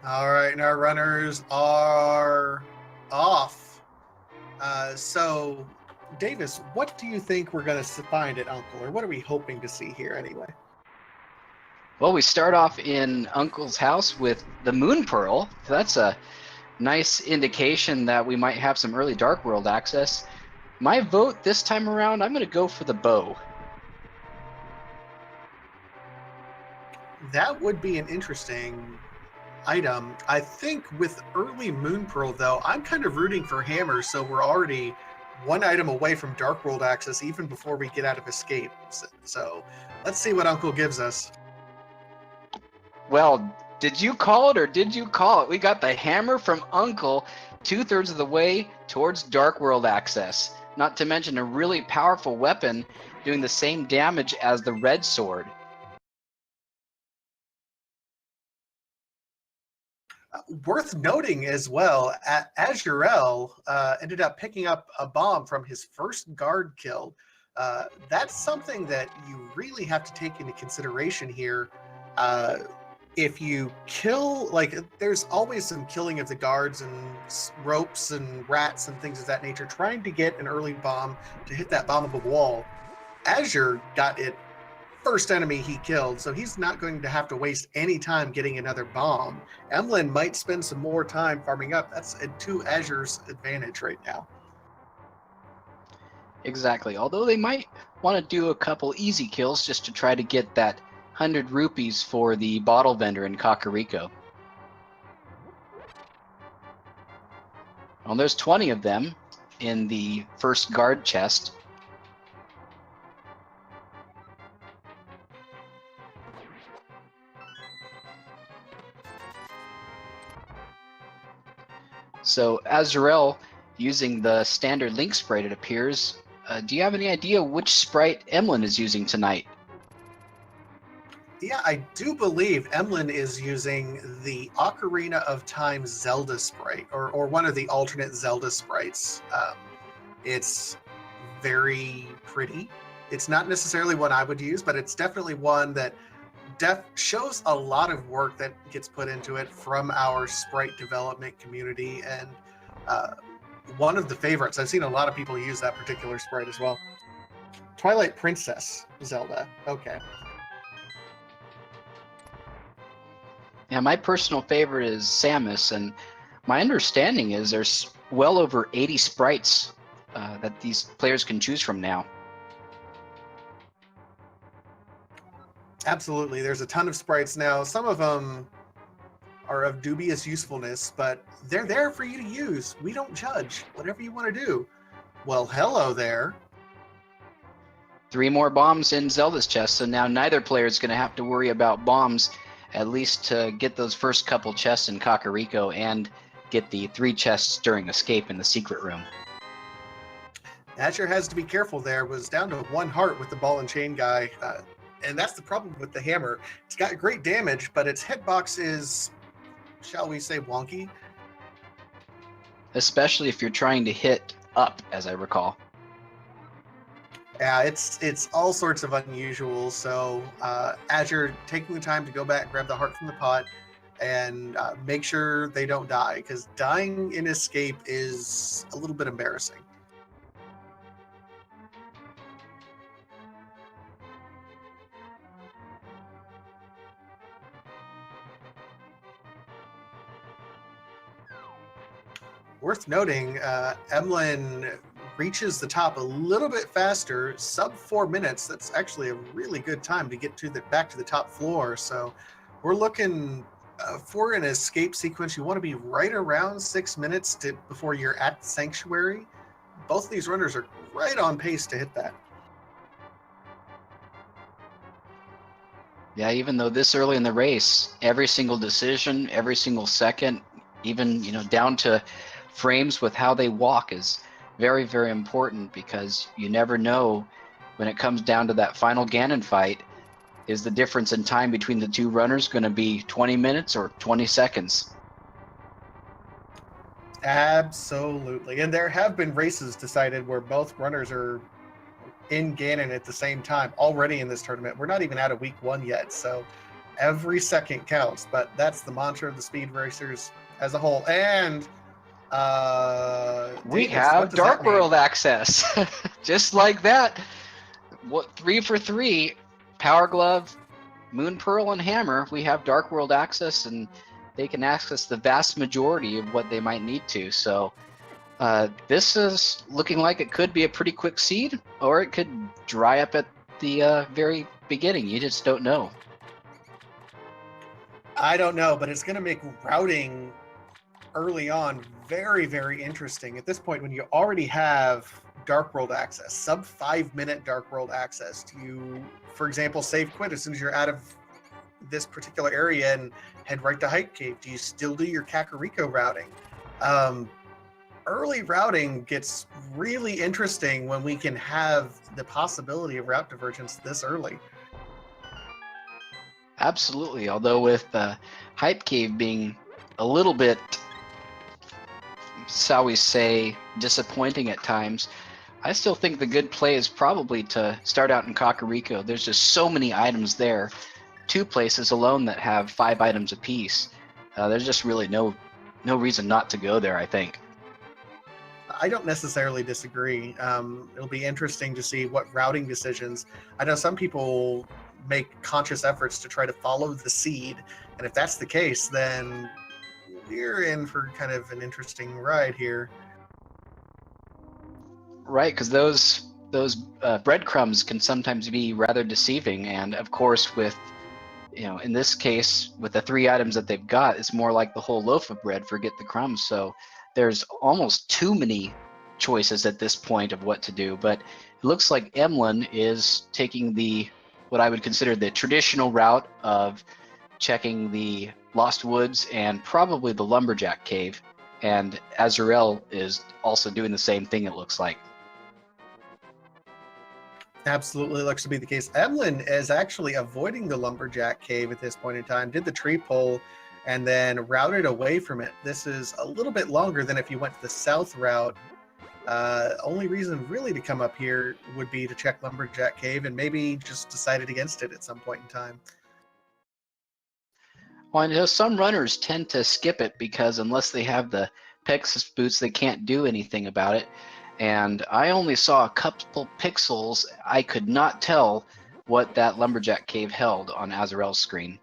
All right, and our runners are off. So, Davis, what do you think we're going to find at Uncle, or what are we hoping to see here anyway? Well, we start off in Uncle's house with the Moon Pearl. So that's a nice indication that we might have some early Dark World access. My vote this time around, I'm going to go for the bow. That would be an interesting item. I think with early Moon Pearl, though, I'm kind of rooting for Hammer, so we're already one item away from Dark World access even before we get out of Escape. So let's see what Uncle gives us. Well, did you call it or did you call it? We got the Hammer from Uncle 2/3 of the way towards Dark World access. Not to mention a really powerful weapon doing the same damage as the Red Sword. Worth noting as well, Azurell ended up picking up a bomb from his first guard kill. That's something that you really have to take into consideration here. If you kill, like, there's always some killing of the guards and ropes and rats and things of that nature, trying to get an early bomb to hit that bombable wall. Azure got it first enemy he killed, so he's not going to have to waste any time getting another bomb. Emlyn might spend some more time farming up. That's to Azure's advantage right now. Exactly. Although they might want to do a couple easy kills just to try to get that 100 rupees for the bottle vendor in Kakariko. Well, there's 20 of them in the first guard chest. So Azurell, using the standard link sprite, it appears. Do you have any idea which sprite Emlyn is using tonight? Yeah, I do believe Emlyn is using the Ocarina of Time Zelda sprite, or one of the alternate Zelda sprites. It's very pretty. It's not necessarily one I would use, but it's definitely one that shows a lot of work that gets put into it from our sprite development community, and one of the favorites. I've seen a lot of people use that particular sprite as well. Twilight Princess Zelda. Okay. Yeah, my personal favorite is Samus, and my understanding is there's well over 80 sprites that these players can choose from now. Absolutely. There's a ton of sprites now. Some of them are of dubious usefulness, but they're there for you to use. We don't judge. Whatever you want to do. Well, hello there. 3 more bombs in Zelda's chest, so now neither player is going to have to worry about bombs, at least to get those first couple chests in Kakariko and get the 3 chests during Escape in the secret room. Asher has to be careful there. Was down to 1 heart with the ball and chain guy. And that's the problem with the hammer. It's got great damage, but its hitbox is, shall we say, wonky. Especially if you're trying to hit up, as I recall. Yeah, it's all sorts of unusual. So Azure taking the time to go back, grab the heart from the pot, and make sure they don't die, because dying in Escape is a little bit embarrassing. Worth noting, Emlyn reaches the top a little bit faster, sub 4 minutes. That's actually a really good time to get to back to the top floor. So we're looking for an escape sequence. You want to be right around 6 minutes before you're at the sanctuary. Both of these runners are right on pace to hit that. Yeah, even though this early in the race, every single decision, every single second, even down to frames with how they walk is very, very important, because you never know when it comes down to that final Ganon fight, is the difference in time between the 2 runners going to be 20 minutes or 20 seconds? Absolutely. And there have been races decided where both runners are in Ganon at the same time already in this tournament. We're not even out of week 1 yet. So every second counts, but that's the mantra of the speed racers as a whole. And We Davis, what have does that Dark mean? World access. Just like that. What 3 for 3? Power Glove, Moon Pearl, and Hammer. We have Dark World access, and they can access the vast majority of what they might need to. So this is looking like it could be a pretty quick seed, or it could dry up at the very beginning. You just don't know. I don't know, but it's going to make routing early on very, very interesting. At this point, when you already have Dark World access, sub 5-minute Dark World access, do you, for example, save quit as soon as you're out of this particular area and head right to Hype Cave? Do you still do your Kakariko routing? Early routing gets really interesting when we can have the possibility of route divergence this early. Absolutely. Although with Hype Cave being a little bit, shall we say, disappointing at times, I still think the good play is probably to start out in Kakariko. There's just so many items there. 2 places alone that have 5 items apiece. There's just really no reason not to go there, I think. I don't necessarily disagree. It'll be interesting to see what routing decisions. I know some people make conscious efforts to try to follow the seed, and if that's the case, then we're in for kind of an interesting ride here. Right, because those breadcrumbs can sometimes be rather deceiving, and of course, with in this case, with the 3 items that they've got, it's more like the whole loaf of bread. Forget the crumbs. So there's almost too many choices at this point of what to do. But it looks like Emlyn is taking what I would consider the traditional route of checking the Lost Woods and probably the Lumberjack Cave. And Azurell is also doing the same thing, it looks like. Absolutely looks to be the case. Emlyn is actually avoiding the Lumberjack Cave at this point in time, did the tree pull, and then routed away from it. This is a little bit longer than if you went to the south route. Only reason really to come up here would be to check Lumberjack Cave, and maybe just decided against it at some point in time. Well, I know some runners tend to skip it because unless they have the Pegasus boots, they can't do anything about it. And I only saw a couple pixels. I could not tell what that Lumberjack Cave held on Azurell's screen.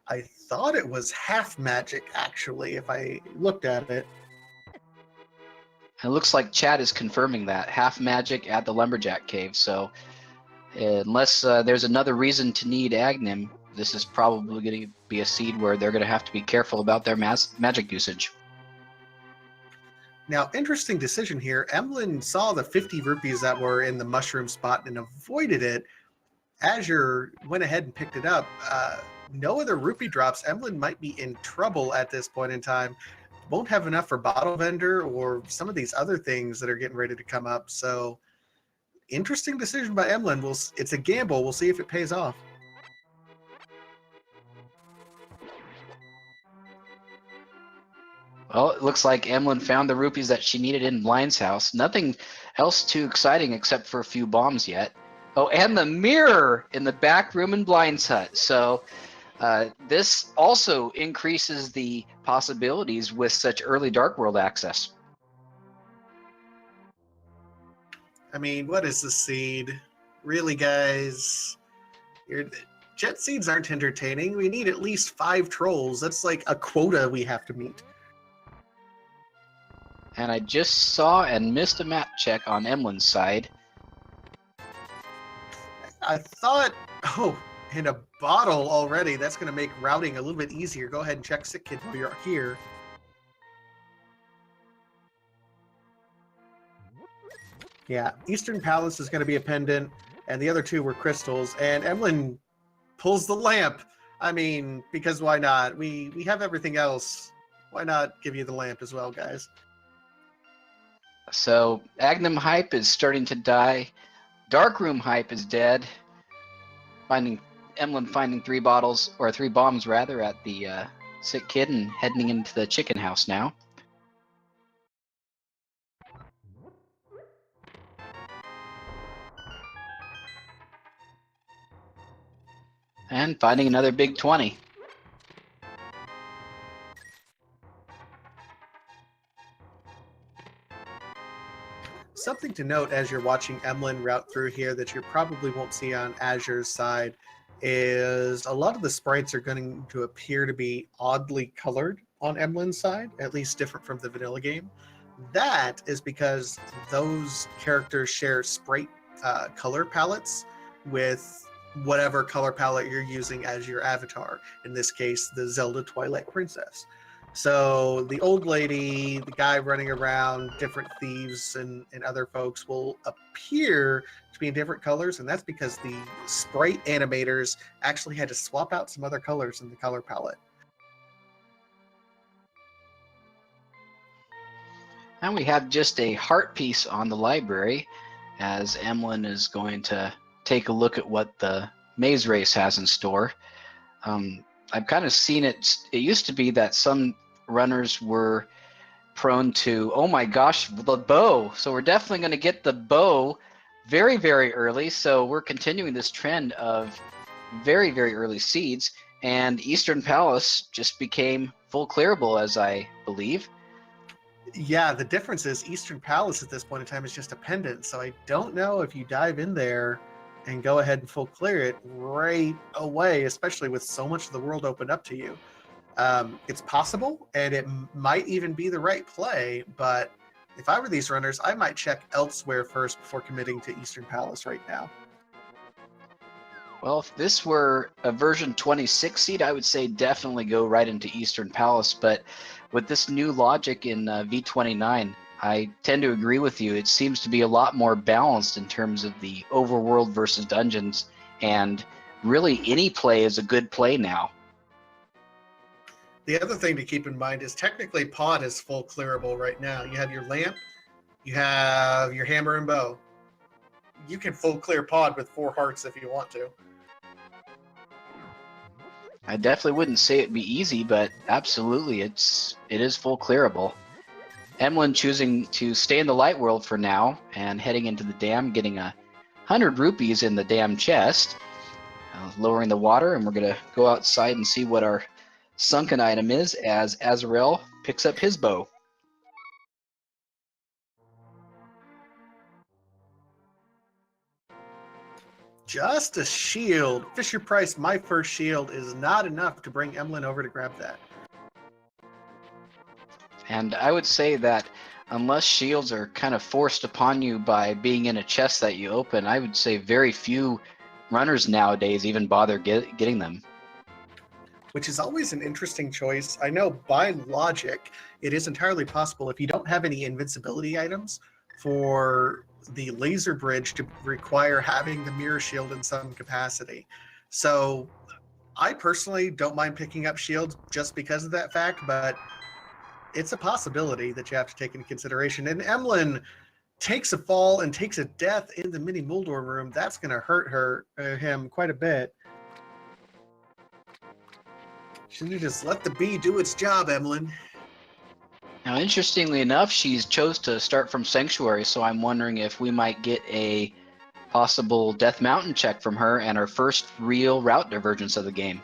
I thought it was half magic, actually, if I looked at it. It looks like Chad is confirming that. Half magic at the Lumberjack Cave. So unless there's another reason to need Agnim, this is probably going to be a seed where they're going to have to be careful about their magic usage. Now, interesting decision here. Emlyn saw the 50 rupees that were in the mushroom spot and avoided it. Azure went ahead and picked it up. No other rupee drops. Emlyn might be in trouble at this point in time. Won't have enough for bottle vendor or some of these other things that are getting ready to come up. So, interesting decision by Emlyn. It's a gamble. We'll see if it pays off. Well, it looks like Emlyn found the rupees that she needed in Blind's house. Nothing else too exciting except for a few bombs yet. Oh, and the mirror in the back room in Blind's hut. So this also increases the possibilities with such early Dark World access. I mean, what is the seed? Really, guys? Jet seeds aren't entertaining. We need at least 5 trolls. That's like a quota we have to meet. And I just saw and missed a map check on Emlyn's side. I thought, in a bottle already. That's going to make routing a little bit easier. Go ahead and check Sick Kid while you're here. Yeah, Eastern Palace is going to be a pendant, and the other 2 were crystals. And Emlyn pulls the lamp. I mean, because why not? We have everything else. Why not give you the lamp as well, guys? So Agnem hype is starting to die. Darkroom hype is dead. Emlyn finding 3 bottles, or 3 bombs rather, at the Sick Kid and heading into the chicken house now. And finding another big 20. Something to note as you're watching Emlyn route through here that you probably won't see on Azure's side is a lot of the sprites are going to appear to be oddly colored on Emlyn's side, at least different from the vanilla game. That is because those characters share sprite color palettes with whatever color palette you're using as your avatar. In this case, the Zelda Twilight Princess. So the old lady, the guy running around, different thieves and other folks will appear to be in different colors, and that's because the sprite animators actually had to swap out some other colors in the color palette. And we have just a heart piece on the library as Emlyn is going to take a look at what the maze race has in store. I've kind of seen it. It used to be that some runners were prone to, oh my gosh, the bow. So we're definitely going to get the bow very, very early. So we're continuing this trend of very, very early seeds. And Eastern Palace just became full clearable, as I believe. Yeah, the difference is Eastern Palace at this point in time is just a pendant. So I don't know if you dive in there and go ahead and full clear it right away, especially with so much of the world opened up to you. It's possible, and it might even be the right play, but if I were these runners, I might check elsewhere first before committing to Eastern Palace right now. Well, if this were a version 26 seed, I would say definitely go right into Eastern Palace. But with this new logic in V29, I tend to agree with you. It seems to be a lot more balanced in terms of the overworld versus dungeons, and really any play is a good play now. The other thing to keep in mind is technically pod is full clearable right now. You have your lamp, you have your hammer and bow. You can full clear pod with 4 hearts if you want to. I definitely wouldn't say it'd be easy, but absolutely it is full clearable. Emlyn choosing to stay in the light world for now and heading into the dam, getting 100 rupees in the dam chest, lowering the water, and we're going to go outside and see what our sunken item is as Azurell picks up his bow. Just a shield. Fisher Price, my first shield, is not enough to bring Emlyn over to grab that. And I would say that unless shields are kind of forced upon you by being in a chest that you open, I would say very few runners nowadays even bother getting them. Which is always an interesting choice. I know by logic, it is entirely possible if you don't have any invincibility items for the laser bridge to require having the mirror shield in some capacity. So I personally don't mind picking up shields just because of that fact, but it's a possibility that you have to take into consideration. And Emlyn takes a fall and takes a death in the mini Muldor room. That's going to hurt him quite a bit. Should you just let the bee do its job, Emlyn? Now, interestingly enough, she's chose to start from Sanctuary, so I'm wondering if we might get a possible Death Mountain check from her and her first real route divergence of the game.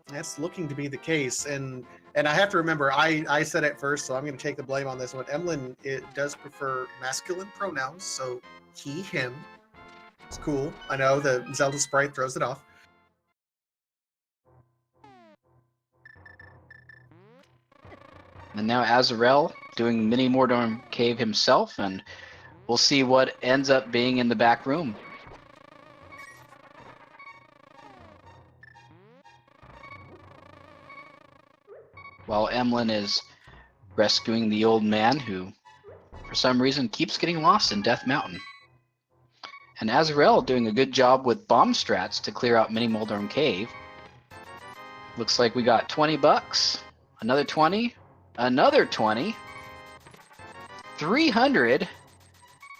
That's looking to be the case, and I have to remember I said it first, so I'm going to take the blame on this one. Emlyn does prefer masculine pronouns, so he, him. It's cool. I know the Zelda sprite throws it off. And now Azurell doing Mini Mordorm Cave himself, and we'll see what ends up being in the back room. While Emlyn is rescuing the old man who, for some reason, keeps getting lost in Death Mountain. And Azurell doing a good job with bomb strats to clear out Mini Mordorm Cave. Looks like we got 20 bucks, another 20, another 20, 300,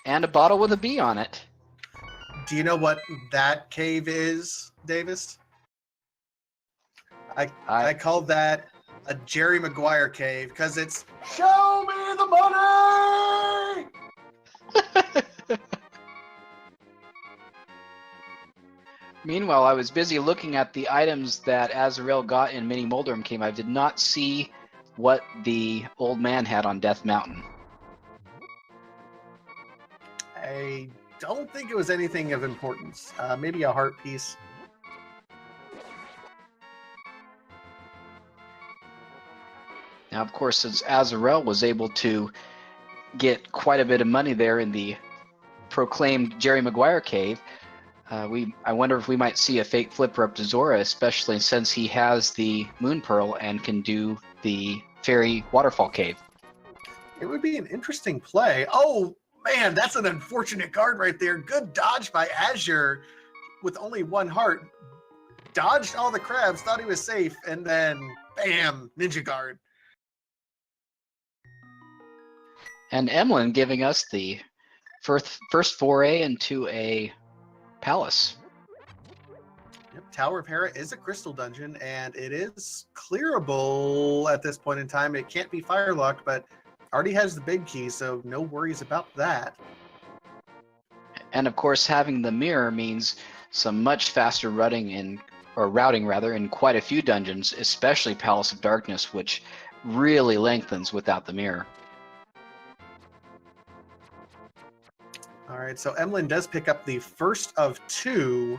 and a bottle with a bee on it. Do you know what that cave is, Davis? I call that a Jerry Maguire cave because it's show me the money. Meanwhile, I was busy looking at the items that Azurell got in Mini Moldorm Cave. I did not see what the old man had on Death Mountain. I don't think it was anything of importance. Maybe a heart piece. Now, of course, since Azurell was able to get quite a bit of money there in the proclaimed Jerry Maguire Cave, I wonder if we might see a fake flipper up to Zora, especially since he has the Moon Pearl and can do the Fairy Waterfall Cave. It would be an interesting play. Oh, man, that's an unfortunate card right there. Good dodge by Azure with only one heart. Dodged all the crabs, thought he was safe, and then bam, Ninja Guard. And Emlyn giving us the first foray into a palace. Yep, Tower of Hera is a crystal dungeon, and it is clearable at this point in time. It can't be firelocked, but already has the big key, so no worries about that. And of course, having the mirror means some much faster routing in quite a few dungeons, especially Palace of Darkness, which really lengthens without the mirror. All right, so Emlyn does pick up the first of 2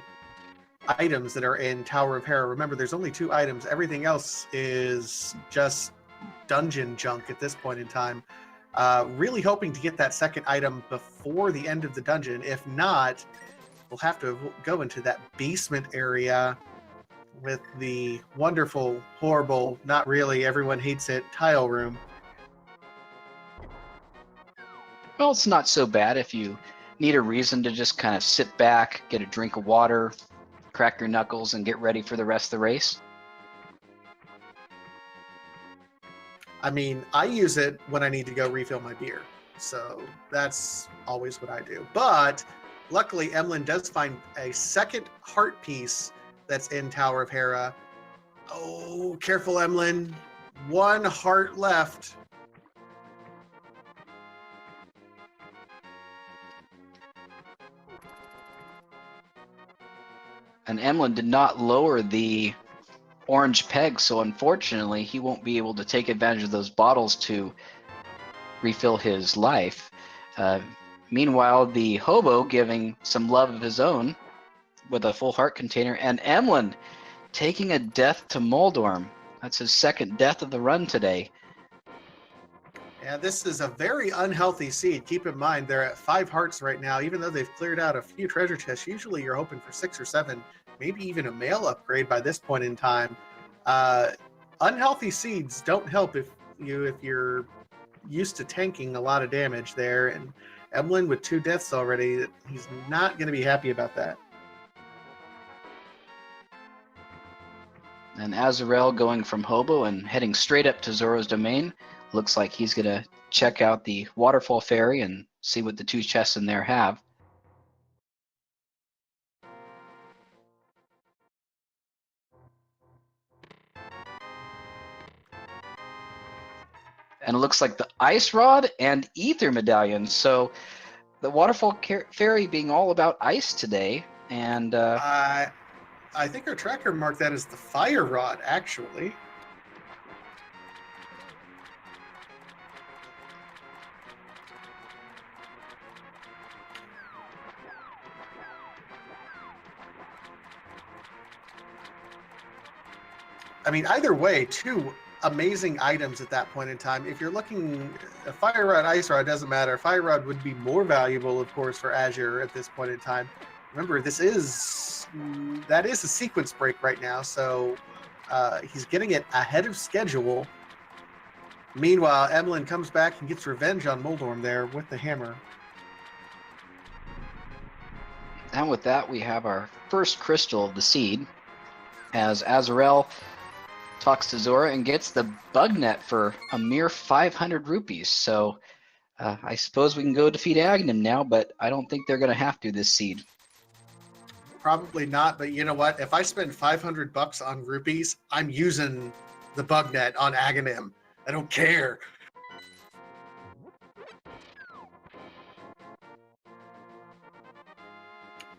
items that are in Tower of Hera. Remember, there's only 2 items. Everything else is just dungeon junk at this point in time. Really hoping to get that second item before the end of the dungeon. If not, we'll have to go into that basement area with the wonderful, horrible, not really, everyone hates it, tile room. Well, it's not so bad if you need a reason to just kind of sit back, get a drink of water, crack your knuckles, and get ready for the rest of the race. I mean, I use it when I need to go refill my beer. So that's always what I do. But luckily, Emlyn does find a second heart piece that's in Tower of Hera. Oh, careful, Emlyn. 1 heart left. And Emlyn did not lower the orange peg, so unfortunately he won't be able to take advantage of those bottles to refill his life. Meanwhile, the hobo giving some love of his own with a full heart container, and Emlyn taking a death to Moldorm. That's his second death of the run today. Yeah, this is a very unhealthy seed. Keep in mind, they're at 5 hearts right now, even though they've cleared out a few treasure chests. Usually you're hoping for 6 or 7, maybe even a male upgrade by this point in time. Unhealthy seeds don't help if you're used to tanking a lot of damage there. And Emlyn with 2 deaths already, he's not going to be happy about that. And Azurell going from hobo and heading straight up to Zoro's domain. Looks like he's going to check out the Waterfall Ferry and see what the 2 chests in there have. And it looks like the Ice Rod and Ether Medallion. So the Waterfall Ferry being all about ice today. And I think our tracker marked that as the Fire Rod, actually. I mean, either way, 2 amazing items at that point in time. If you're looking, a Fire Rod, Ice Rod, doesn't matter. Fire Rod would be more valuable, of course, for Azure at this point in time. Remember, that is a sequence break right now, so he's getting it ahead of schedule. Meanwhile, Emlyn comes back and gets revenge on Moldorm there with the hammer. And with that, we have our first crystal of the seed, as Azurell talks to Zora and gets the bug net for a mere 500 rupees. So I suppose we can go defeat Aghanim now, but I don't think they're going to have to this seed. Probably not, but you know what? If I spend 500 bucks on rupees, I'm using the bug net on Aghanim. I don't care.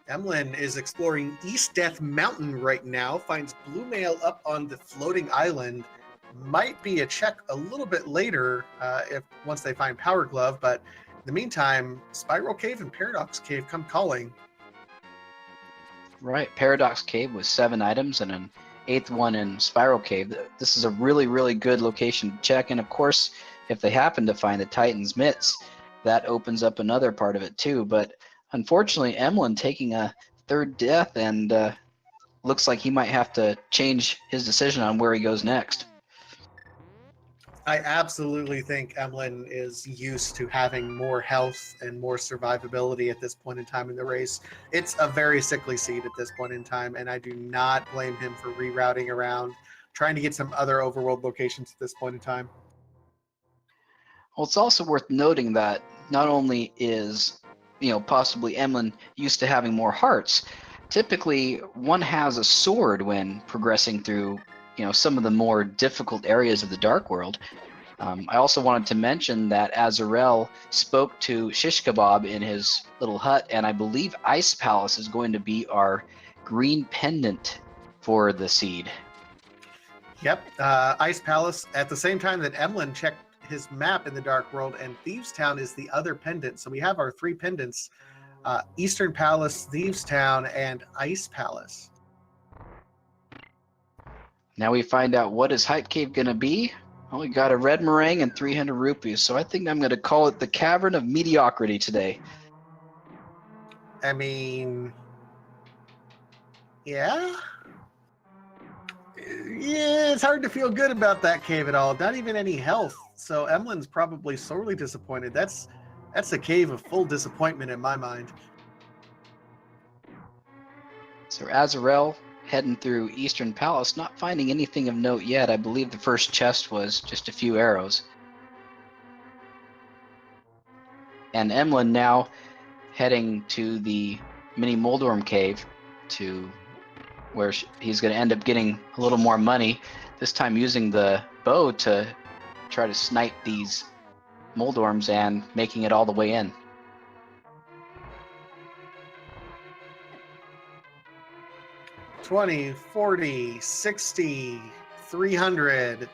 Emlyn is exploring East Death Mountain right now, finds Blue Mail up on the floating island. Might be a check a little bit later if once they find Power Glove, but in the meantime, Spiral Cave and Paradox Cave come calling. Right, Paradox Cave with 7 items and an 8th one in Spiral Cave. This is a really, really good location to check. And of course, if they happen to find the Titan's Mitts, that opens up another part of it too. But unfortunately, Emlyn taking a 3rd death, and looks like he might have to change his decision on where he goes next. I absolutely think Emlyn is used to having more health and more survivability at this point in time in the race. It's a very sickly seed at this point in time, and I do not blame him for rerouting around, trying to get some other overworld locations at this point in time. Well, it's also worth noting that not only is, possibly Emlyn used to having more hearts, typically one has a sword when progressing through, some of the more difficult areas of the Dark World. I also wanted to mention that Azurell spoke to Shish Kebab in his little hut, and I believe Ice Palace is going to be our green pendant for the seed. Yep, Ice Palace, at the same time that Emlyn checked his map in the Dark World, and Thieves Town is the other pendant. So we have our 3 pendants, Eastern Palace, Thieves Town, and Ice Palace. Now we find out what is Hype Cave going to be. Well, we got a red meringue and 300 rupees, so I think I'm going to call it the Cavern of Mediocrity today. I mean, yeah, it's hard to feel good about that cave at all. Not even any health. So Emlyn's probably sorely disappointed. That's a cave of full disappointment in my mind. So Azurell heading through Eastern Palace, not finding anything of note yet. I believe the first chest was just a few arrows. And Emlyn now heading to the mini Moldorm cave, to where he's going to end up getting a little more money, this time using the bow to try to snipe these Moldorms and making it all the way in. $20, $40, $60, $300.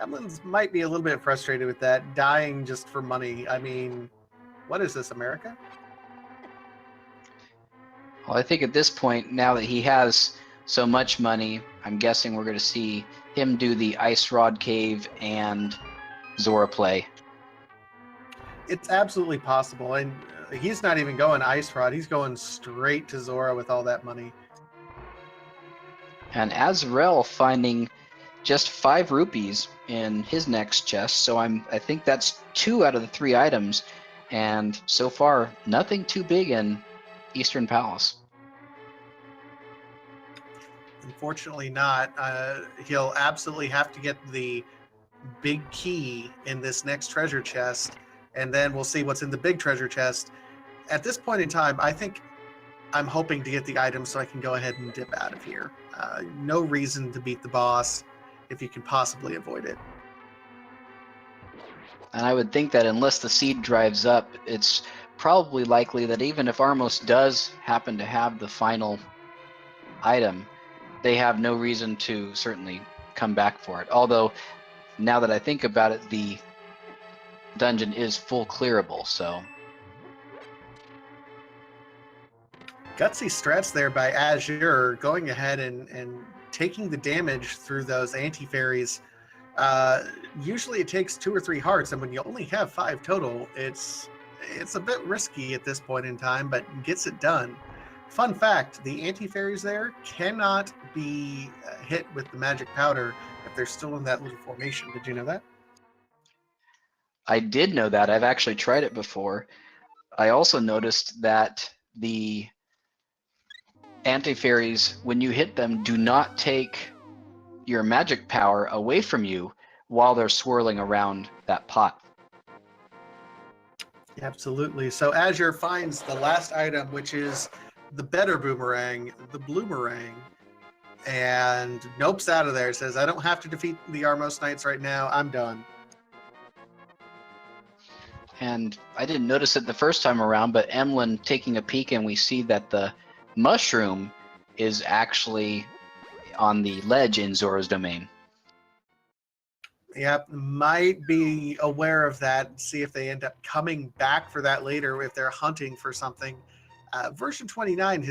Emlyn might be a little bit frustrated with that, dying just for money. I mean, what is this, America? Well, I think at this point, now that he has so much money, I'm guessing we're going to see him do the Ice Rod Cave and Zora play. It's absolutely possible, and he's not even going Ice Rod. He's going straight to Zora with all that money. And Azurell finding just 5 rupees in his next chest, so I think that's 2 out of the 3 items, and so far nothing too big in Eastern Palace. Unfortunately not. He'll absolutely have to get the big key in this next treasure chest, and then we'll see what's in the big treasure chest. At this point in time, I think I'm hoping to get the item so I can go ahead and dip out of here. No reason to beat the boss if you can possibly avoid it. And I would think that unless the seed drives up, it's probably likely that even if Armos does happen to have the final item, they have no reason to certainly come back for it. Although, now that I think about it, the dungeon is full clearable, so. Gutsy strats there by Azure, going ahead and taking the damage through those anti-fairies. Usually it takes 2 or 3 hearts, and when you only have 5 total, it's a bit risky at this point in time, but gets it done. Fun fact, the anti-fairies there cannot be hit with the magic powder if they're still in that little formation. Did you know that? I did know that. I've actually tried it before. I also noticed that the anti-fairies, when you hit them, do not take your magic power away from you while they're swirling around that pot. Absolutely. So Azure finds the last item, which is the better boomerang, the blue meringue, and Nope's out of there. Says, I don't have to defeat the Armos Knights right now. I'm done. And I didn't notice it the first time around, but Emlyn taking a peek, and we see that the mushroom is actually on the ledge in Zora's domain. Yep, might be aware of that. See if they end up coming back for that later if they're hunting for something. Version 29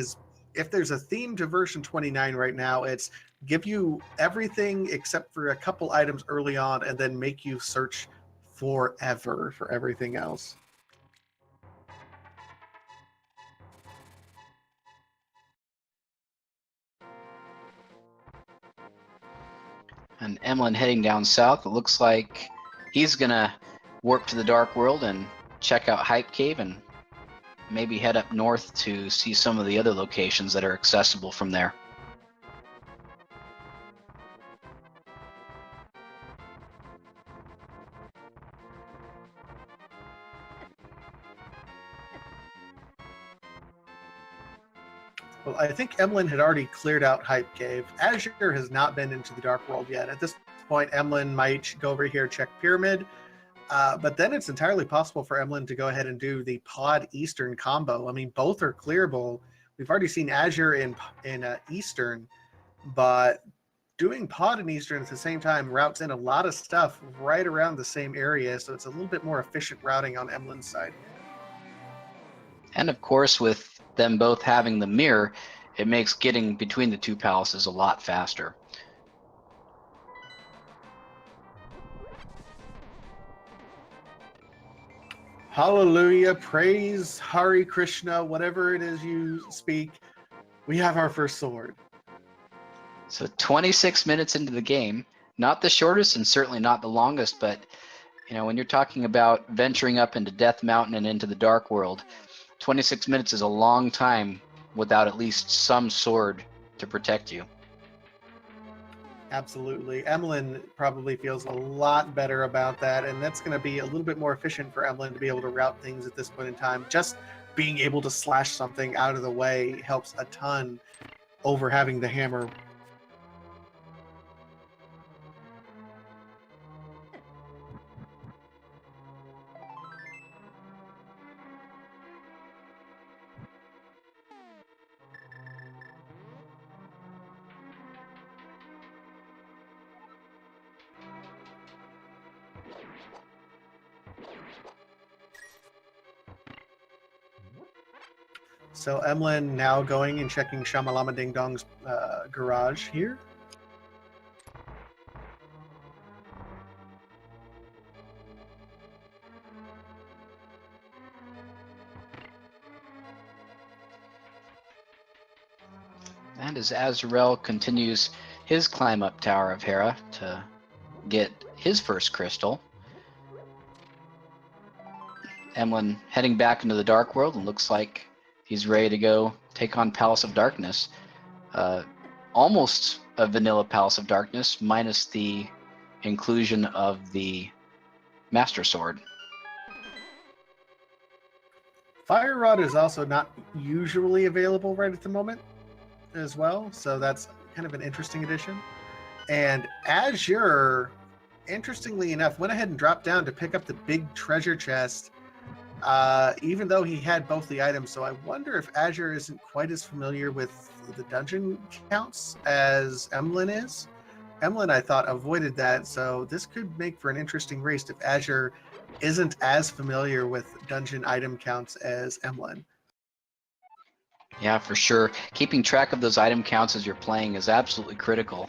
if there's a theme to version 29 right now, it's give you everything except for a couple items early on and then make you search forever for everything else. And Emlyn heading down south, it looks like he's gonna warp to the Dark World and check out Hype Cave and maybe head up north to see some of the other locations that are accessible from there. Well, I think Emlyn had already cleared out Hype Cave. Azure has not been into the Dark World yet. At this point, Emlyn might go over here, check Pyramid, but then it's entirely possible for Emlyn to go ahead and do the Pod Eastern combo. I mean, both are clearable. We've already seen Azure in Eastern, but doing Pod in Eastern at the same time routes in a lot of stuff right around the same area, so it's a little bit more efficient routing on Emlyn's side. And of course, with them both having the mirror, it makes getting between the two palaces a lot faster. Hallelujah, praise Hare Krishna, whatever it is you speak. We have our first sword. So 26 minutes into the game, not the shortest and certainly not the longest, but you know, when you're talking about venturing up into Death Mountain and into the Dark World, 26 minutes is a long time without at least some sword to protect you. Absolutely. Emlyn probably feels a lot better about that, and that's going to be a little bit more efficient for Emlyn to be able to route things at this point in time. Just being able to slash something out of the way helps a ton over having the hammer. So Emlyn now going and checking Shamalama Ding Dong's garage here. And as Azurell continues his climb up Tower of Hera to get his first crystal, Emlyn heading back into the Dark World, and looks like he's ready to go take on Palace of Darkness. Almost a vanilla Palace of Darkness, minus the inclusion of the Master Sword. Fire Rod is also not usually available right at the moment as well, so that's kind of an interesting addition. And Azure, interestingly enough, went ahead and dropped down to pick up the big treasure chest, even though he had both the items. So I wonder if Azure isn't quite as familiar with the dungeon counts as Emlyn is. Emlyn, I thought, avoided that, so this could make for an interesting race if Azure isn't as familiar with dungeon item counts as Emlyn. Yeah, for sure. Keeping track of those item counts as you're playing is absolutely critical.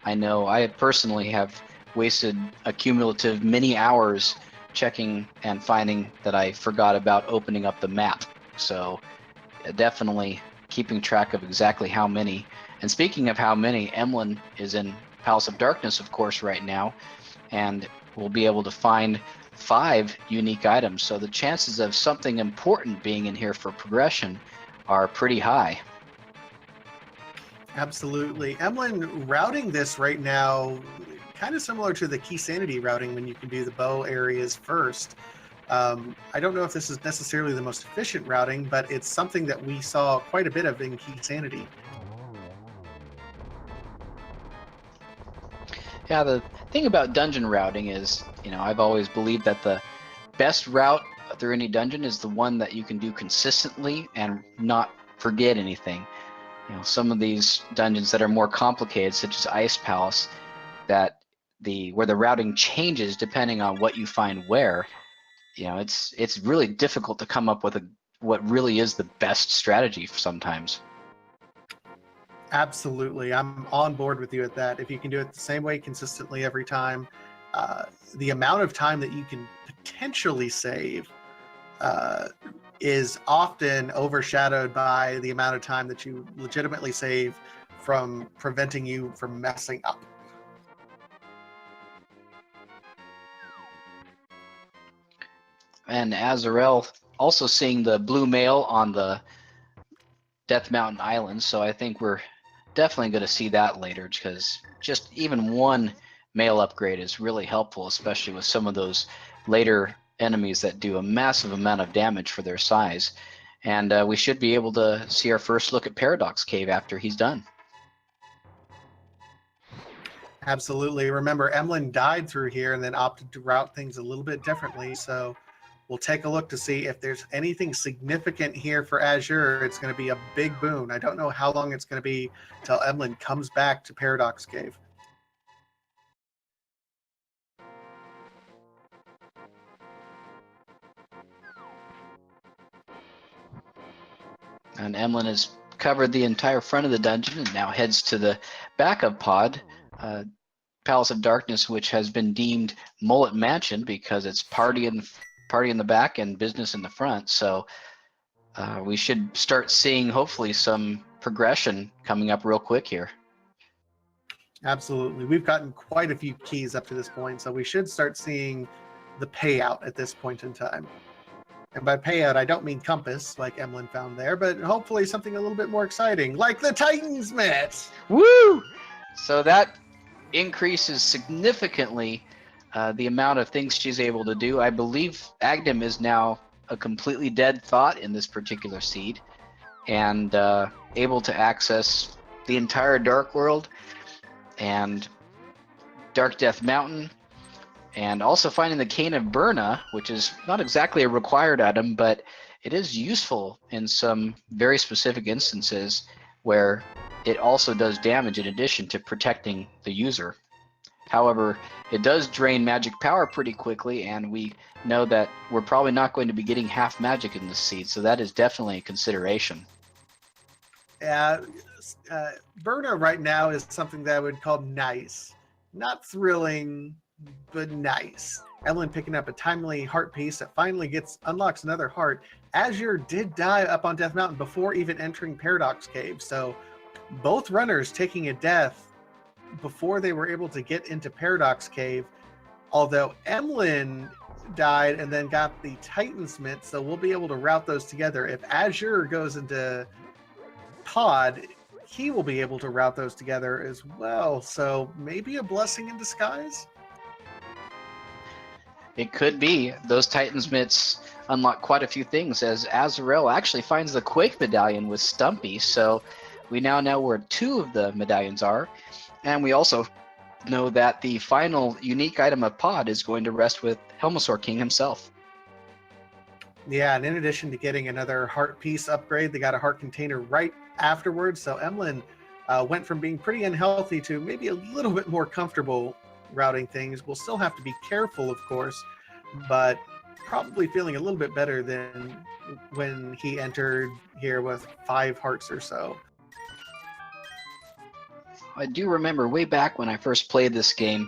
I know I personally have wasted a cumulative many hours checking and finding that I forgot about opening up the map. So definitely keeping track of exactly how many. And speaking of how many, Emlyn is in Palace of Darkness, of course, right now, and we'll be able to find 5 unique items. So the chances of something important being in here for progression are pretty high. Absolutely. Emlyn routing this right now, kind of similar to the Key Sanity routing when you can do the bow areas first. I don't know if this is necessarily the most efficient routing, but it's something that we saw quite a bit of in Key Sanity. Yeah, the thing about dungeon routing is, you know, I've always believed that the best route through any dungeon is the one that you can do consistently and not forget anything. You know, some of these dungeons that are more complicated, such as Ice Palace, that where the routing changes depending on what you find where, you know, it's really difficult to come up with what really is the best strategy sometimes. Absolutely. I'm on board with you at that. If you can do it the same way consistently every time, the amount of time that you can potentially save is often overshadowed by the amount of time that you legitimately save from preventing you from messing up. And Azurell also seeing the blue mail on the Death Mountain Island, so I think we're definitely going to see that later, because just even one mail upgrade is really helpful, especially with some of those later enemies that do a massive amount of damage for their size. And we should be able to see our first look at Paradox Cave after he's done. Absolutely. Remember, Emlyn died through here and then opted to route things a little bit differently. So we'll take a look to see if there's anything significant here for Azure. It's going to be a big boon. I don't know how long it's going to be until Emlyn comes back to Paradox Cave. And Emlyn has covered the entire front of the dungeon and now heads to the backup pod, Palace of Darkness, which has been deemed Mullet Mansion because it's party in the back and business in the front. So we should start seeing hopefully some progression coming up real quick here. Absolutely. We've gotten quite a few keys up to this point, so we should start seeing the payout at this point in time. And by payout, I don't mean compass, like Emlyn found there, but hopefully something a little bit more exciting, like the Titans Mitt! Woo! So that increases significantly the amount of things she's able to do. I believe Agnem is now a completely dead thought in this particular seed, and able to access the entire Dark World and Dark Death Mountain, and also finding the Cane of Burna, which is not exactly a required item, but it is useful in some very specific instances where it also does damage in addition to protecting the user. However, it does drain magic power pretty quickly, and we know that we're probably not going to be getting half magic in this seed, so that is definitely a consideration. Burna right now is something that I would call nice. Not thrilling, but nice. Emlyn picking up a timely heart piece that finally unlocks another heart. Azure did die up on Death Mountain before even entering Paradox Cave, so both runners taking a death before they were able to get into Paradox Cave, although Emlyn died and then got the Titansmith, so we'll be able to route those together. If Azure goes into Pod, he will be able to route those together as well, so maybe a blessing in disguise? It could be. Those Titansmiths unlock quite a few things, as Azurell actually finds the Quake medallion with Stumpy, so we now know where two of the medallions are. And we also know that the final unique item of Pod is going to rest with Helmasaur King himself. Yeah, and in addition to getting another heart piece upgrade, they got a heart container right afterwards. So Emlyn went from being pretty unhealthy to maybe a little bit more comfortable routing things. We'll still have to be careful, of course, but probably feeling a little bit better than when he entered here with 5 hearts or so. I do remember way back when I first played this game,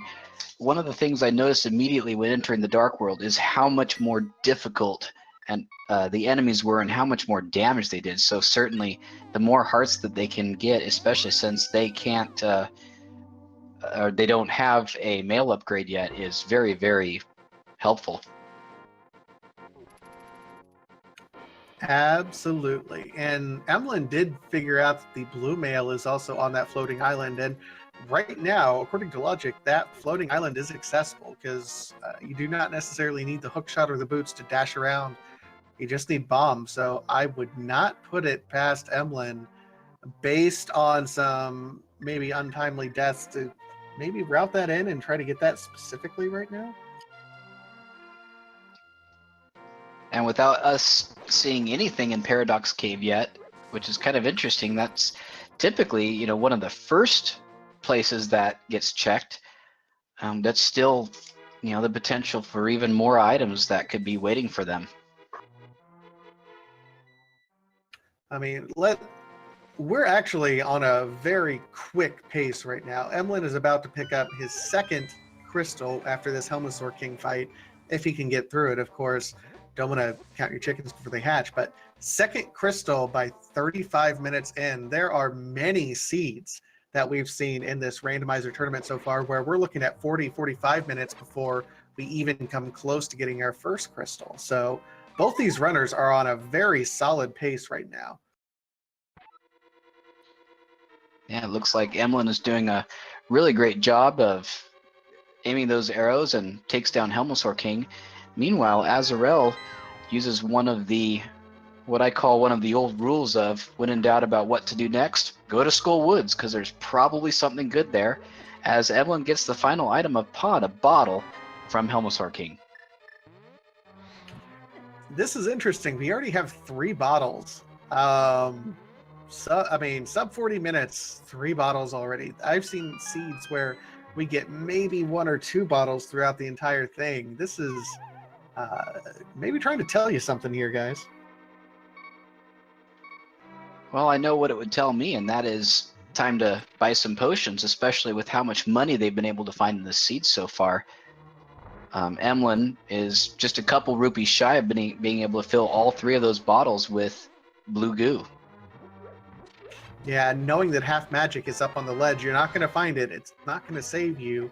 one of the things I noticed immediately when entering the Dark World is how much more difficult and the enemies were and how much more damage they did. So certainly the more hearts that they can get, especially since they can't or they don't have a mail upgrade yet, is very, very helpful. Absolutely. And Emlyn did figure out that the blue mail is also on that floating island. And right now, according to logic, that floating island is accessible because you do not necessarily need the hookshot or the boots to dash around. You just need bombs. So I would not put it past Emlyn, based on some maybe untimely deaths, to maybe route that in and try to get that specifically right now. And without us seeing anything in Paradox Cave yet, which is kind of interesting, that's typically, you know, one of the first places that gets checked. That's still, you know, the potential for even more items that could be waiting for them. I mean, we're actually on a very quick pace right now. Emlyn is about to pick up his second crystal after this Helmosaur King fight, if he can get through it, of course. Don't want to count your chickens before they hatch, but second crystal by 35 minutes in. There are many seeds that we've seen in this randomizer tournament so far where we're looking at 40-45 minutes before we even come close to getting our first crystal. So both these runners are on a very solid pace right now. Yeah, it looks like Emlyn is doing a really great job of aiming those arrows and takes down Helmosaur King. Meanwhile, Azurell uses one of the, what I call one of the old rules of, when in doubt about what to do next, go to Skull Woods, because there's probably something good there, as Emlyn gets the final item of Pod, a bottle from Helmosaur King. This is interesting. We already have 3 bottles. I mean, sub 40 minutes, 3 bottles already. I've seen seeds where we get maybe 1 or 2 bottles throughout the entire thing. This is maybe trying to tell you something here, guys. Well, I know what it would tell me, and that is time to buy some potions, especially with how much money they've been able to find in the seeds so far. Emlyn is just a couple rupees shy of being able to fill all 3 of those bottles with blue goo. Yeah, knowing that half magic is up on the ledge, you're not going to find it. It's not going to save you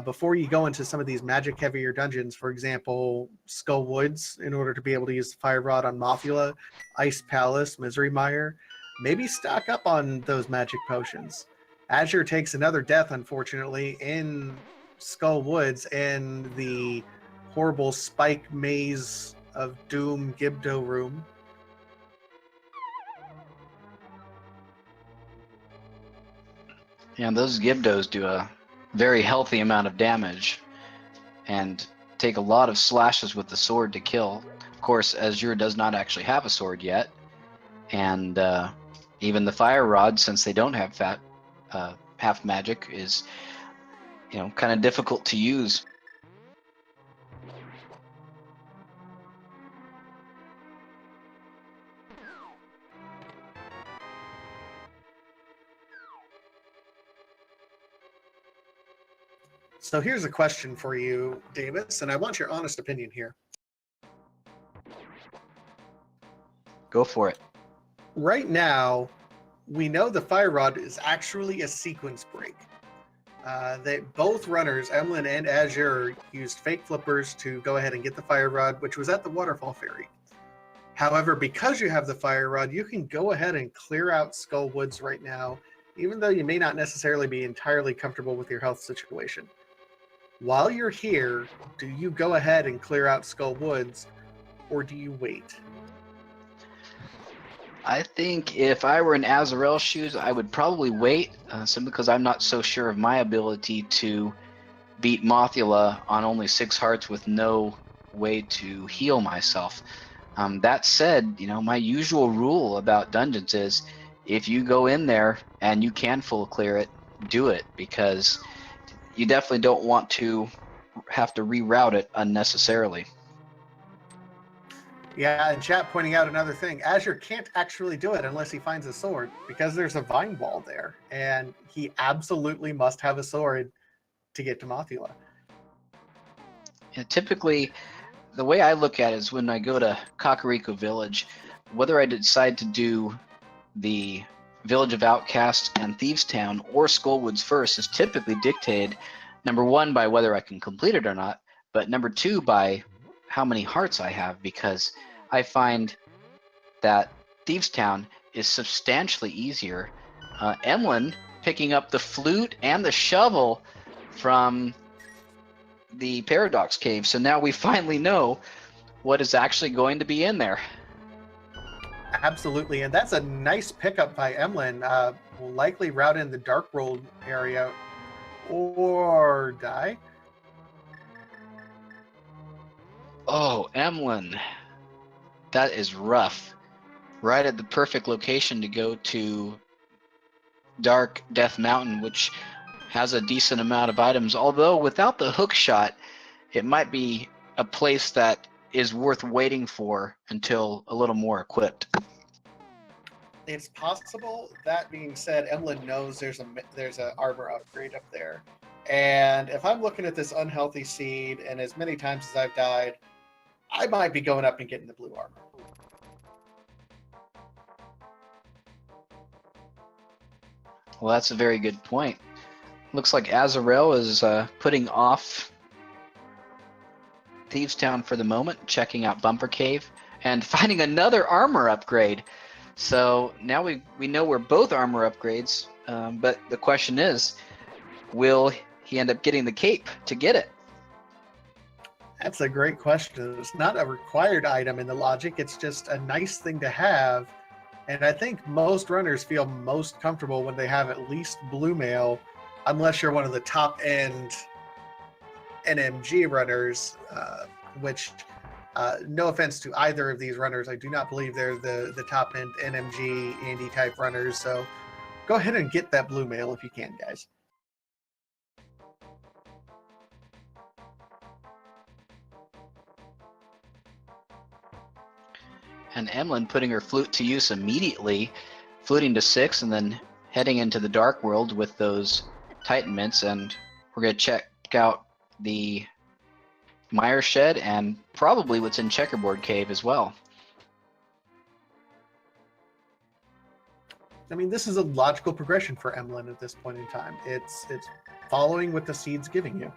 before you go into some of these magic heavier dungeons. For example, Skull Woods, in order to be able to use the Fire Rod on Mothula, Ice Palace, Misery Mire. Maybe stock up on those magic potions. Azure takes another death, unfortunately, in Skull Woods in the horrible spike maze of Doom Gibdo room. Yeah, those Gibdos do a very healthy amount of damage and take a lot of slashes with the sword to kill. Of course, Azure does not actually have a sword yet, and even the Fire Rod, since they don't have half magic, is, you know, kind of difficult to use. So here's a question for you, Davis, and I want your honest opinion here. Go for it. Right now, we know the Fire Rod is actually a sequence break. They both runners, Emlyn and Azure, used fake flippers to go ahead and get the Fire Rod, which was at the Waterfall Ferry. However, because you have the Fire Rod, you can go ahead and clear out Skull Woods right now, even though you may not necessarily be entirely comfortable with your health situation. While you're here, do you go ahead and clear out Skull Woods, or do you wait? I think if I were in Azurell's shoes, I would probably wait, simply because I'm not so sure of my ability to beat Mothula on only 6 hearts with no way to heal myself. That said, you know, my usual rule about dungeons is if you go in there and you can full clear it, do it, because you definitely don't want to have to reroute it unnecessarily. Yeah, and chat pointing out another thing. Azure can't actually do it unless he finds a sword, because there's a vine wall there, and he absolutely must have a sword to get to Mothula. Yeah, typically, the way I look at it is when I go to Kakariko Village, whether I decide to do the Village of Outcasts and Thieves Town or Skullwoods first is typically dictated, number 1, by whether I can complete it or not, but number 2, by how many hearts I have, because I find that Thieves Town is substantially easier. Emlyn picking up the flute and the shovel from the Paradox Cave, so now we finally know what is actually going to be in there. Absolutely, and that's a nice pickup by Emlyn. Will likely route in the Dark World area or die. Oh, Emlyn. That is rough. Right at the perfect location to go to Dark Death Mountain, which has a decent amount of items. Although without the hook shot, it might be a place that is worth waiting for until a little more equipped. It's possible. That being said, Emlyn knows there's a armor upgrade up there. And if I'm looking at this unhealthy seed, and as many times as I've died, I might be going up and getting the blue armor. Well, that's a very good point. Looks like Azurell is putting off Thieves Town for the moment, checking out Bumper Cave, and finding another armor upgrade. So now we know we're both armor upgrades, but the question is, will he end up getting the cape to get it? That's a great question. It's not a required item in the logic. It's just a nice thing to have. And I think most runners feel most comfortable when they have at least blue mail, unless you're one of the top end NMG runners, which no offense to either of these runners, I do not believe they're the top end NMG Andy type runners. So go ahead and get that blue mail if you can, guys. And Emlyn putting her flute to use immediately, fluting to 6 and then heading into the Dark World with those Titan Mints. And we're going to check out the Mire Shed and probably what's in Checkerboard Cave as well. I mean, this is a logical progression for Emlyn at this point in time. It's following what the seed's giving you.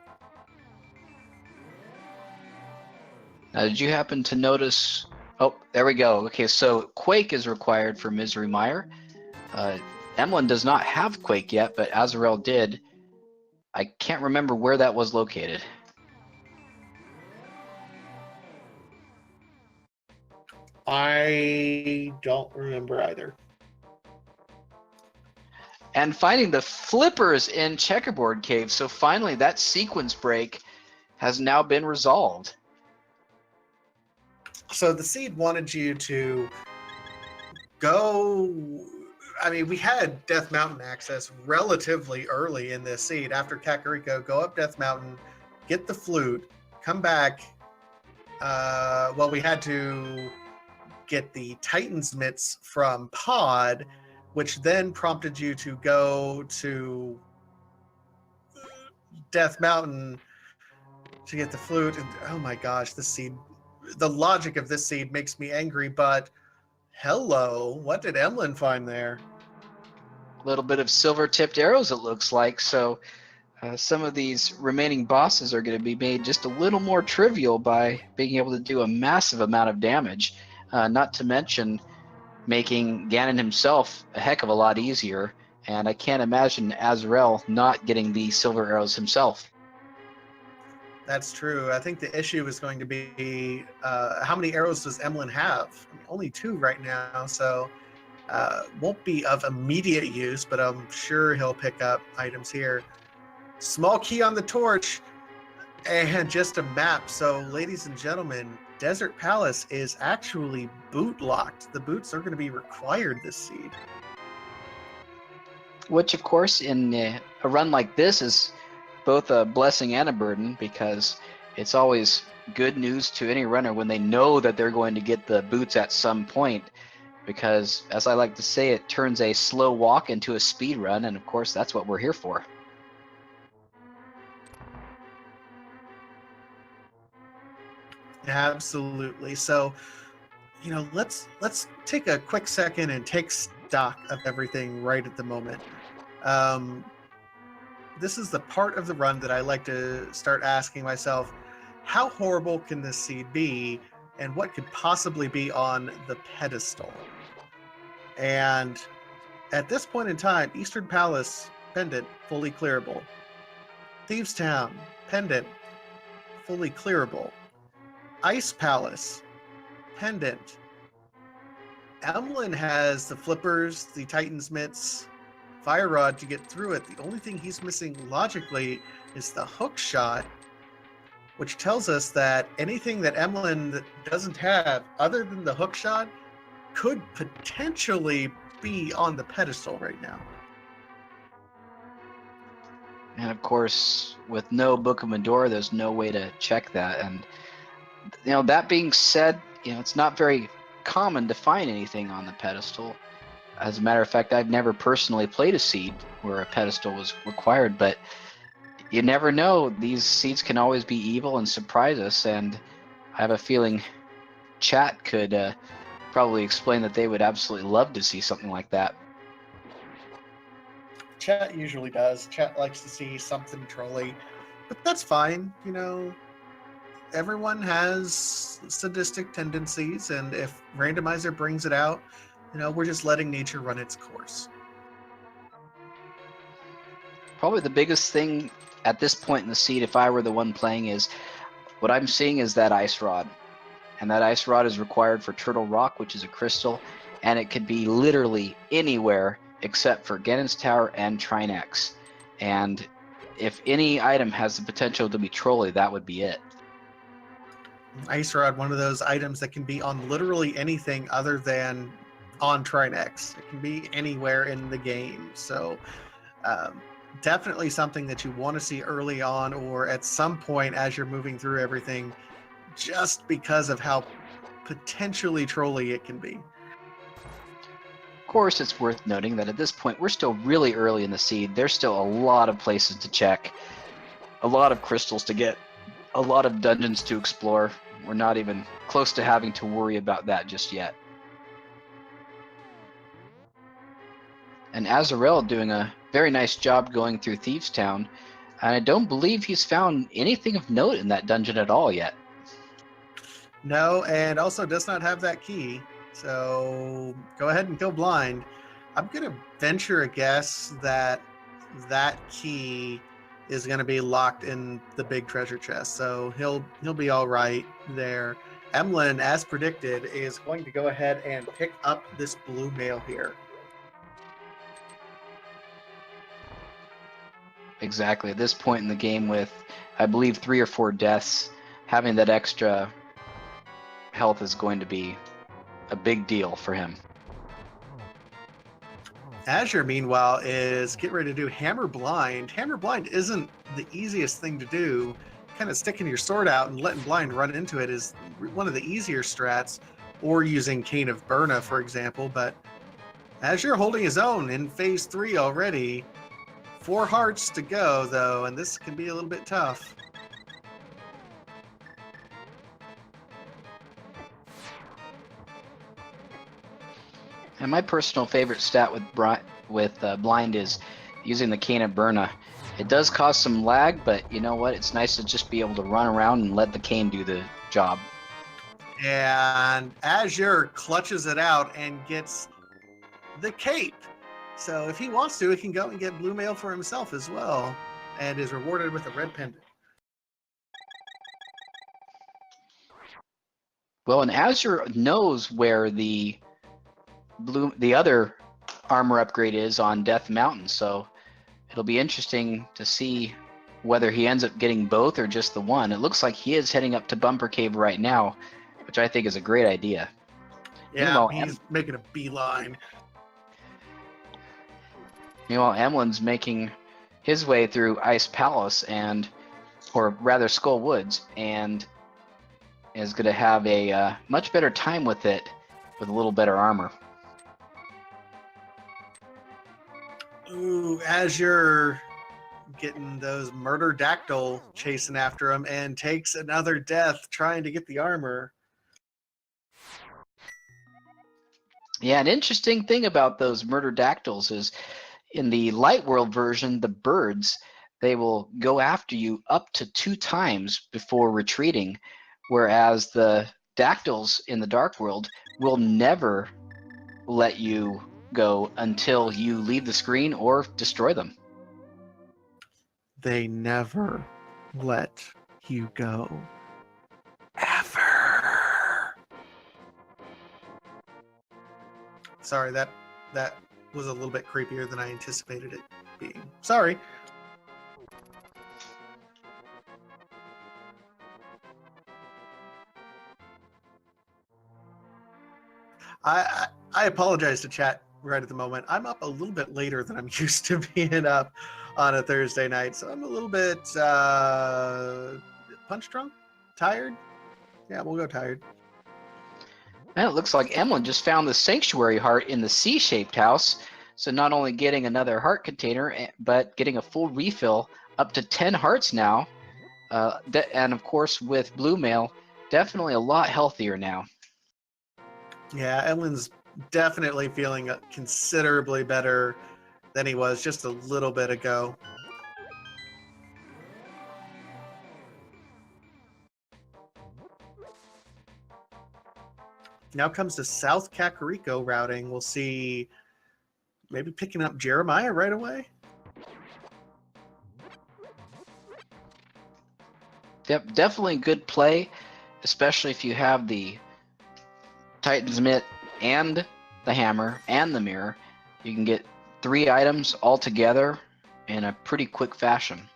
Now, did you happen to notice? Oh, there we go. Okay, so Quake is required for Misery Mire. Emlyn does not have Quake yet, but Azurell did. I can't remember where that was located. I don't remember either. And finding the flippers in Checkerboard Cave. So finally, that sequence break has now been resolved. So the seed wanted you to go. I mean, we had Death Mountain access relatively early in this seed. After Kakariko, go up Death Mountain, get the flute, come back. Well, we had to get the Titan's Mitts from Pod, which then prompted you to go to Death Mountain to get the flute. And oh my gosh, this seed, the logic of this seed makes me angry, but hello, what did Emlyn find there? A little bit of silver-tipped arrows, it looks like. So some of these remaining bosses are going to be made just a little more trivial by being able to do a massive amount of damage. Not to mention making Ganon himself a heck of a lot easier. And I can't imagine Azurell not getting the silver arrows himself. That's true. I think the issue is going to be how many arrows does Emlyn have? Only 2 right now, so won't be of immediate use, but I'm sure he'll pick up items here. Small key on the torch and just a map. So, ladies and gentlemen, Desert Palace is actually boot locked. The boots are going to be required this seed. Which, of course, in a run like this is both a blessing and a burden, because it's always good news to any runner when they know that they're going to get the boots at some point, because, as I like to say, it turns a slow walk into a speed run, and of course that's what we're here for. Absolutely. So, let's take a quick second and take stock of everything right at the moment. This is the part of the run that I like to start asking myself, how horrible can this seed be, and what could possibly be on the pedestal? And at this point in time, Eastern Palace, pendant, fully clearable. Thieves Town, pendant, fully clearable. Ice Palace, pendant. Emlyn has the flippers, the Titan's Mitts, Fire Rod to get through it. The only thing he's missing logically is the hook shot, which tells us that anything that Emlyn doesn't have other than the hook shot could potentially be on the pedestal right now. And of course, with no Book of Medora, there's no way to check that. And that being said, it's not very common to find anything on the pedestal. As a matter of fact, I've never personally played a seed where a pedestal was required, but you never know. These seeds can always be evil and surprise us, and I have a feeling chat could probably explain that they would absolutely love to see something like that. Chat usually does. Chat likes to see something trolly, but that's fine. Everyone has sadistic tendencies, and if Randomizer brings it out, we're just letting nature run its course. Probably the biggest thing at this point in the seed, if I were the one playing, is what I'm seeing is that ice rod. And that ice rod is required for Turtle Rock, which is a crystal, and it could be literally anywhere except for Ganon's Tower and Trinex. And if any item has the potential to be trolly, that would be it. Ice rod, one of those items that can be on literally anything other than on Trinex. It can be anywhere in the game. So definitely something that you want to see early on or at some point as you're moving through everything, just because of how potentially trolly it can be. Of course, it's worth noting that at this point, we're still really early in the seed. There's still a lot of places to check, a lot of crystals to get, a lot of dungeons to explore. We're not even close to having to worry about that just yet. And Azurell doing a very nice job going through Thieves Town, and I don't believe he's found anything of note in that dungeon at all yet. No, and also does not have that key. So go ahead and go blind. I'm going to venture a guess that that key is going to be locked in the big treasure chest. So he'll be all right there. Emlyn, as predicted, is going to go ahead and pick up this blue mail here. Exactly. At this point in the game with, I believe, 3 or 4 deaths, having that extra health is going to be a big deal for him. Azure, meanwhile, is getting ready to do Hammer Blind. Hammer Blind isn't the easiest thing to do. Kind of sticking your sword out and letting blind run into it is one of the easier strats, or using Cane of Burna, for example. But Azure holding his own in phase 3 already. 4 hearts to go, though, and this can be a little bit tough. And my personal favorite stat with blind is using the Cane of Burna. It does cause some lag, but you know what? It's nice to just be able to run around and let the cane do the job. And Azure clutches it out and gets the cape. So if he wants to, he can go and get blue mail for himself as well, and is rewarded with a red pendant. Well, and Azure knows where the other armor upgrade is on Death Mountain, so it'll be interesting to see whether he ends up getting both or just the one. It looks like he is heading up to Bumper Cave right now, which I think is a great idea. Yeah, he's making a beeline. Meanwhile, Emlyn's making his way through Ice Palace or rather Skull Woods, and is going to have a much better time with it with a little better armor. Ooh, Azure getting those murder dactyl chasing after him and takes another death trying to get the armor. Yeah, an interesting thing about those murder dactyls is in the light world version, the birds, they will go after you up to 2 times before retreating, whereas the dactyls in the dark world will never let you go until you leave the screen or destroy them. They never let you go. Ever. Sorry, that was a little bit creepier than I anticipated it being. Sorry. I apologize to chat right at the moment. I'm up a little bit later than I'm used to being up on a Thursday night, so I'm a little bit punch drunk, tired. Yeah, we'll go tired. And it looks like Emlyn just found the sanctuary heart in the C-shaped house. So not only getting another heart container, but getting a full refill, up to 10 hearts now. And of course, with blue mail, definitely a lot healthier now. Yeah, Emlyn's definitely feeling considerably better than he was just a little bit ago. Now comes the South Kakariko routing. We'll see maybe picking up Jeremiah right away. Definitely good play, especially if you have the Titan's Mitt and the hammer and the mirror. You can get 3 items all together in a pretty quick fashion.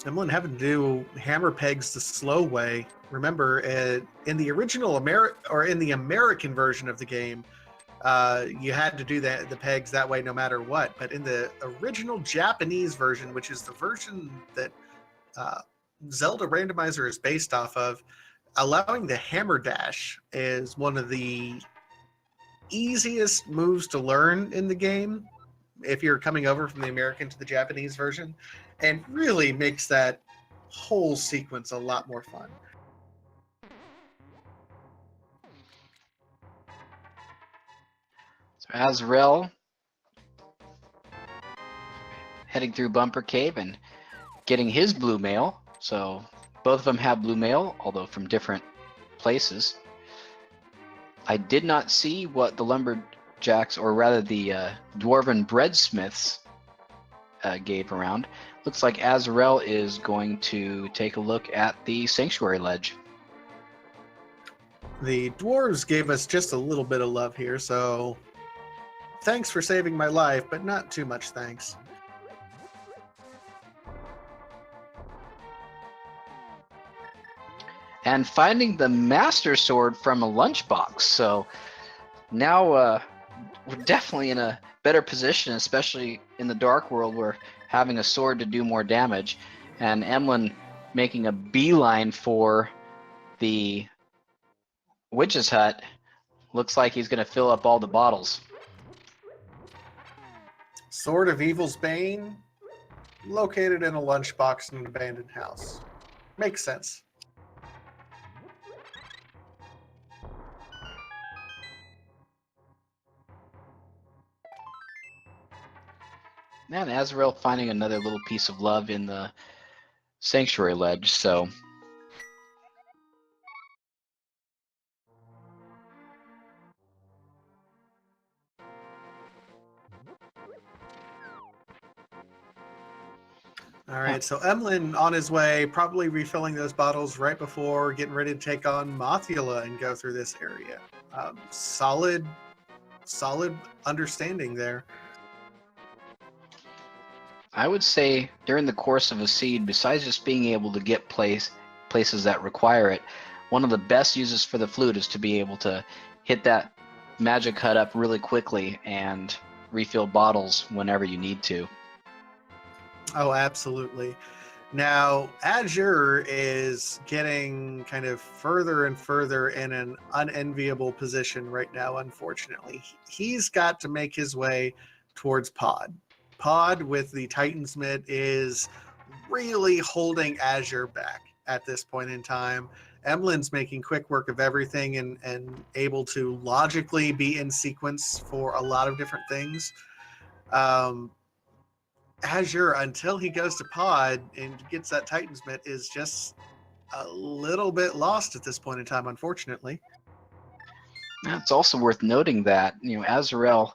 Emlyn having to do hammer pegs the slow way. Remember, in the original in the American version of the game, you had to do the pegs that way no matter what. But in the original Japanese version, which is the version that Zelda Randomizer is based off of, allowing the hammer dash is one of the easiest moves to learn in the game if you're coming over from the American to the Japanese version, and really makes that whole sequence a lot more fun. So Azurell heading through Bumper Cave and getting his blue mail. So both of them have blue mail, although from different places. I did not see what the lumberjacks, or rather the dwarven breadsmiths, gave around. Looks like Azurell is going to take a look at the sanctuary ledge. The dwarves gave us just a little bit of love here, so thanks for saving my life, but not too much thanks. And finding the Master Sword from a lunchbox. So now we're definitely in a better position, especially in the Dark World, where having a sword to do more damage. And Emlyn making a beeline for the witch's hut. Looks like he's going to fill up all the bottles. Sword of Evil's Bane, located in a lunchbox in an abandoned house. Makes sense. And Azurell finding another little piece of love in the sanctuary ledge. So All right, so Emlyn on his way, probably refilling those bottles right before getting ready to take on Mothula and go through this area. Solid understanding there. I would say during the course of a seed, besides just being able to get places that require it, one of the best uses for the flute is to be able to hit that magic hut up really quickly and refill bottles whenever you need to. Oh, absolutely. Now, Azure is getting kind of further and further in an unenviable position right now, unfortunately. He's got to make his way towards Pod. Pod with the Titan's Mitt is really holding Azure back at this point in time. Emlyn's making quick work of everything and able to logically be in sequence for a lot of different things. Azure, until he goes to Pod and gets that Titan's Mitt, is just a little bit lost at this point in time, unfortunately. It's also worth noting that Azurell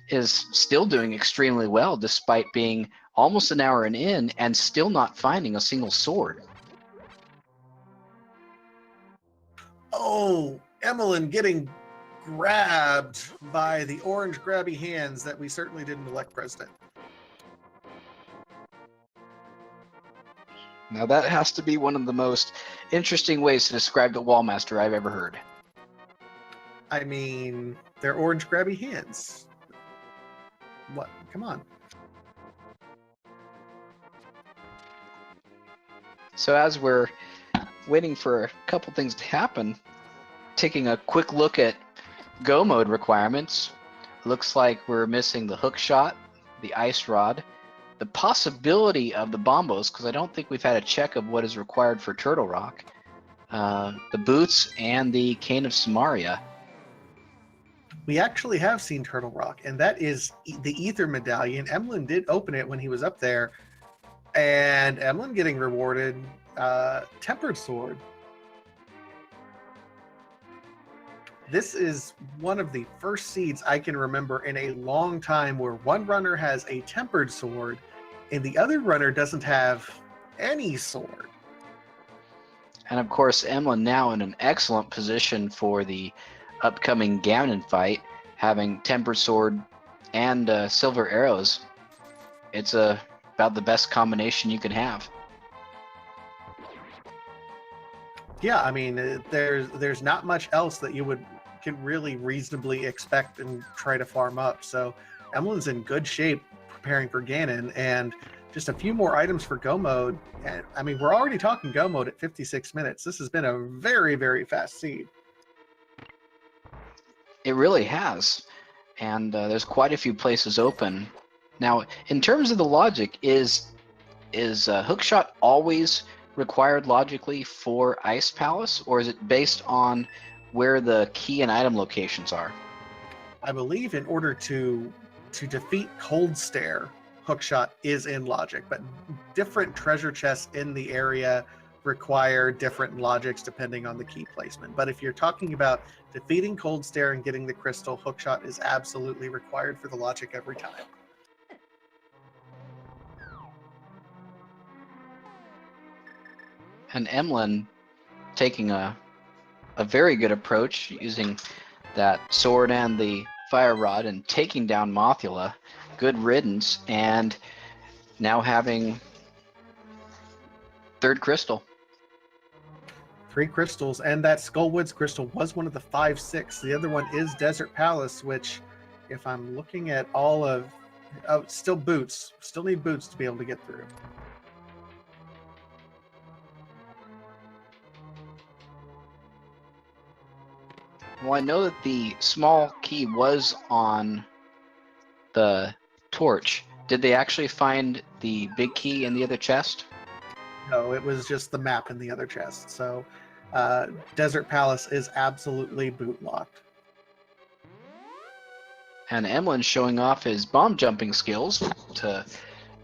is still doing extremely well despite being almost an hour in and still not finding a single sword. Oh, Emlyn getting grabbed by the orange grabby hands that we certainly didn't elect president. Now that has to be one of the most interesting ways to describe the Wallmaster I've ever heard. I mean, they're orange grabby hands. What? Come on. So as we're waiting for a couple things to happen, taking a quick look at go mode requirements, looks like we're missing the hook shot, the ice rod, the possibility of the bombos, because I don't think we've had a check of what is required for Turtle Rock, the boots, and the Cane of Samaria. We actually have seen Turtle Rock, and that is the Ether Medallion. Emlyn did open it when he was up there, and Emlyn getting rewarded Tempered Sword. This is one of the first seeds I can remember in a long time where one runner has a Tempered Sword and the other runner doesn't have any sword. And of course, Emlyn now in an excellent position for the upcoming Ganon fight, having Tempered Sword and Silver Arrows. It's about the best combination you can have. Yeah, I mean, there's not much else that you can really reasonably expect and try to farm up. So Emlyn's in good shape preparing for Ganon, and just a few more items for go mode. And I mean, we're already talking go mode at 56 minutes. This has been a very, very fast seed. It really has, and there's quite a few places open. Now, in terms of the logic, is hookshot always required logically for Ice Palace, or is it based on where the key and item locations are? I believe in order to defeat Cold Stare, hookshot is in logic, but different treasure chests in the area require different logics depending on the key placement. But if you're talking about defeating Cold Stare and getting the crystal, hookshot is absolutely required for the logic every time. And Emlyn taking a very good approach, using that sword and the fire rod and taking down Mothula. Good riddance, and now having third crystal. 3 crystals, and that Skullwoods crystal was one of the 5-6. The other one is Desert Palace, which, if I'm looking at all of... Oh, still boots. Still need boots to be able to get through. Well, I know that the small key was on the torch. Did they actually find the big key in the other chest? No, it was just the map in the other chest. So Desert Palace is absolutely boot locked. And Emlyn showing off his bomb jumping skills to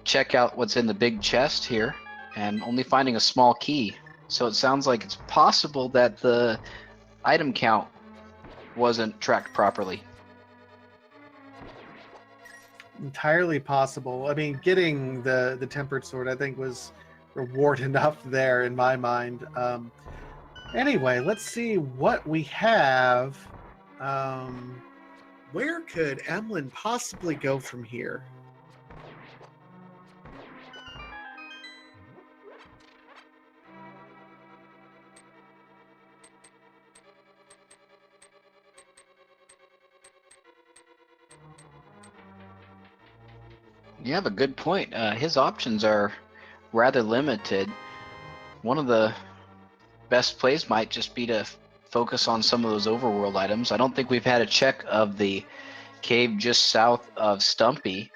check out what's in the big chest here, and only finding a small key. So it sounds like it's possible that the item count wasn't tracked properly. Entirely possible. I mean, getting the Tempered Sword, I think, was reward enough there in my mind. Anyway, let's see what we have. Where could Emlyn possibly go from here? You have a good point. His options are rather limited. One of the best plays might just be to focus on some of those overworld items. I don't think we've had a check of the cave just south of Stumpy,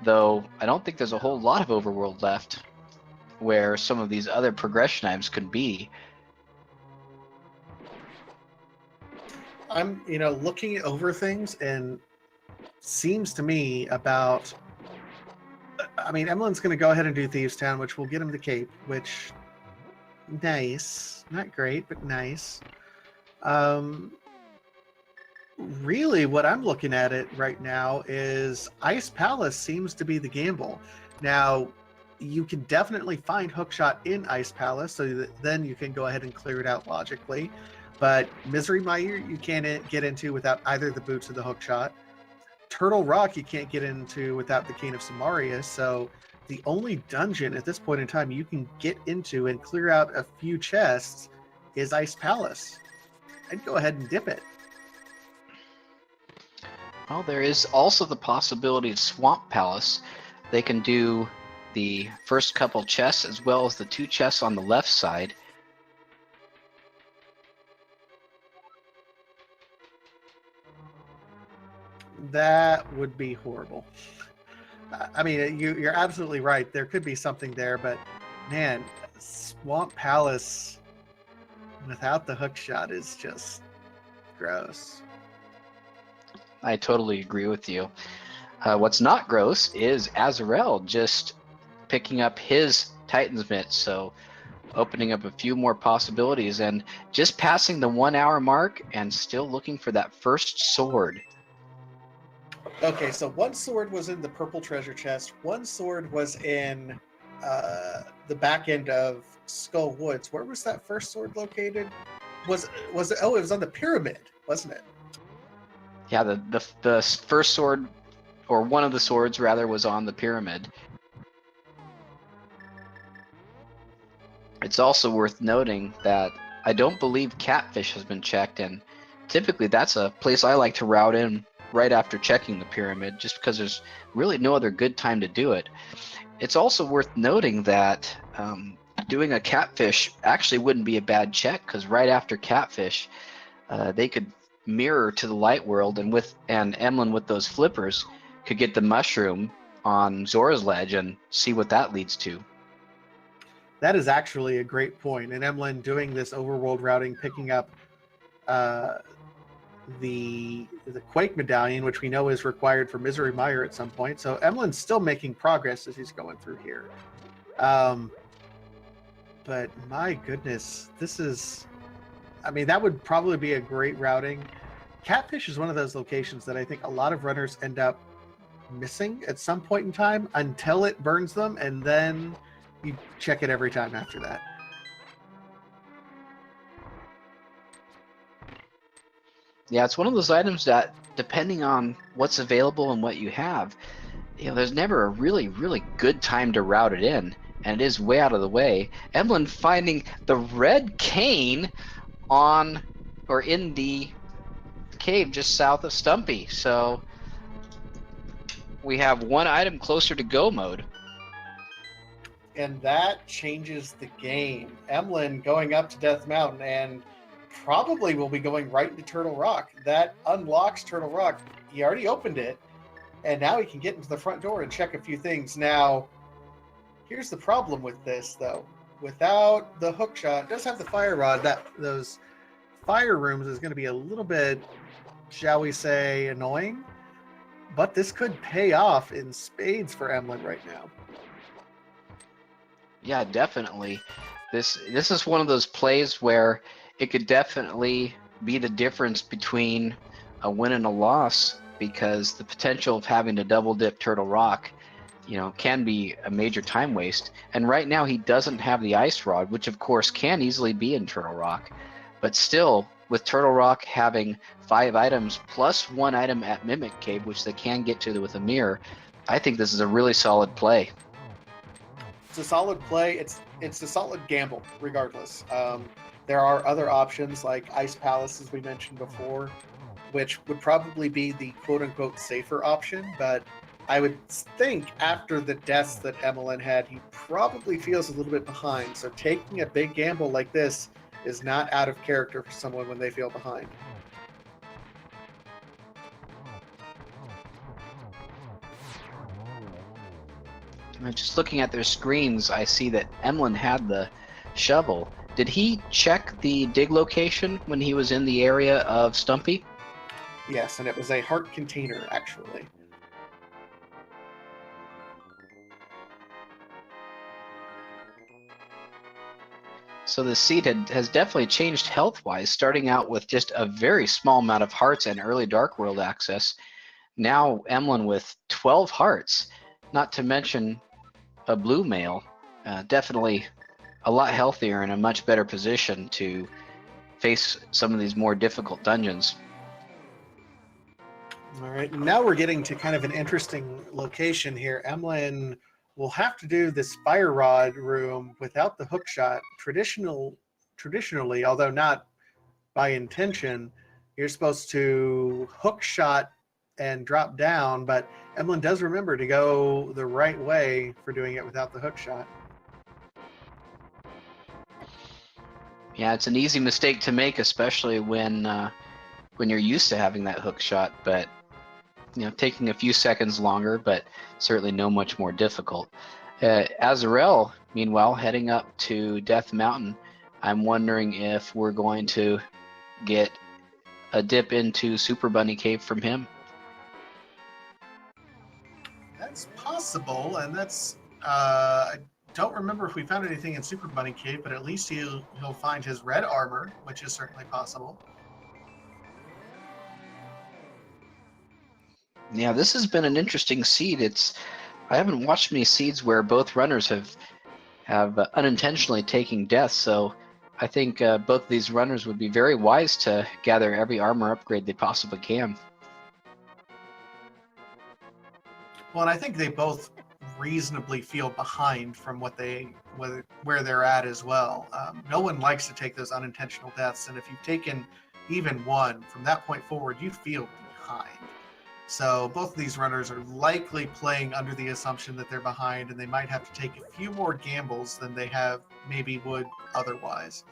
though I don't think there's a whole lot of overworld left where some of these other progression items could be. I'm, looking over things, and seems to me about... I mean, Emlyn's going to go ahead and do Thieves Town, which will get him the cape, which... Nice. Not great, but nice. Really, what I'm looking at it right now is Ice Palace seems to be the gamble. Now, you can definitely find hookshot in Ice Palace, so that then you can go ahead and clear it out logically. But Misery Mire you can't get into without either the boots or the hookshot. Turtle Rock you can't get into without the Cane of Samaria, so the only dungeon at this point in time you can get into and clear out a few chests is Ice Palace. I'd go ahead and dip it. Well, there is also the possibility of Swamp Palace. They can do the first couple chests as well as the 2 chests on the left side. That would be horrible. I mean, you're absolutely right. There could be something there, but man, Swamp Palace without the hook shot is just gross. I totally agree with you. What's not gross is Azurell just picking up his Titan's Mitt, so opening up a few more possibilities and just passing the 1 hour mark and still looking for that first sword. Okay, so one sword was in the purple treasure chest. One sword was in the back end of Skull Woods. Where was that first sword located? Was it? Oh, it was on the pyramid, wasn't it? Yeah, the first sword, or one of the swords rather, was on the pyramid. It's also worth noting that I don't believe Catfish has been checked, and typically that's a place I like to route in right after checking the pyramid, just because there's really no other good time to do it. It's also worth noting that doing a Catfish actually wouldn't be a bad check, because right after Catfish, they could mirror to the light world, and Emlyn with those flippers could get the mushroom on Zora's Ledge and see what that leads to. That is actually a great point. And Emlyn doing this overworld routing, picking up the Quake medallion, which we know is required for Misery Mire at some point. So Emlyn's still making progress as he's going through here. But my goodness, this is, I mean, that would probably be a great routing. Catfish is one of those locations that I think a lot of runners end up missing at some point in time until it burns them, and then you check it every time after that. Yeah, it's one of those items that, depending on what's available and what you have, there's never a really, really good time to route it in, and it is way out of the way. Emlyn finding the red cane in the cave just south of Stumpy, so we have one item closer to go mode. And that changes the game. Emlyn going up to Death Mountain and probably will be going right into Turtle Rock. That unlocks Turtle Rock. He already opened it, and now he can get into the front door and check a few things. Now, here's the problem with this, though. Without the hook shot, it does have the fire rod. Those fire rooms is going to be a little bit, shall we say, annoying. But this could pay off in spades for Emlyn right now. Yeah, definitely. This is one of those plays where it could definitely be the difference between a win and a loss, because the potential of having to double dip Turtle Rock, can be a major time waste. And right now he doesn't have the ice rod, which of course can easily be in Turtle Rock. But still, with Turtle Rock having 5 items plus 1 item at Mimic Cave, which they can get to with a mirror, I think this is a really solid play. It's a solid play. It's a solid gamble, regardless. There are other options like Ice Palace, as we mentioned before, which would probably be the quote-unquote safer option. But I would think after the deaths that Emlyn had, he probably feels a little bit behind. So taking a big gamble like this is not out of character for someone when they feel behind. Just looking at their screens, I see that Emlyn had the shovel. Did he check the dig location when he was in the area of Stumpy? Yes, and it was a heart container, actually. So the seed has definitely changed health-wise, starting out with just a very small amount of hearts and early Dark World access. Now Emlyn with 12 hearts, not to mention a blue mail. Definitely a lot healthier and a much better position to face some of these more difficult dungeons. All right, now we're getting to kind of an interesting location here. Emlyn we'll have to do this fire rod room without the hook shot. Traditionally, although not by intention, you're supposed to hook shot and drop down, but Emlyn does remember to go the right way for doing it without the hook shot. Yeah, it's an easy mistake to make, especially when you're used to having that hook shot, but taking a few seconds longer, but certainly no much more difficult. Azurell, meanwhile, heading up to Death Mountain. I'm wondering if we're going to get a dip into Super Bunny Cave from him. That's possible, and that's I don't remember if we found anything in Super Bunny Cave, but at least he'll find his red armor, which is certainly possible. Yeah, this has been an interesting seed. I haven't watched many seeds where both runners have unintentionally taken death, so I think both of these runners would be very wise to gather every armor upgrade they possibly can. Well, and I think they both reasonably feel behind from where they're at as well. No one likes to take those unintentional deaths, and if you've taken even one from that point forward, you feel behind. So both of these runners are likely playing under the assumption that they're behind, and they might have to take a few more gambles than they maybe would otherwise.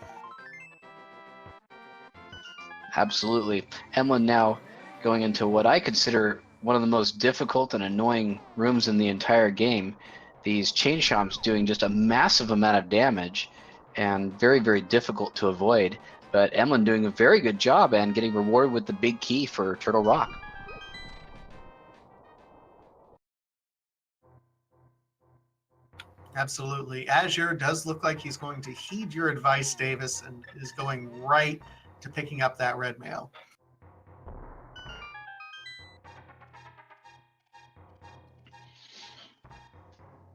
Absolutely. Emlyn now going into what I consider one of the most difficult and annoying rooms in the entire game. These chain chomps doing just a massive amount of damage and very, very difficult to avoid. But Emlyn doing a very good job and getting rewarded with the big key for Turtle Rock. Absolutely. Azure does look like he's going to heed your advice, Davis, and is going right to picking up that red mail.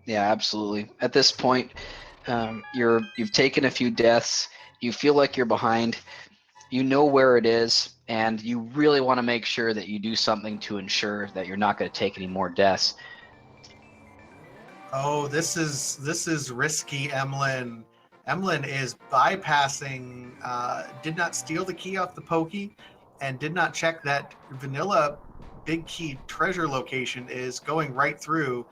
Yeah, absolutely. At this point, you've taken a few deaths. You feel like you're behind. You know where it is, and you really want to make sure that you do something to ensure that you're not going to take any more deaths. Oh, this is risky, Emlyn. Emlyn is bypassing, did not steal the key off the pokey, and did not check that vanilla big key treasure location is going right through.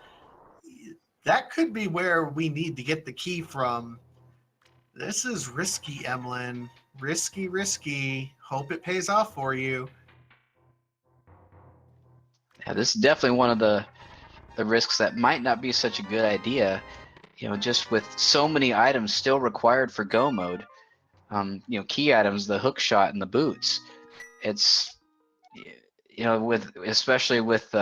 That could be where we need to get the key from. This is risky, Emlyn. Risky, risky. Hope it pays off for you. Yeah, this is definitely one of the risks that might not be such a good idea. Just with so many items still required for go mode. Key items, the hook shot and the boots. It's especially with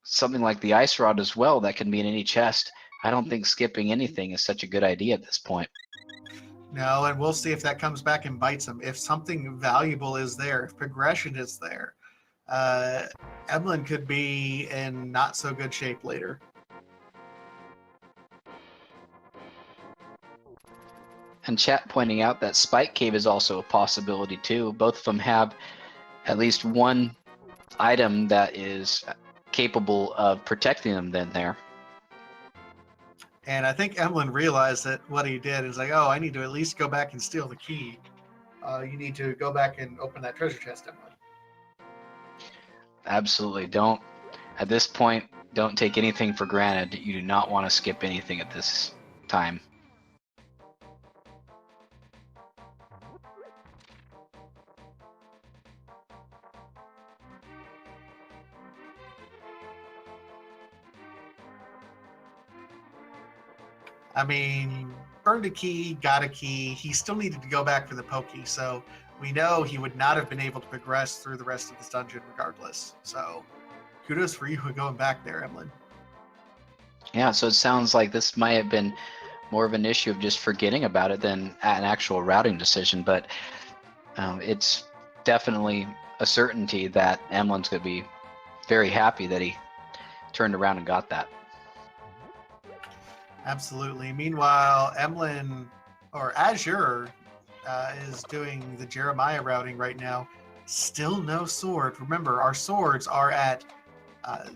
something like the ice rod as well that can be in any chest. I don't think skipping anything is such a good idea at this point. No, and we'll see if that comes back and bites him. If something valuable is there, if progression is there, Emlyn could be in not so good shape later. And chat pointing out that Spike Cave is also a possibility too. Both of them have at least one item that is capable of protecting them then there. And I think Emlyn realized that what he did is like, oh, I need to at least go back and steal the key. You need to go back and open that treasure chest, Emlyn. Absolutely. At this point, don't take anything for granted. You do not want to skip anything at this time. I mean, burned a key, got a key. He still needed to go back for the pokey, so we know he would not have been able to progress through the rest of this dungeon regardless. So kudos for you for going back there, Emlyn. Yeah, so it sounds like this might have been more of an issue of just forgetting about it than an actual routing decision, but it's definitely a certainty that Emlyn's going to be very happy that he turned around and got that. Absolutely. Meanwhile, Emlyn or Azure is doing the Jeremiah routing right now. Still no sword. Remember, our swords are at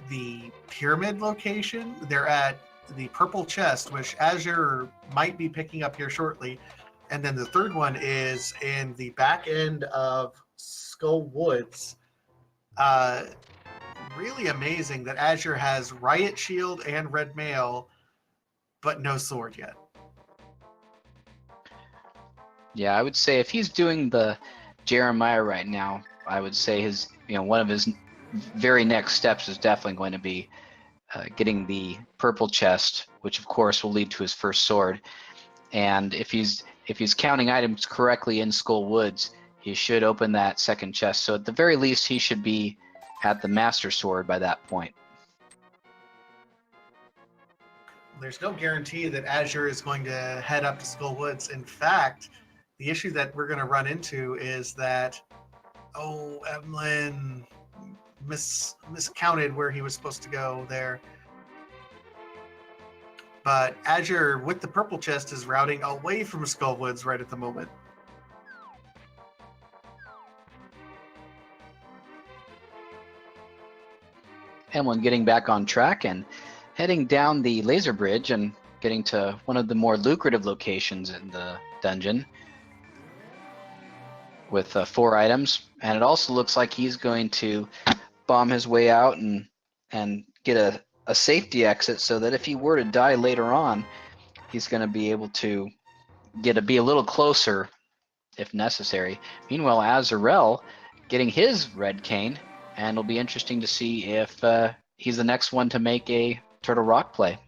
the pyramid location. They're at the purple chest, which Azure might be picking up here shortly. And then the third one is in the back end of Skull Woods. Really amazing that Azure has Riot Shield and Red Mail, but no sword yet. Yeah, I would say if he's doing the Jeremiah right now, I would say his, one of his very next steps is definitely going to be getting the purple chest, which of course will lead to his first sword. And if he's counting items correctly in Skull Woods, he should open that second chest. So at the very least, he should be at the Master Sword by that point. There's no guarantee that Azure is going to head up to Skull Woods. In fact, the issue that we're going to run into is that, Emlyn miscounted where he was supposed to go there. But Azure, with the purple chest, is routing away from Skull Woods right at the moment. Emlyn getting back on track and heading down the laser bridge and getting to one of the more lucrative locations in the dungeon with 4 items. And it also looks like he's going to bomb his way out and get a safety exit so that if he were to die later on, he's going to be able to be a little closer if necessary. Meanwhile, Azurell getting his red cane, and it'll be interesting to see if he's the next one to make a Turtle Rock play.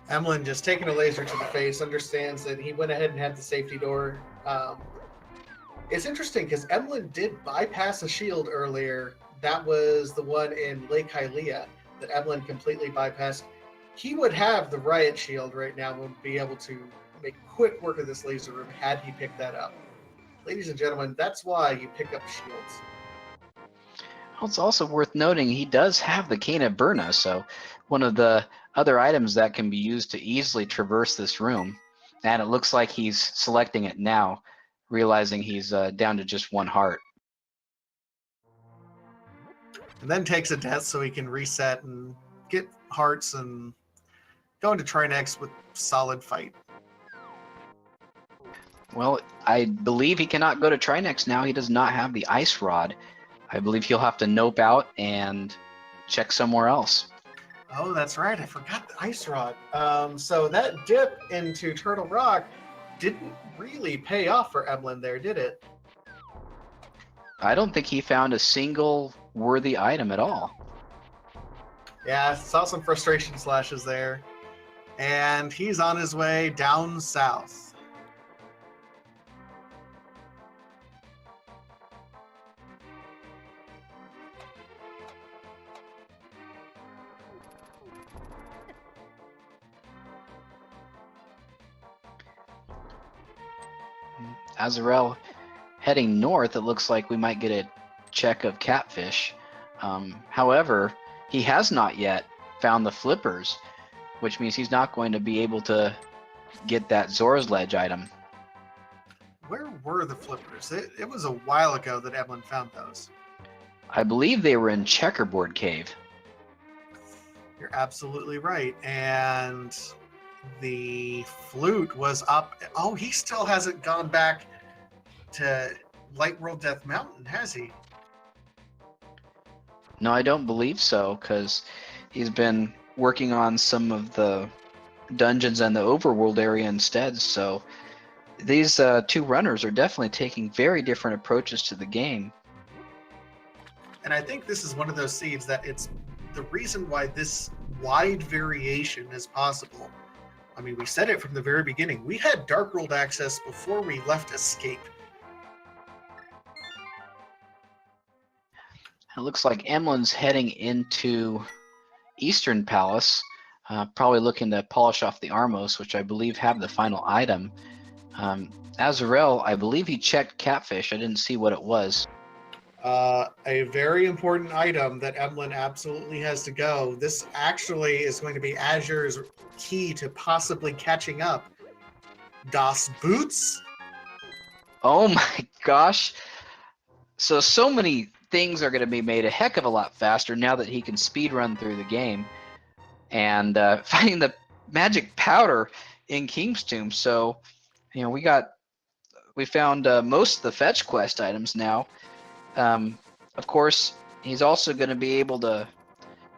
Emlyn just taking a laser to the face, understands that he went ahead and had the safety door. It's interesting because Emlyn did bypass a shield earlier. That was the one in Lake Hylia that Emlyn completely bypassed. He would have the Riot Shield right now and would be able to make quick work of this laser room had he picked that up. Ladies and gentlemen, that's why you pick up shields. Well, it's also worth noting he does have the Cane of Burna, so one of the other items that can be used to easily traverse this room. And it looks like he's selecting it now, realizing he's down to just 1 heart. And then takes a death so he can reset and get hearts and go into Trinex with solid fight. Well, I believe he cannot go to Trinex now. He does not have the Ice Rod. I believe he'll have to nope out and check somewhere else. Oh, that's right. I forgot the Ice Rod. So that dip into Turtle Rock didn't really pay off for Emlyn there, did it? I don't think he found a single worthy item at all. Yeah, saw some frustration slashes there. And he's on his way down south. Azurell heading north, it looks like we might get a check of catfish. However, he has not yet found the flippers, which means he's not going to be able to get that Zora's Ledge item. Where were the flippers? It was a while ago that Emlyn found those. I believe they were in Checkerboard Cave. You're absolutely right. And the flute was up. Oh, he still hasn't gone back to Light World Death Mountain, has he? No, I don't believe so, because he's been working on some of the dungeons and the overworld area instead. So these 2 runners are definitely taking very different approaches to the game. And I think this is one of those seeds that it's the reason why this wide variation is possible. I mean, we said it from the very beginning. We had Dark World access before we left Escape. It looks like Emlyn's heading into Eastern Palace, probably looking to polish off the Armos, which I believe have the final item. Azurell, I believe he checked catfish. I didn't see what it was. A very important item that Emlyn absolutely has to go. This actually is going to be Azure's key to possibly catching up. Das Boots? Oh my gosh. So many things are going to be made a heck of a lot faster now that he can speed run through the game. And finding the magic powder in King's Tomb. So, you know, we found most of the fetch quest items now. Of course, he's also going to be able to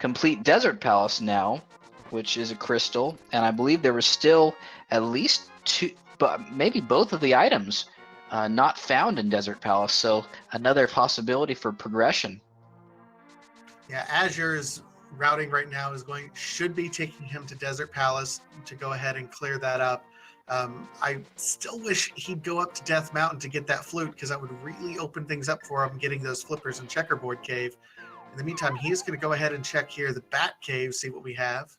complete Desert Palace now, which is a crystal, and I believe there was still at least two, but maybe both of the items not found in Desert Palace. So another possibility for progression. Yeah, Azure's routing right now should be taking him to Desert Palace to go ahead and clear that up. I still wish he'd go up to Death Mountain to get that flute, because that would really open things up for him getting those flippers in Checkerboard Cave. In the meantime, he is going to go ahead and check here the Bat Cave, see what we have.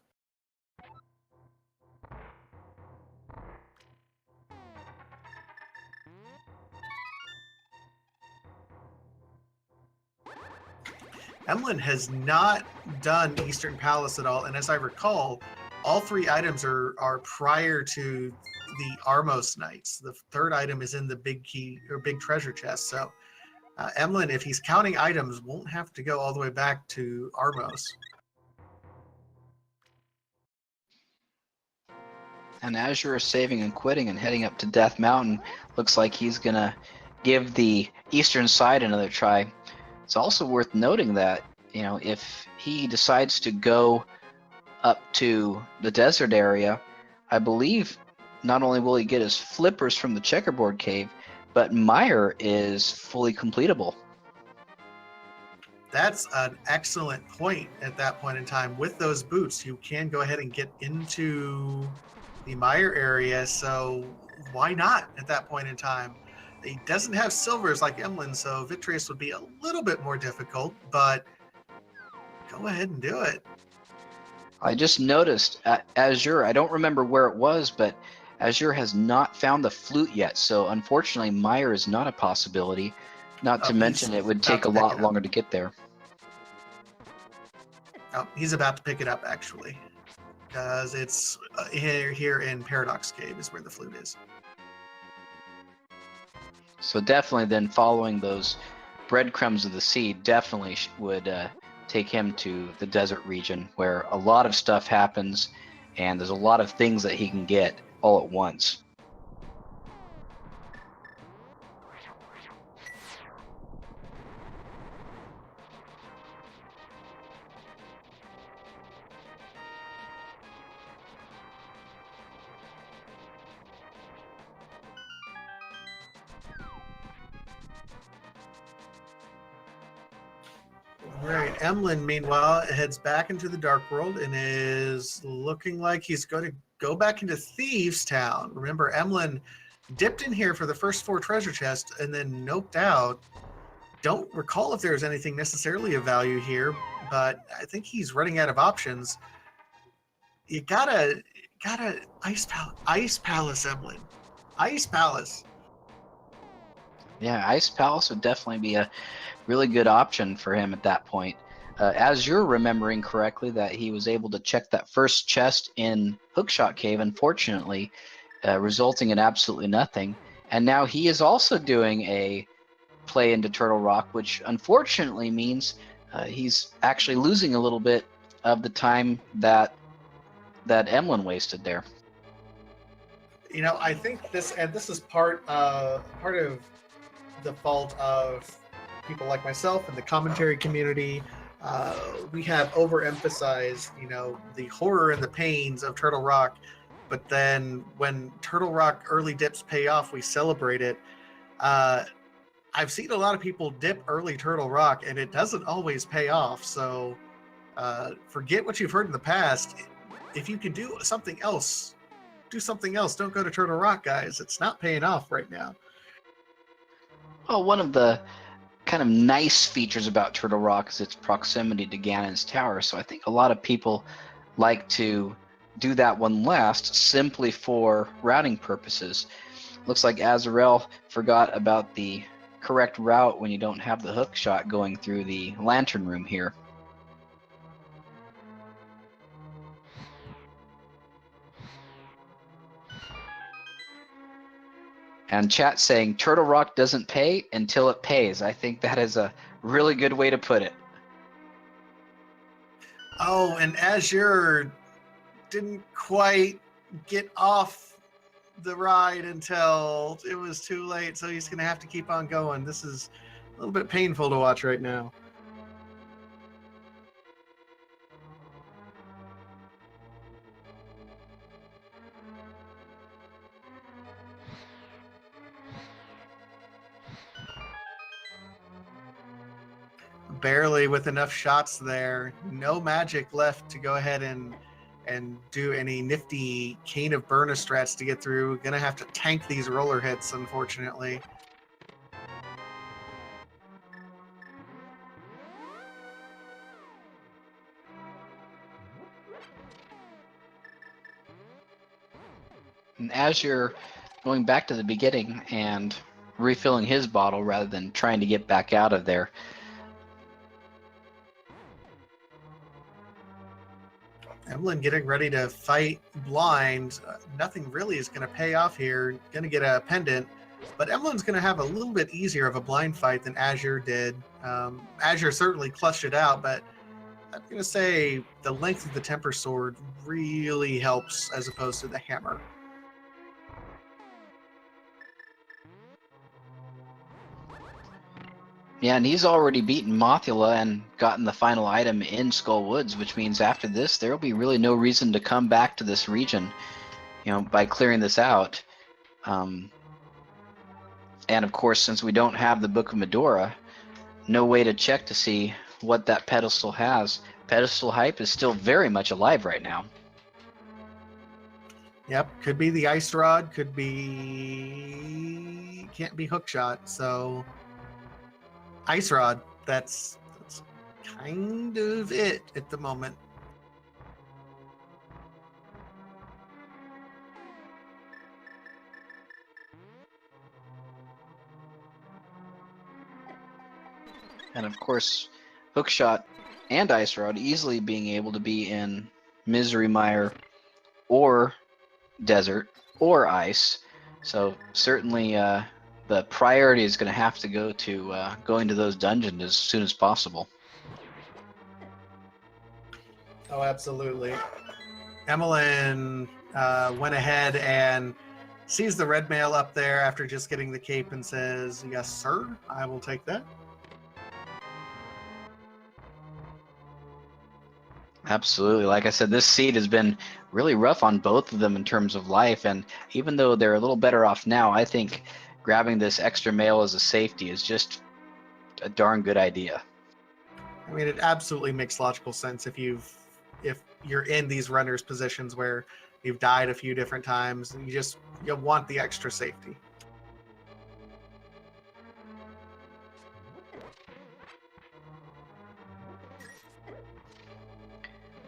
Emlyn has not done Eastern Palace at all, and as I recall, all 3 items are prior to the Armos Knights. The 3rd item is in the big key or big treasure chest. So Emlyn, if he's counting items, won't have to go all the way back to Armos. And Azure is saving and quitting and heading up to Death Mountain. Looks like he's going to give the eastern side another try. It's also worth noting that, you know, if he decides to go up to the desert area, I believe not only will he get his flippers from the Checkerboard Cave, but Mire is fully completable. That's an excellent point at that point in time. With those boots, you can go ahead and get into the Mire area, so why not at that point in time? He doesn't have silvers like Emlyn, so Vitreous would be a little bit more difficult, but go ahead and do it. I just noticed Azure, I don't remember where it was, but Azure has not found the flute yet, so unfortunately Mire is not a possibility, not to mention it would take a lot longer to get there. Oh, he's about to pick it up, actually, because it's here in Paradox Cave is where the flute is. So definitely then following those breadcrumbs of the seed definitely would take him to the desert region where a lot of stuff happens and there's a lot of things that he can get all at once. All right, Emlyn, meanwhile, heads back into the Dark World and is looking like he's going to go back into Thieves Town. Remember, Emlyn dipped in here for the first 4 treasure chests and then noped out. Don't recall if there's anything necessarily of value here, but I think he's running out of options. You gotta Ice Palace, Emlyn. Ice Palace. Yeah, Ice Palace would definitely be a really good option for him at that point. As you're remembering correctly, that he was able to check that first chest in Hookshot Cave, unfortunately, resulting in absolutely nothing. And now he is also doing a play into Turtle Rock, which unfortunately means he's actually losing a little bit of the time that Emlyn wasted there. You know, I think this is part of the fault of people like myself and the commentary community. We have overemphasized, you know, the horror and the pains of Turtle Rock, but then when Turtle Rock early dips pay off, we celebrate it. I've seen a lot of people dip early Turtle Rock, and it doesn't always pay off. So forget what you've heard in the past. If you can do something else, do something else. Don't go to Turtle Rock, guys. It's not paying off right now. Well, one of the kind of nice features about Turtle Rock is its proximity to Ganon's Tower. So I think a lot of people like to do that one last simply for routing purposes. Looks like Azurell forgot about the correct route when you don't have the hook shot going through the lantern room here. And chat saying Turtle Rock doesn't pay until it pays. I think that is a really good way to put it. Oh, and Azure didn't quite get off the ride until it was too late, so he's going to have to keep on going. This is a little bit painful to watch right now. Barely with enough shots there. No magic left to go ahead and do any nifty Cane of Burna strats to get through. Gonna have to tank these roller hits, unfortunately. And as you're going back to the beginning and refilling his bottle rather than trying to get back out of there. Emlyn getting ready to fight blind. Nothing really is going to pay off here. Going to get a pendant, but Emlyn's going to have a little bit easier of a blind fight than Azure did. Azure certainly clutched it out, but I'm going to say the length of the Temper Sword really helps as opposed to the hammer. Yeah, and he's already beaten Mothula and gotten the final item in Skull Woods, which means after this, there will be really no reason to come back to this region, you know, by clearing this out. And of course, since we don't have the Book of Medora, no way to check to see what that pedestal has. Pedestal hype is still very much alive right now. Yep, could be the Ice Rod, could be... can't be Hookshot, so... Ice Rod, that's kind of it at the moment. And of course, Hookshot and Ice Rod easily being able to be in Misery Mire or Desert or Ice. So certainly the priority is going to have to go to going to those dungeons as soon as possible. Oh, absolutely. Emlyn went ahead and sees the red mail up there after just getting the cape and says, "Yes, sir, I will take that." Absolutely. Like I said, this seed has been really rough on both of them in terms of life. And even though they're a little better off now, I think grabbing this extra mail as a safety is just a darn good idea. I mean, it absolutely makes logical sense if you're in these runners positions where you've died a few different times and you want the extra safety.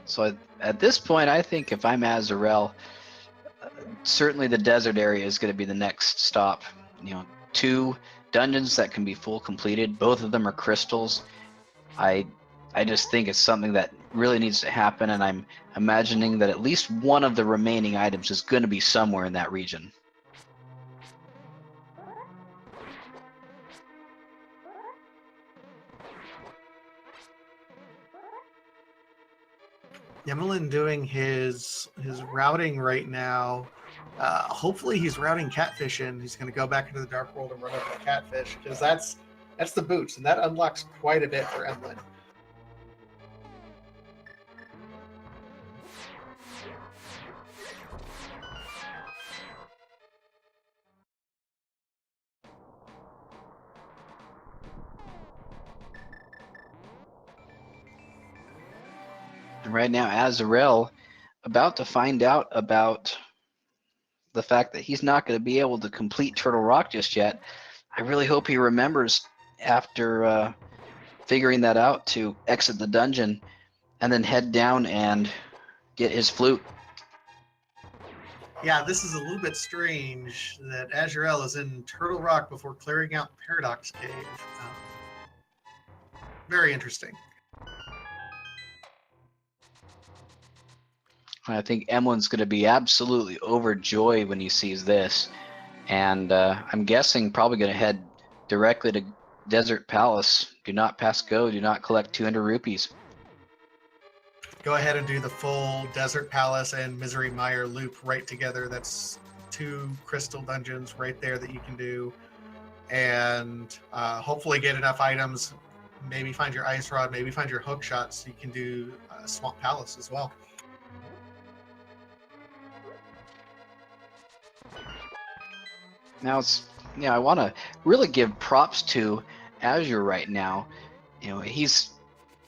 So at this point, I think if I'm Azurell, certainly the desert area is going to be the next stop. You know, 2 dungeons that can be full completed. Both of them are crystals. I just think it's something that really needs to happen, and I'm imagining that at least one of the remaining items is going to be somewhere in that region. Emlyn doing his routing right now. Hopefully he's routing catfish in. He's going to go back into the dark world and run over the catfish because that's the boots, and that unlocks quite a bit for Emlyn. And right now, Azurell about to find out about the fact that he's not going to be able to complete Turtle Rock just yet. I really hope he remembers after figuring that out to exit the dungeon and then head down and get his flute. Yeah, this is a little bit strange that Azurell is in Turtle Rock before clearing out Paradox Cave. Very interesting. I think Emlyn's going to be absolutely overjoyed when he sees this. and I'm guessing probably going to head directly to Desert Palace. Do not pass go. Do not collect 200 rupees. Go ahead and do the full Desert Palace and Misery Mire loop right together. That's 2 crystal dungeons right there that you can do, and hopefully get enough items. Maybe find your ice rod, maybe find your hook shot, so you can do Swamp Palace as well. Now I want to really give props to Azure right now. He's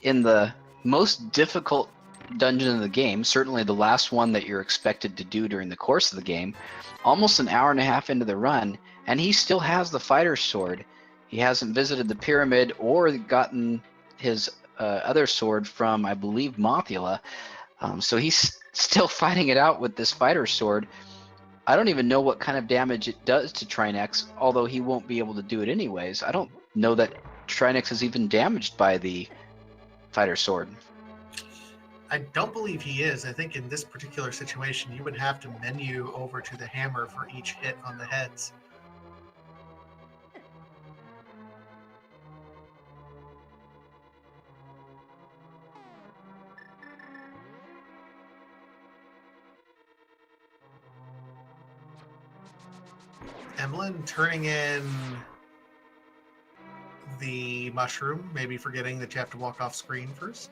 in the most difficult dungeon in the game, certainly the last one that you're expected to do during the course of the game, almost an hour and a half into the run, and he still has the fighter's sword. He hasn't visited the pyramid or gotten his other sword from, I believe, Mothula. So he's still fighting it out with this fighter's sword. I don't even know what kind of damage it does to Trinex, although he won't be able to do it anyways. I don't know that Trinex is even damaged by the fighter sword. I don't believe he is. I think in this particular situation, you would have to menu over to the hammer for each hit on the heads. Emlyn turning in the mushroom, maybe forgetting that you have to walk off screen first.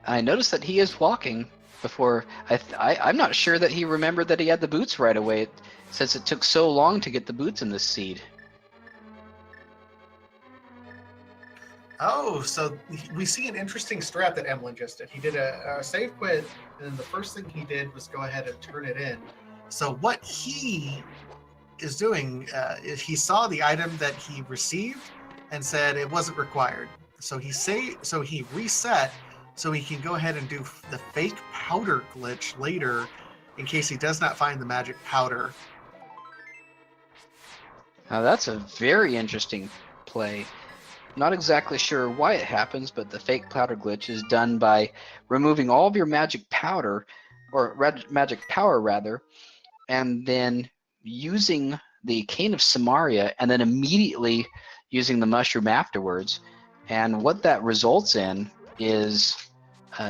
I noticed that he is walking before. I'm not sure that he remembered that he had the boots right away, since it took so long to get the boots in this seed. Oh, so we see an interesting strat that Emlyn just did. He did a save quit, and then the first thing he did was go ahead and turn it in. So what he is doing is he saw the item that he received and said it wasn't required. So he reset so he can go ahead and do the fake powder glitch later in case he does not find the magic powder. Now that's a very interesting play. Not exactly sure why it happens, but the fake powder glitch is done by removing all of your magic powder, or magic power rather, and then using the Cane of Samaria, and then immediately using the mushroom afterwards. And what that results in is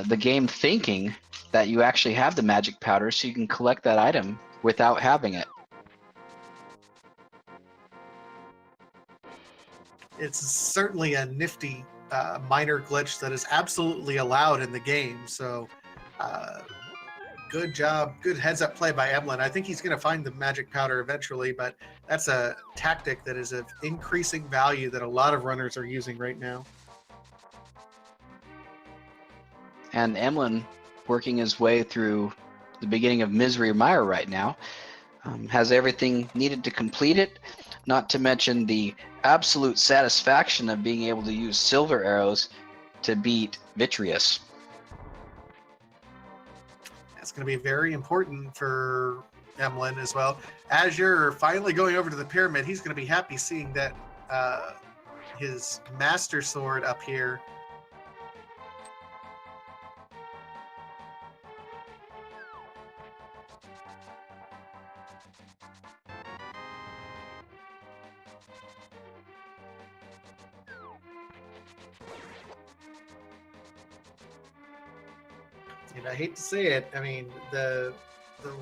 the game thinking that you actually have the magic powder, so you can collect that item without having it. It's certainly a nifty minor glitch that is absolutely allowed in the game. So good job, good heads up play by Emlyn. I think he's going to find the magic powder eventually, but that's a tactic that is of increasing value that a lot of runners are using right now. And Emlyn, working his way through the beginning of Misery Mire right now, has everything needed to complete it, not to mention the absolute satisfaction of being able to use silver arrows to beat Vitreous. That's going to be very important for Emlyn as well. As you're finally going over to the pyramid, he's going to be happy seeing that his master sword up here. And I hate to say it, I mean, the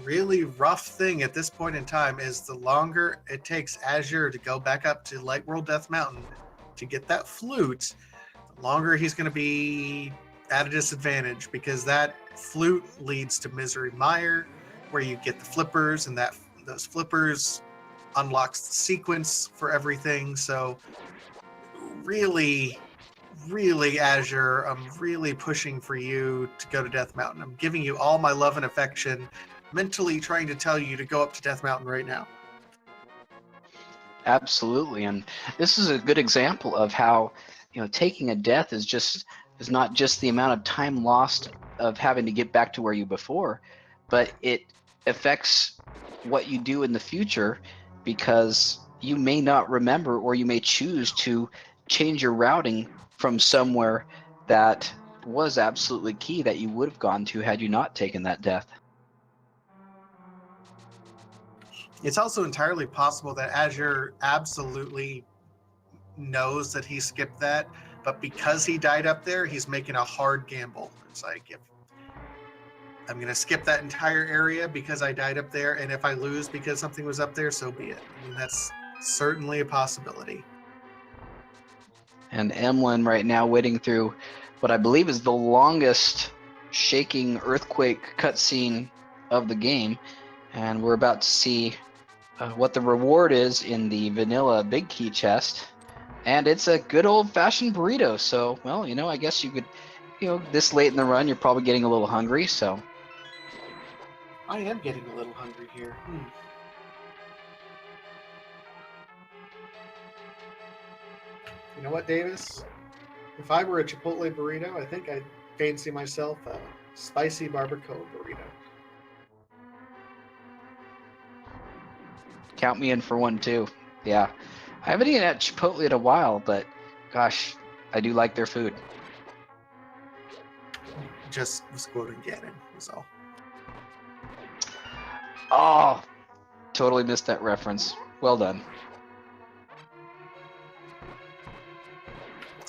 really rough thing at this point in time is the longer it takes Azure to go back up to Light World Death Mountain to get that flute, the longer he's going to be at a disadvantage, because that flute leads to Misery Mire, where you get the flippers, and those flippers unlocks the sequence for everything. So really, Azure, I'm really pushing for you to go to Death Mountain. I'm giving you all my love and affection, mentally trying to tell you to go up to Death Mountain right now. Absolutely, and this is a good example of how, taking a death is not just the amount of time lost of having to get back to where you before, but it affects what you do in the future, because you may not remember, or you may choose to change your routing from somewhere that was absolutely key that you would have gone to had you not taken that death. It's also entirely possible that Azure absolutely knows that he skipped that, but because he died up there, he's making a hard gamble. It's like, if I'm going to skip that entire area because I died up there, and if I lose because something was up there, so be it. I mean, that's certainly a possibility. And Emlyn right now wading through what I believe is the longest shaking earthquake cutscene of the game. And we're about to see what the reward is in the vanilla big key chest. And it's a good old-fashioned burrito. So, well, I guess you could, this late in the run, you're probably getting a little hungry. So I am getting a little hungry here. You know what, Davis? If I were a Chipotle burrito, I think I'd fancy myself a spicy barbacoa burrito. count me in for one, too. Yeah. I haven't eaten at Chipotle in a while, but gosh, I do like their food. Just was quoting Gannon, was all. Oh, totally missed that reference. Well done.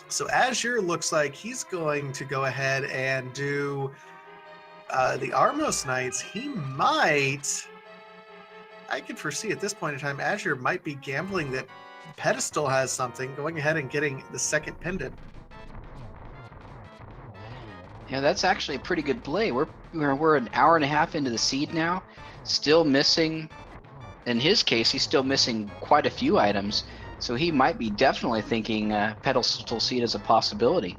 So Azure looks like he's going to go ahead and do the Armos Knights. He might, I could foresee at this point in time, Azure might be gambling that Pedestal has something, going ahead and getting the second pendant. Yeah, that's actually a pretty good play. We're an hour and a half into the seed now, still missing. In his case, he's still missing quite a few items, so he might be definitely thinking pedestal seed is a possibility.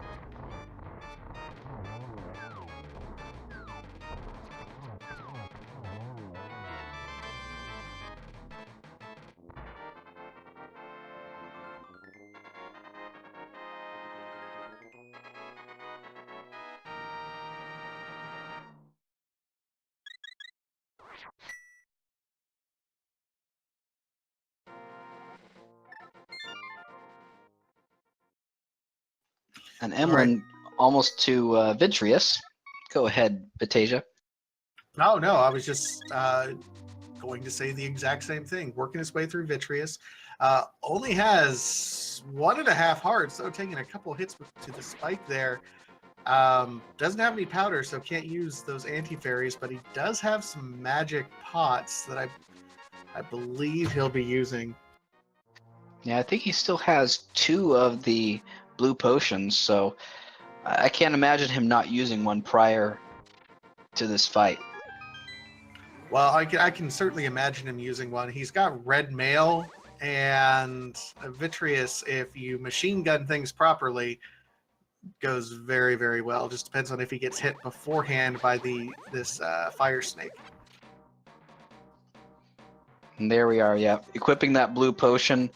And Emlyn almost to Vitreous. Go ahead, Batasia. No, I was just going to say the exact same thing. Working his way through Vitreous. Only has 1.5 hearts, so taking a couple hits to the spike there. Doesn't have any powder, so can't use those anti-fairies, but he does have some magic pots that I believe he'll be using. Yeah, I think he still has 2 of the blue potions, so I can't imagine him not using one prior to this fight. Well, I can certainly imagine him using one. He's got red mail and Vitreous, if you machine gun things properly, goes very, very well. Just depends on if he gets hit beforehand by this fire snake. And there we are, yeah. Equipping that blue potion.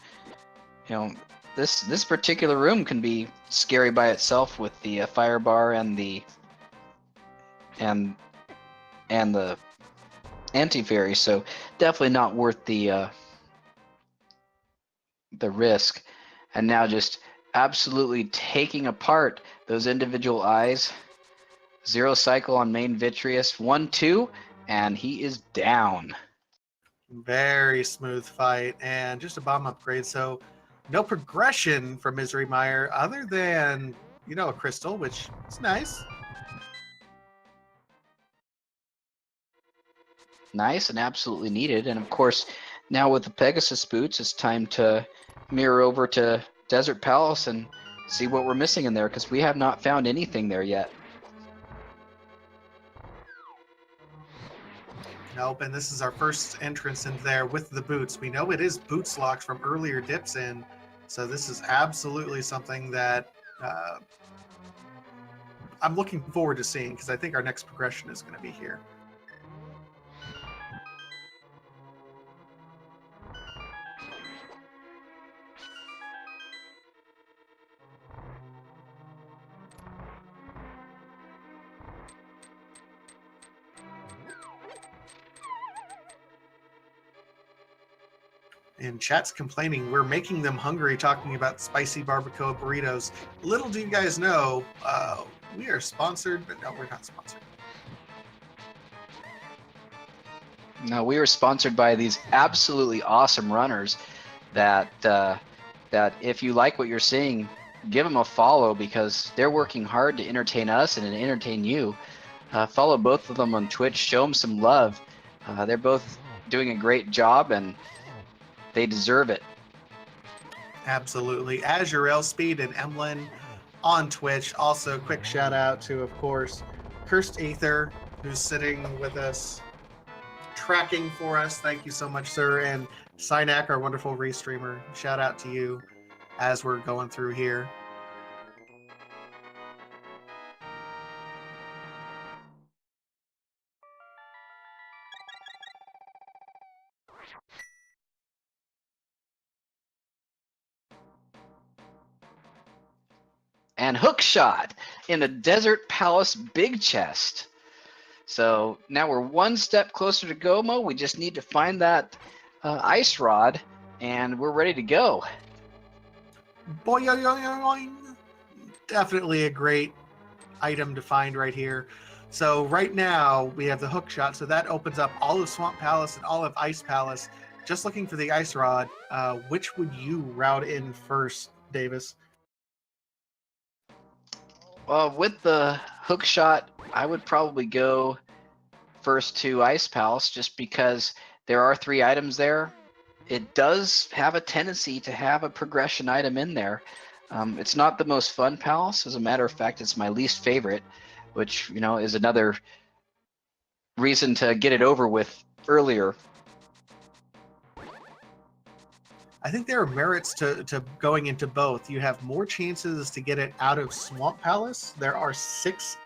This particular room can be scary by itself with the fire bar and the anti-fairy, so definitely not worth the risk. And now just absolutely taking apart those individual eyes. 0 cycle on main Vitreous, 1-2, and he is down. Very smooth fight, and just a bomb upgrade, so no progression for Misery Mire other than, a crystal, which is nice. Nice and absolutely needed. And of course, now with the Pegasus boots, it's time to mirror over to Desert Palace and see what we're missing in there, because we have not found anything there yet. Nope, and this is our first entrance in there with the boots. We know it is boots locked from earlier dips in, so this is absolutely something that I'm looking forward to seeing, because I think our next progression is going to be here. And chat's complaining we're making them hungry talking about spicy barbacoa burritos. Little do you guys know, we are sponsored, but no, we're not sponsored. No, we are sponsored by these absolutely awesome runners that that if you like what you're seeing, give them a follow because they're working hard to entertain us and to entertain you. Follow both of them on Twitch. Show them some love. They're both doing a great job and they deserve it. Absolutely. Azurellespeed and Emlyn on Twitch. Also, quick shout out to, of course, Cursed Aether, who's sitting with us, tracking for us. Thank you so much, sir. And Synac, our wonderful restreamer. Shout out to you as we're going through here. And hook shot in the Desert Palace big chest. So now we're one step closer to Gomo. We just need to find that ice rod, and we're ready to go. Boing. Definitely a great item to find right here. So right now we have the hook shot, so that opens up all of Swamp Palace and all of Ice Palace. Just looking for the ice rod. Which would you route in first, Davis? With the hook shot, I would probably go first to Ice Palace just because there are 3 items there. It does have a tendency to have a progression item in there. It's not the most fun palace. As a matter of fact, it's my least favorite, which, you know, is another reason to get it over with earlier. I think there are merits to going into both. You have more chances to get it out of Swamp Palace. There are 5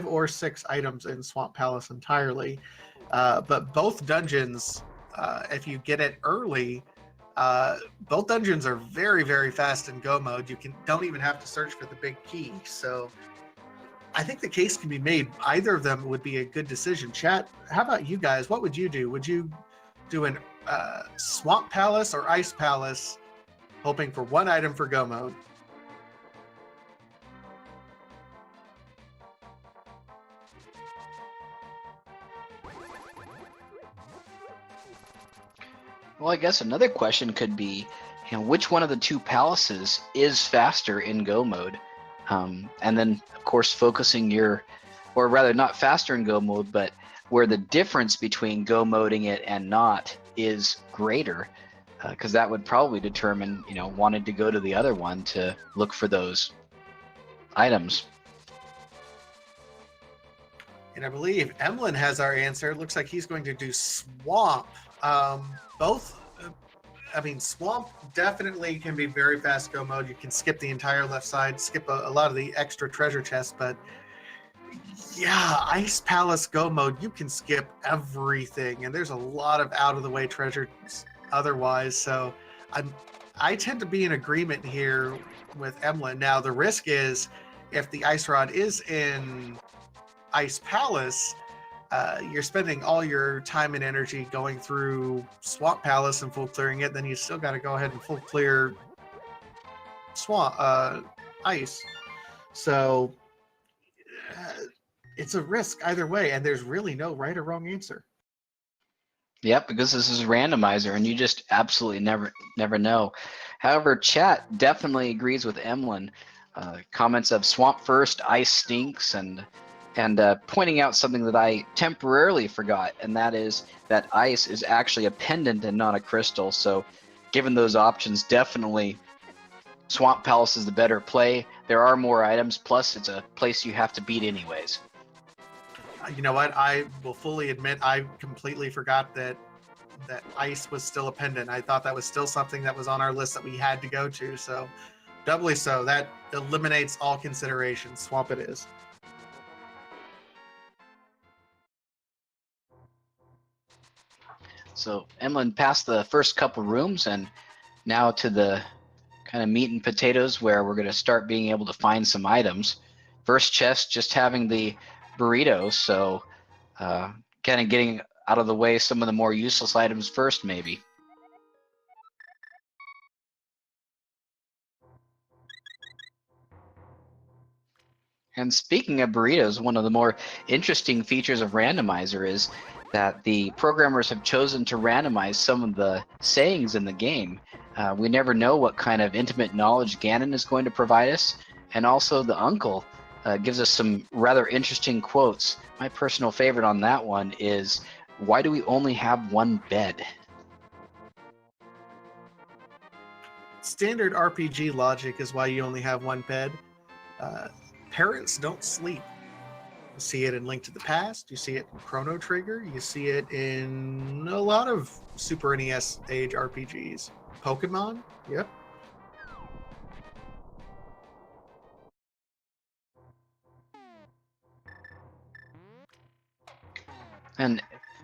or 6 items in Swamp Palace entirely. But both dungeons, if you get it early, both dungeons are very, very fast in Go mode. You don't even have to search for the big key. So I think the case can be made. Either of them would be a good decision. Chat, how about you guys? What would you do? Would you do an Swamp Palace or Ice Palace, hoping for one item for Go mode? Well, I guess another question could be, you know, which one of the 2 palaces is faster in Go mode? And then, of course, focusing or rather not faster in Go mode, but where the difference between Go moding it and not is greater, because that would probably determine, you know, wanting to go to the other one to look for those items. And I believe Emlyn has our answer. It looks like he's going to do Swamp. Swamp definitely can be very fast Go mode. You can skip the entire left side, skip a lot of the extra treasure chests, but yeah, Ice Palace Go mode, you can skip everything, and there's a lot of out-of-the-way treasures otherwise, so I tend to be in agreement here with Emlyn. Now, the risk is, if the Ice Rod is in Ice Palace, you're spending all your time and energy going through Swamp Palace and full clearing it, then you still got to go ahead and full clear Ice. So it's a risk either way, and there's really no right or wrong answer. Yep, because this is a randomizer, and you just absolutely never know. However, chat definitely agrees with Emlyn. Comments of Swamp first, Ice stinks, and pointing out something that I temporarily forgot, and that is that ice is actually a pendant and not a crystal. So given those options, definitely Swamp Palace is the better play. There are more items, plus it's a place you have to beat anyways. You know what? I will fully admit I completely forgot that ice was still a pendant. I thought that was still something that was on our list that we had to go to. So doubly so. That eliminates all consideration. Swamp it is. So Emlyn passed the first couple rooms, and now to the kind of meat and potatoes where we're going to start being able to find some items. First chest just having the burritos, so kind of getting out of the way some of the more useless items first, maybe. And speaking of burritos, one of the more interesting features of Randomizer is that the programmers have chosen to randomize some of the sayings in the game. We never know what kind of intimate knowledge Ganon is going to provide us, and also the uncle gives us some rather interesting quotes. My personal favorite on that one is, "Why do we only have one bed?" Standard RPG logic is why you only have one bed. Parents don't sleep. You see it in Link to the Past, you see it in Chrono Trigger, you see it in a lot of Super NES age RPGs. Pokemon, yep. And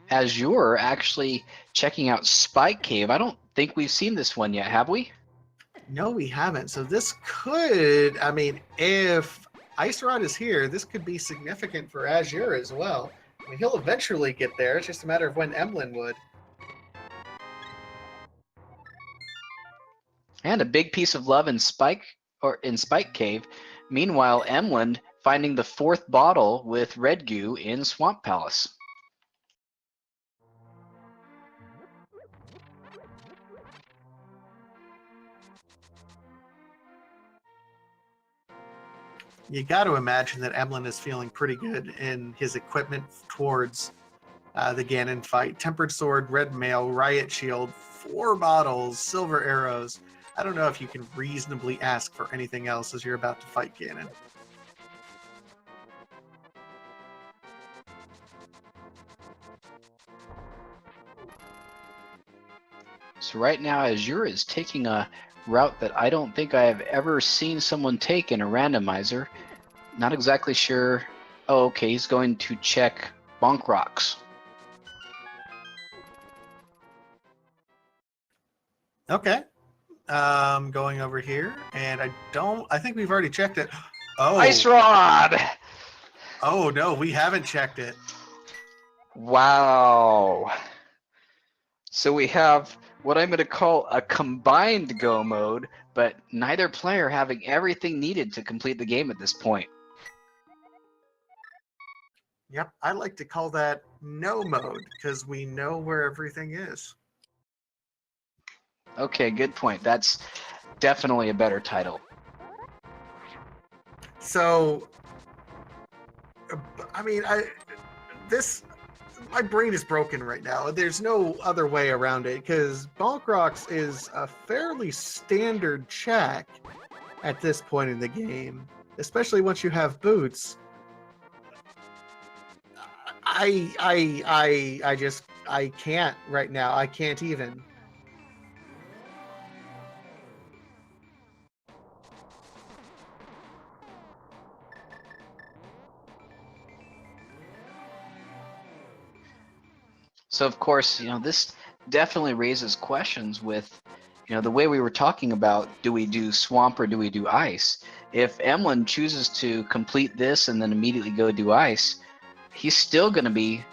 as you're actually checking out Spike Cave, I don't think we've seen this one yet, have we? No, we haven't. So this could, I mean, if Ice Rod is here, this could be significant for Azure as well. I mean, he'll eventually get there. It's just a matter of when Emlyn would. And a big piece of love in Spike Cave. Meanwhile, Emlyn finding the 4th bottle with red goo in Swamp Palace. You got to imagine that Emlyn is feeling pretty good in his equipment towards the Ganon fight. Tempered Sword, Red Mail, Riot Shield, 4 bottles, Silver Arrows. I don't know if you can reasonably ask for anything else as you're about to fight Ganon. So right now, Azure is taking a route that I don't think I have ever seen someone take in a randomizer. Not exactly sure. Oh, okay, he's going to check Bonk Rocks. Okay. Going over here, and I think we've already checked it. Oh. Ice Rod! Oh, no, we haven't checked it. Wow. So we have what I'm going to call a combined go mode, but neither player having everything needed to complete the game at this point. Yep, I like to call that no mode, because we know where everything is. Okay, good point. That's definitely a better title. So, I mean, my brain is broken right now. There's no other way around it, because Bonk Rocks is a fairly standard check at this point in the game, especially once you have boots. I can't right now. I can't even. So of course, this definitely raises questions with, the way we were talking about, do we do swamp or do we do ice? If Emlyn chooses to complete this and then immediately go do ice, he's still going to be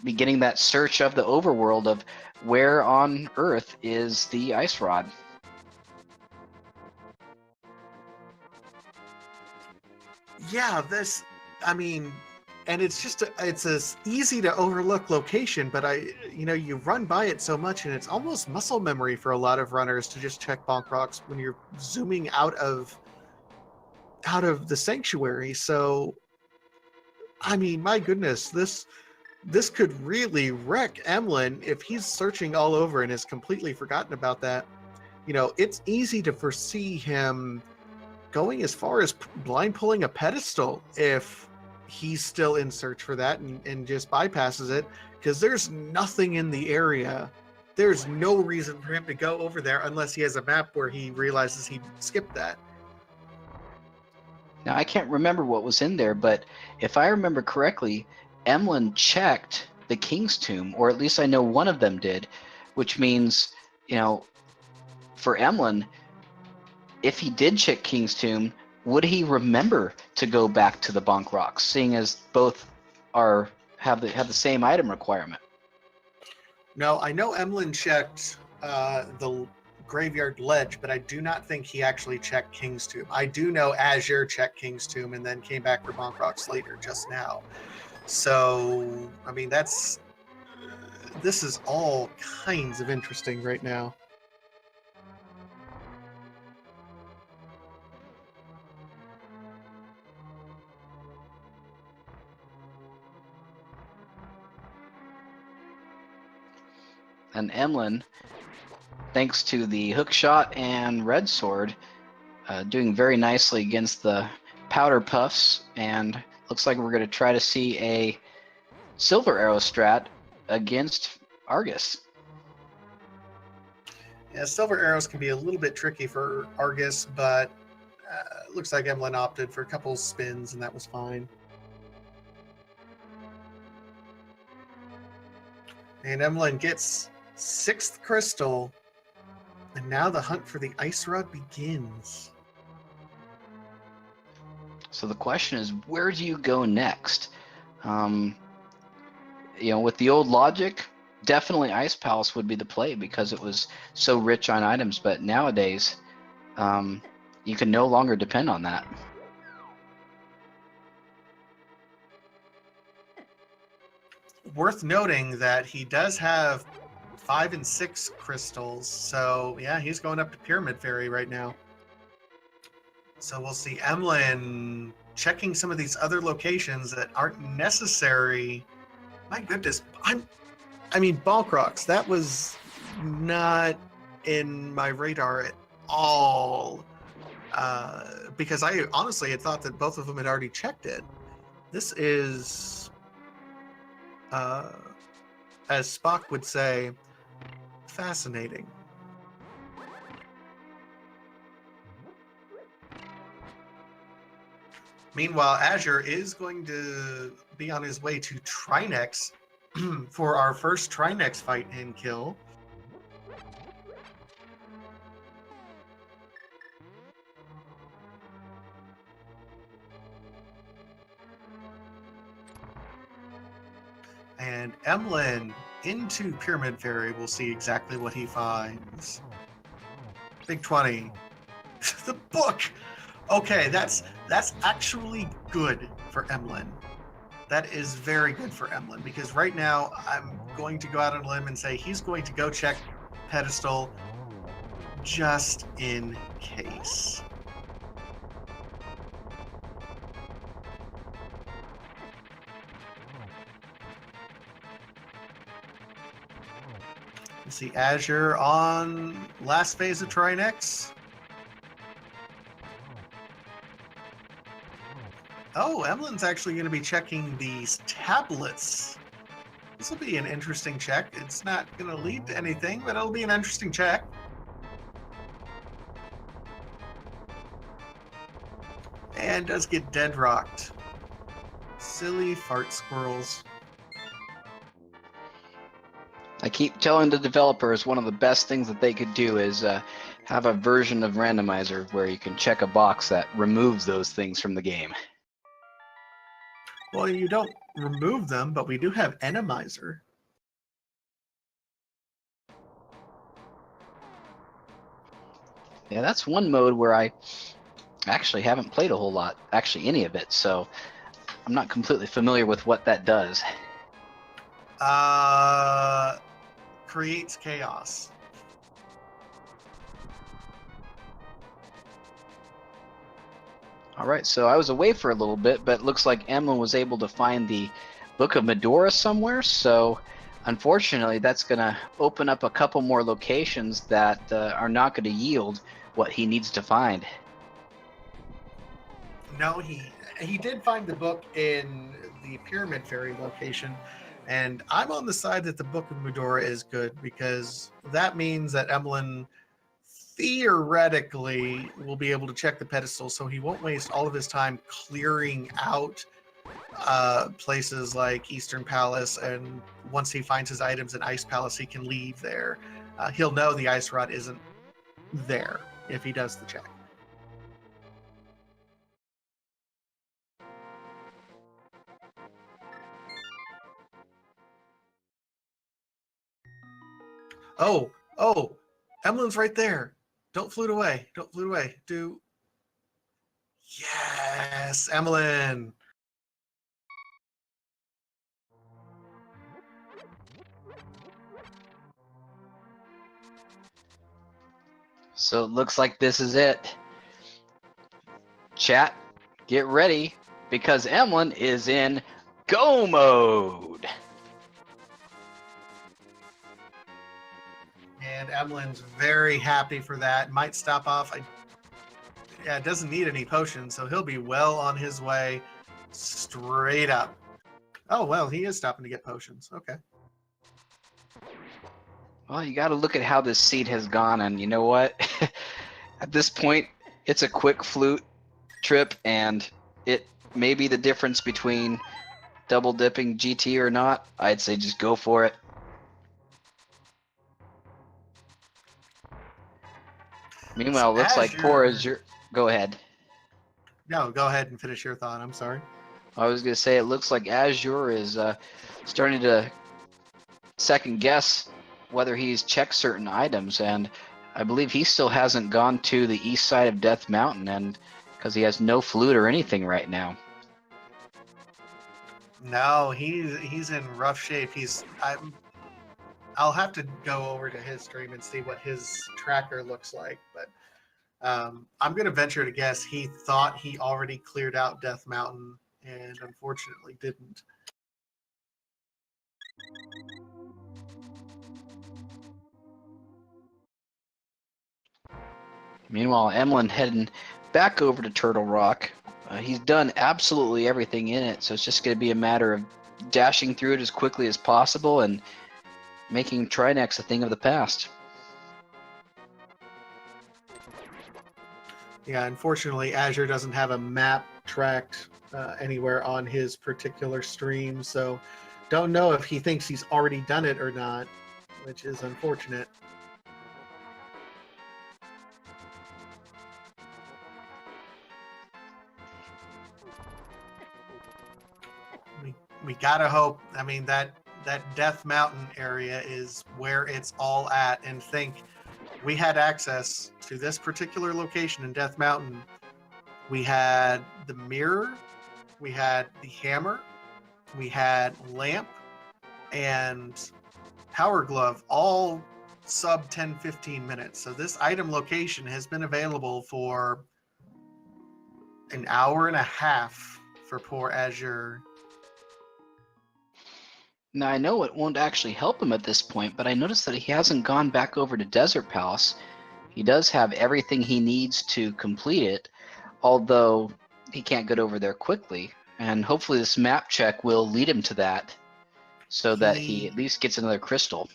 beginning that search of the overworld of where on Earth is the ice rod. Yeah, I mean, and it's a easy to overlook location, but you run by it so much, and it's almost muscle memory for a lot of runners to just check Bonk Rocks when you're zooming out of the sanctuary. So, I mean, my goodness, this could really wreck Emlyn if he's searching all over and has completely forgotten about that. It's easy to foresee him going as far as blind pulling a pedestal if he's still in search for that and just bypasses it, because there's nothing in the area. There's no reason for him to go over there unless he has a map where he realizes he skipped that. Now, I can't remember what was in there, but if I remember correctly, Emlyn checked the King's Tomb, or at least I know one of them did, which means, for Emlyn, if he did check King's Tomb, would he remember to go back to the Bonk Rocks, seeing as both have the same item requirement? No, I know Emlyn checked the Graveyard Ledge, but I do not think he actually checked King's Tomb. I do know Azure checked King's Tomb and then came back for Bonk Rocks later just now. So, I mean, this is all kinds of interesting right now. And Emlyn, thanks to the hook shot and red sword, doing very nicely against the powder puffs, and looks like we're going to try to see a silver arrow strat against Argus. Yeah, silver arrows can be a little bit tricky for Argus, but looks like Emlyn opted for a couple spins, and that was fine. And Emlyn gets 6th crystal, and now the hunt for the ice rod begins. So the question is, where do you go next? With the old logic, definitely Ice Palace would be the play because it was so rich on items. But nowadays, you can no longer depend on that. Worth noting that he does have 5 and 6 crystals, so yeah, he's going up to Pyramid Fairy right now. So we'll see Emlyn checking some of these other locations that aren't necessary. My goodness, I mean, Bonk Rocks, that was not in my radar at all, because I honestly had thought that both of them had already checked it. This is, as Spock would say, fascinating. Meanwhile, Azure is going to be on his way to Trinex for our first Trinex fight and kill. And Emlyn into Pyramid Fairy. We'll see exactly what he finds. Big 20. The book! Okay, that's actually good for Emlyn. That is very good for Emlyn, because right now I'm going to go out on a limb and say he's going to go check Pedestal just in case. You see Azure on last phase of Trinex. Oh, Emlyn's actually going to be checking these tablets. This will be an interesting check. It's not going to lead to anything, but it'll be an interesting check. And does get dead rocked. Silly fart squirrels. I keep telling the developers one of the best things that they could do is have a version of Randomizer where you can check a box that removes those things from the game. Well, you don't remove them, but we do have Randomizer. Yeah, that's one mode where I actually haven't played a whole lot, actually any of it, so I'm not completely familiar with what that does. Creates chaos. All right, so I was away for a little bit, but it looks like Emlyn was able to find the Book of Medora somewhere, so unfortunately that's going to open up a couple more locations that are not going to yield what he needs to find. No, he did find the book in the Pyramid Fairy location, and I'm on the side that the Book of Medora is good, because that means that Emlyn theoretically will be able to check the pedestal, so he won't waste all of his time clearing out places like Eastern Palace, and once he finds his items in Ice Palace, he can leave there. He'll know the ice rod isn't there if he does the check. Oh, Emlyn's right there. Don't flute away. Don't flute away. Yes, Emlyn. So it looks like this is it. Chat, get ready, because Emlyn is in go mode. And Emlyn's very happy for that. Might stop off. Yeah, doesn't need any potions, so he'll be well on his way straight up. Oh, well, he is stopping to get potions. Okay. Well, you got to look at how this seed has gone, and you know what? At this point, it's a quick flute trip, and it may be the difference between double dipping GT or not. I'd say just go for it. Meanwhile, it looks like poor Azure. Go ahead. No, go ahead and finish your thought. I'm sorry. I was going to say it looks like Azure is starting to second guess whether he's checked certain items, and I believe he still hasn't gone to the east side of Death Mountain, and because he has no flute or anything right now. No, he's in rough shape. I'll have to go over to his stream and see what his tracker looks like, but I'm going to venture to guess he thought he already cleared out Death Mountain and unfortunately didn't. Meanwhile, Emlyn heading back over to Turtle Rock. He's done absolutely everything in it, so it's just going to be a matter of dashing through it as quickly as possible and making Trinex a thing of the past. Yeah, unfortunately, Azure doesn't have a map tracked anywhere on his particular stream, so don't know if he thinks he's already done it or not, which is unfortunate. We gotta hope. I mean, that Death Mountain area is where it's all at, and think we had access to this particular location in Death Mountain. We had the mirror, we had the hammer, we had lamp, and power glove, all sub 10-15 minutes. So this item location has been available for an hour and a half for poor Azure. Now, I know it won't actually help him at this point, but I noticed that he hasn't gone back over to Desert Palace. He does have everything he needs to complete it, although he can't get over there quickly. And hopefully this map check will lead him to that, so that he at least gets another crystal.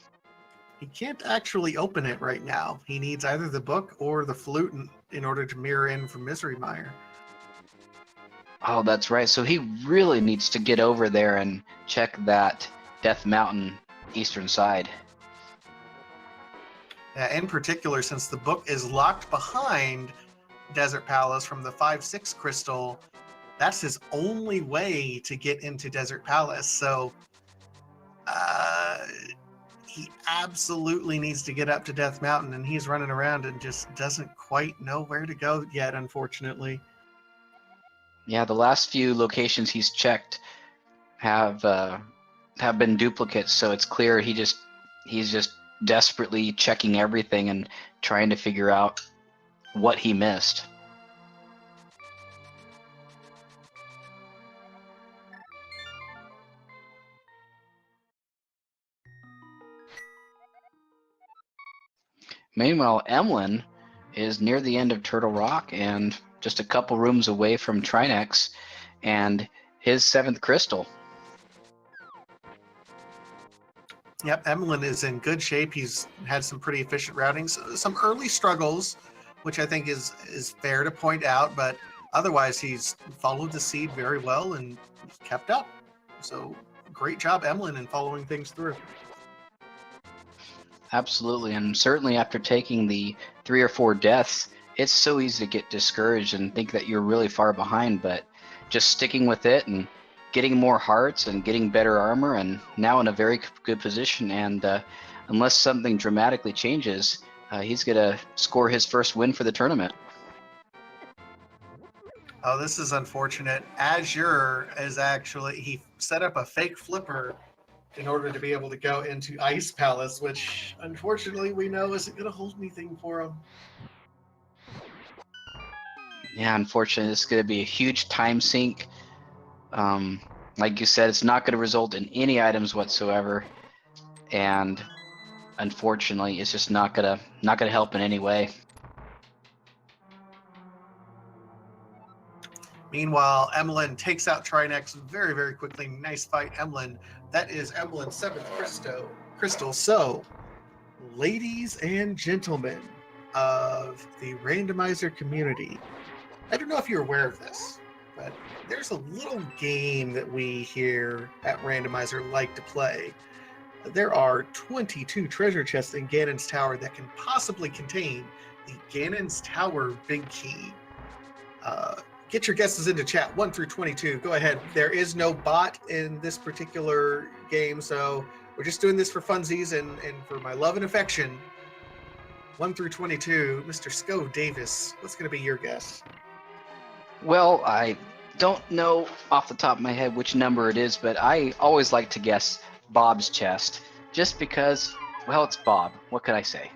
He can't actually open it right now. He needs either the book or the flute in order to mirror in from Misery Mire. Oh, that's right. So he really needs to get over there and check that Death Mountain eastern side. In particular, since the book is locked behind Desert Palace from the 5-6 crystal, that's his only way to get into Desert Palace. So he absolutely needs to get up to Death Mountain, and he's running around and just doesn't quite know where to go yet, unfortunately. Yeah, the last few locations he's checked have been duplicates, so it's clear he's just desperately checking everything and trying to figure out what he missed. Meanwhile, Emlyn is near the end of Turtle Rock and just a couple rooms away from Trinex and his 7th crystal. Yep, Emlyn is in good shape. He's had some pretty efficient routings, some early struggles, which I think is fair to point out, but otherwise he's followed the seed very well and kept up. So great job, Emlyn, in following things through. Absolutely, and certainly after taking the 3 or 4 deaths, it's so easy to get discouraged and think that you're really far behind, but just sticking with it and getting more hearts and getting better armor, and now in a very good position, and unless something dramatically changes, he's going to score his first win for the tournament. Oh, this is unfortunate. Azure is actually, he set up a fake flipper in order to be able to go into Ice Palace, which unfortunately we know isn't going to hold anything for him. Yeah, unfortunately, this is going to be a huge time sink. Like you said, it's not going to result in any items whatsoever, and unfortunately, it's just not gonna help in any way. Meanwhile, Emlyn takes out Trinex very, very quickly. Nice fight, Emlyn. That is Emlyn's 7th crystal. So, ladies and gentlemen of the Randomizer community, I don't know if you're aware of this, but there's a little game that we here at Randomizer like to play. There are 22 treasure chests in Ganon's Tower that can possibly contain the Ganon's Tower Big Key. Get your guesses into chat, 1 through 22. Go ahead. There is no bot in this particular game, so we're just doing this for funsies and for my love and affection. 1 through 22, Mr. Sco Davis, what's going to be your guess? Well, I don't know off the top of my head which number it is, but I always like to guess Bob's chest, just because, well, it's Bob. What could I say?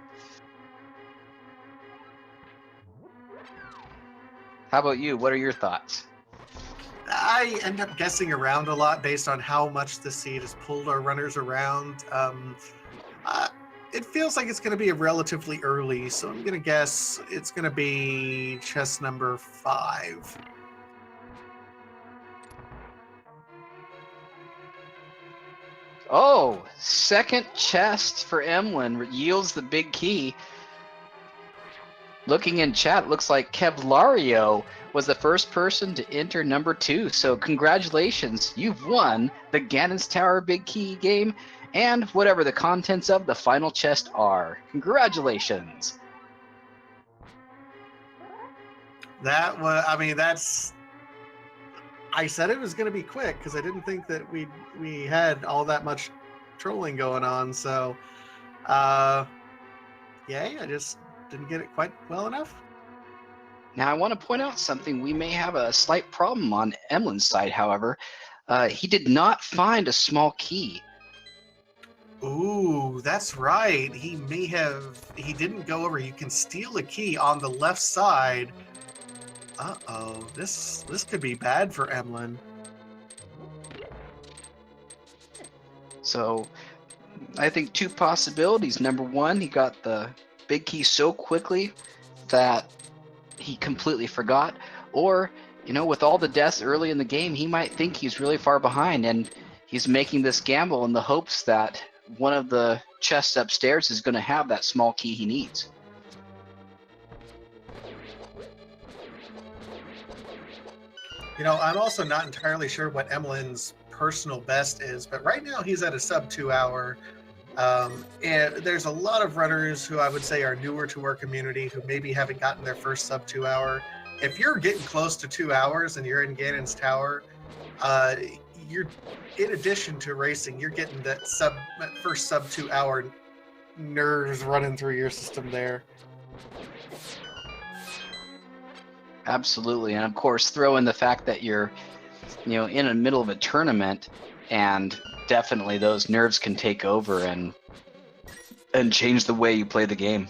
How about you? What are your thoughts? I end up guessing around a lot based on how much the seed has pulled our runners around. It feels like it's going to be relatively early, so I'm going to guess it's going to be chest number 5. Oh, second chest for Emlyn yields the big key. Looking in chat, looks like Kevlario was the first person to enter number 2. So congratulations, you've won the Ganon's Tower Big Key game and whatever the contents of the final chest are. Congratulations. That was, I mean, that's, I said it was going to be quick because I didn't think that we had all that much trolling going on. So, yay, I just didn't get it quite well enough. Now, I want to point out something. We may have a slight problem on Emlyn's side, however. He did not find a small key. Ooh, that's right. He didn't go over. You can steal a key on the left side. Uh-oh, this could be bad for Emlyn. So, I think 2 possibilities. Number 1, he got the big key so quickly that he completely forgot. Or, with all the deaths early in the game, he might think he's really far behind, and he's making this gamble in the hopes that one of the chests upstairs is going to have that small key he needs. I'm also not entirely sure what Emlyn's personal best is, but right now he's at a sub 2 hour. And there's a lot of runners who I would say are newer to our community who maybe haven't gotten their first sub 2 hour. If you're getting close to 2 hours and you're in Ganon's Tower, you're, in addition to racing, you're getting that first sub 2 hour nerves running through your system there. Absolutely, and of course, throw in the fact that you're, in the middle of a tournament, and definitely those nerves can take over and change the way you play the game.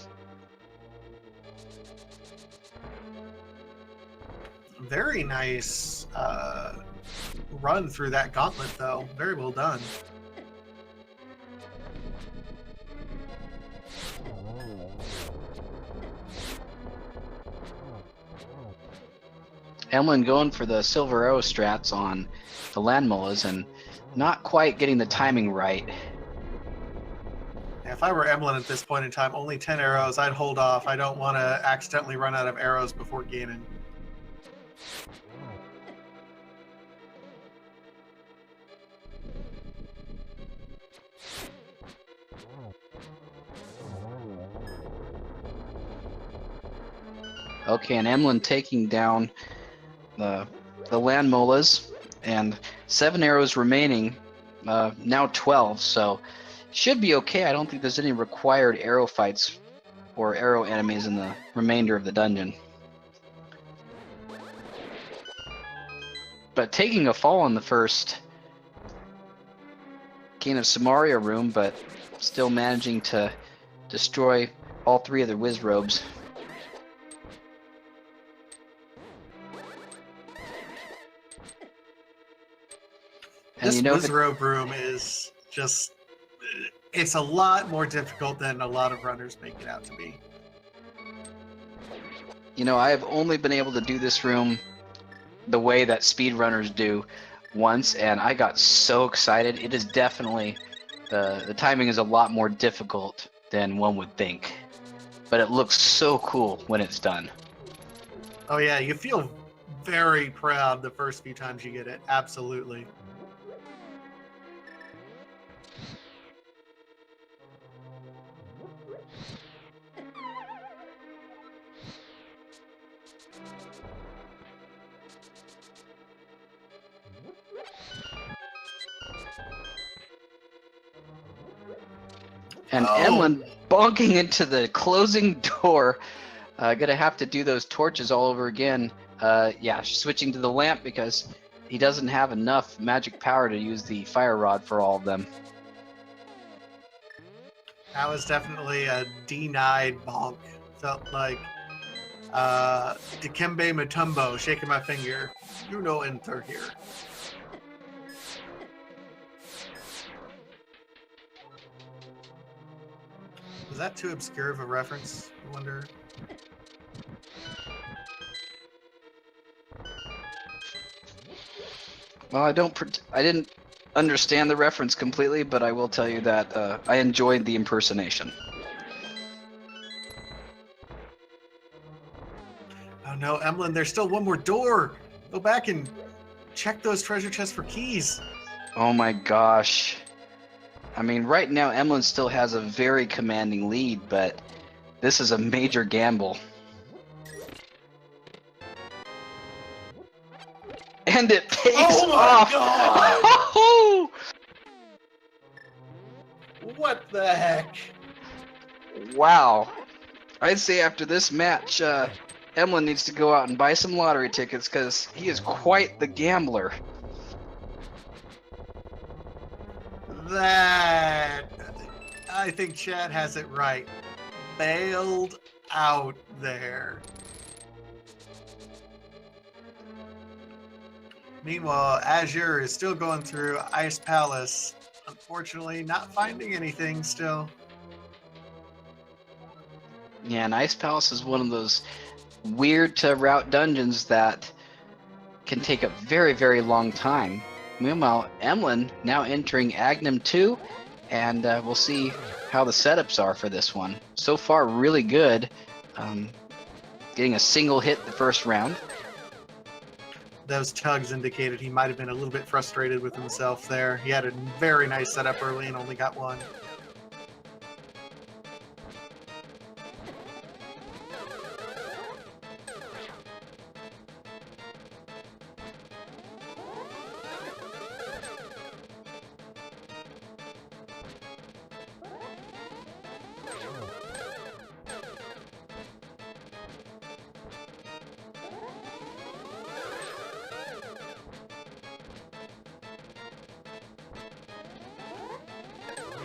Very nice run through that gauntlet, though. Very well done. Emlyn going for the silver arrow strats on the land mullas and not quite getting the timing right. If I were Emlyn at this point in time, only 10 arrows, I'd hold off. I don't want to accidentally run out of arrows before Ganon. Okay, and Emlyn taking down the land molas, and 7 arrows remaining, now 12, so should be okay. I don't think there's any required arrow fights or arrow enemies in the remainder of the dungeon. But taking a fall in the first King of Samaria room, but still managing to destroy all 3 of the Wizrobes. And This you know, Wizrobe room is just, it's a lot more difficult than a lot of runners make it out to be. you know, I have only been able to do this room the way that speedrunners do once, and I got so excited. It is definitely, the timing is a lot more difficult than one would think, but it looks so cool when it's done. Oh yeah, you feel very proud the first few times you get it. Absolutely. And Oh. Emlyn bonking into the closing door. Gonna have to do those torches all over again. Yeah, switching to the lamp because he doesn't have enough magic power to use the fire rod for all of them. That was definitely a denied bonk. Felt like Dikembe Mutombo shaking my finger. You know, enter here. Was that too obscure of a reference? I wonder. Well, I didn't understand the reference completely, but I will tell you that I enjoyed the impersonation. Oh no, Emlyn, there's still one more door. Go back and check those treasure chests for keys. Oh my gosh. I mean, right now Emlyn still has a very commanding lead, but this is a major gamble. And it pays off! Oh my god! What the heck? Wow. I'd say after this match, Emlyn needs to go out and buy some lottery tickets because he is quite the gambler. That, I think Chad has it right. Bailed out there. Meanwhile, Azure is still going through Ice Palace. Unfortunately, not finding anything still. Yeah, and Ice Palace is one of those weird to route dungeons that can take a very, very long time. Meanwhile, Emlyn now entering Agnum 2, and we'll see how the setups are for this one. So far, really good. Getting a single hit the first round. Those tugs indicated he might have been a little bit frustrated with himself there. He had a very nice setup early and only got one.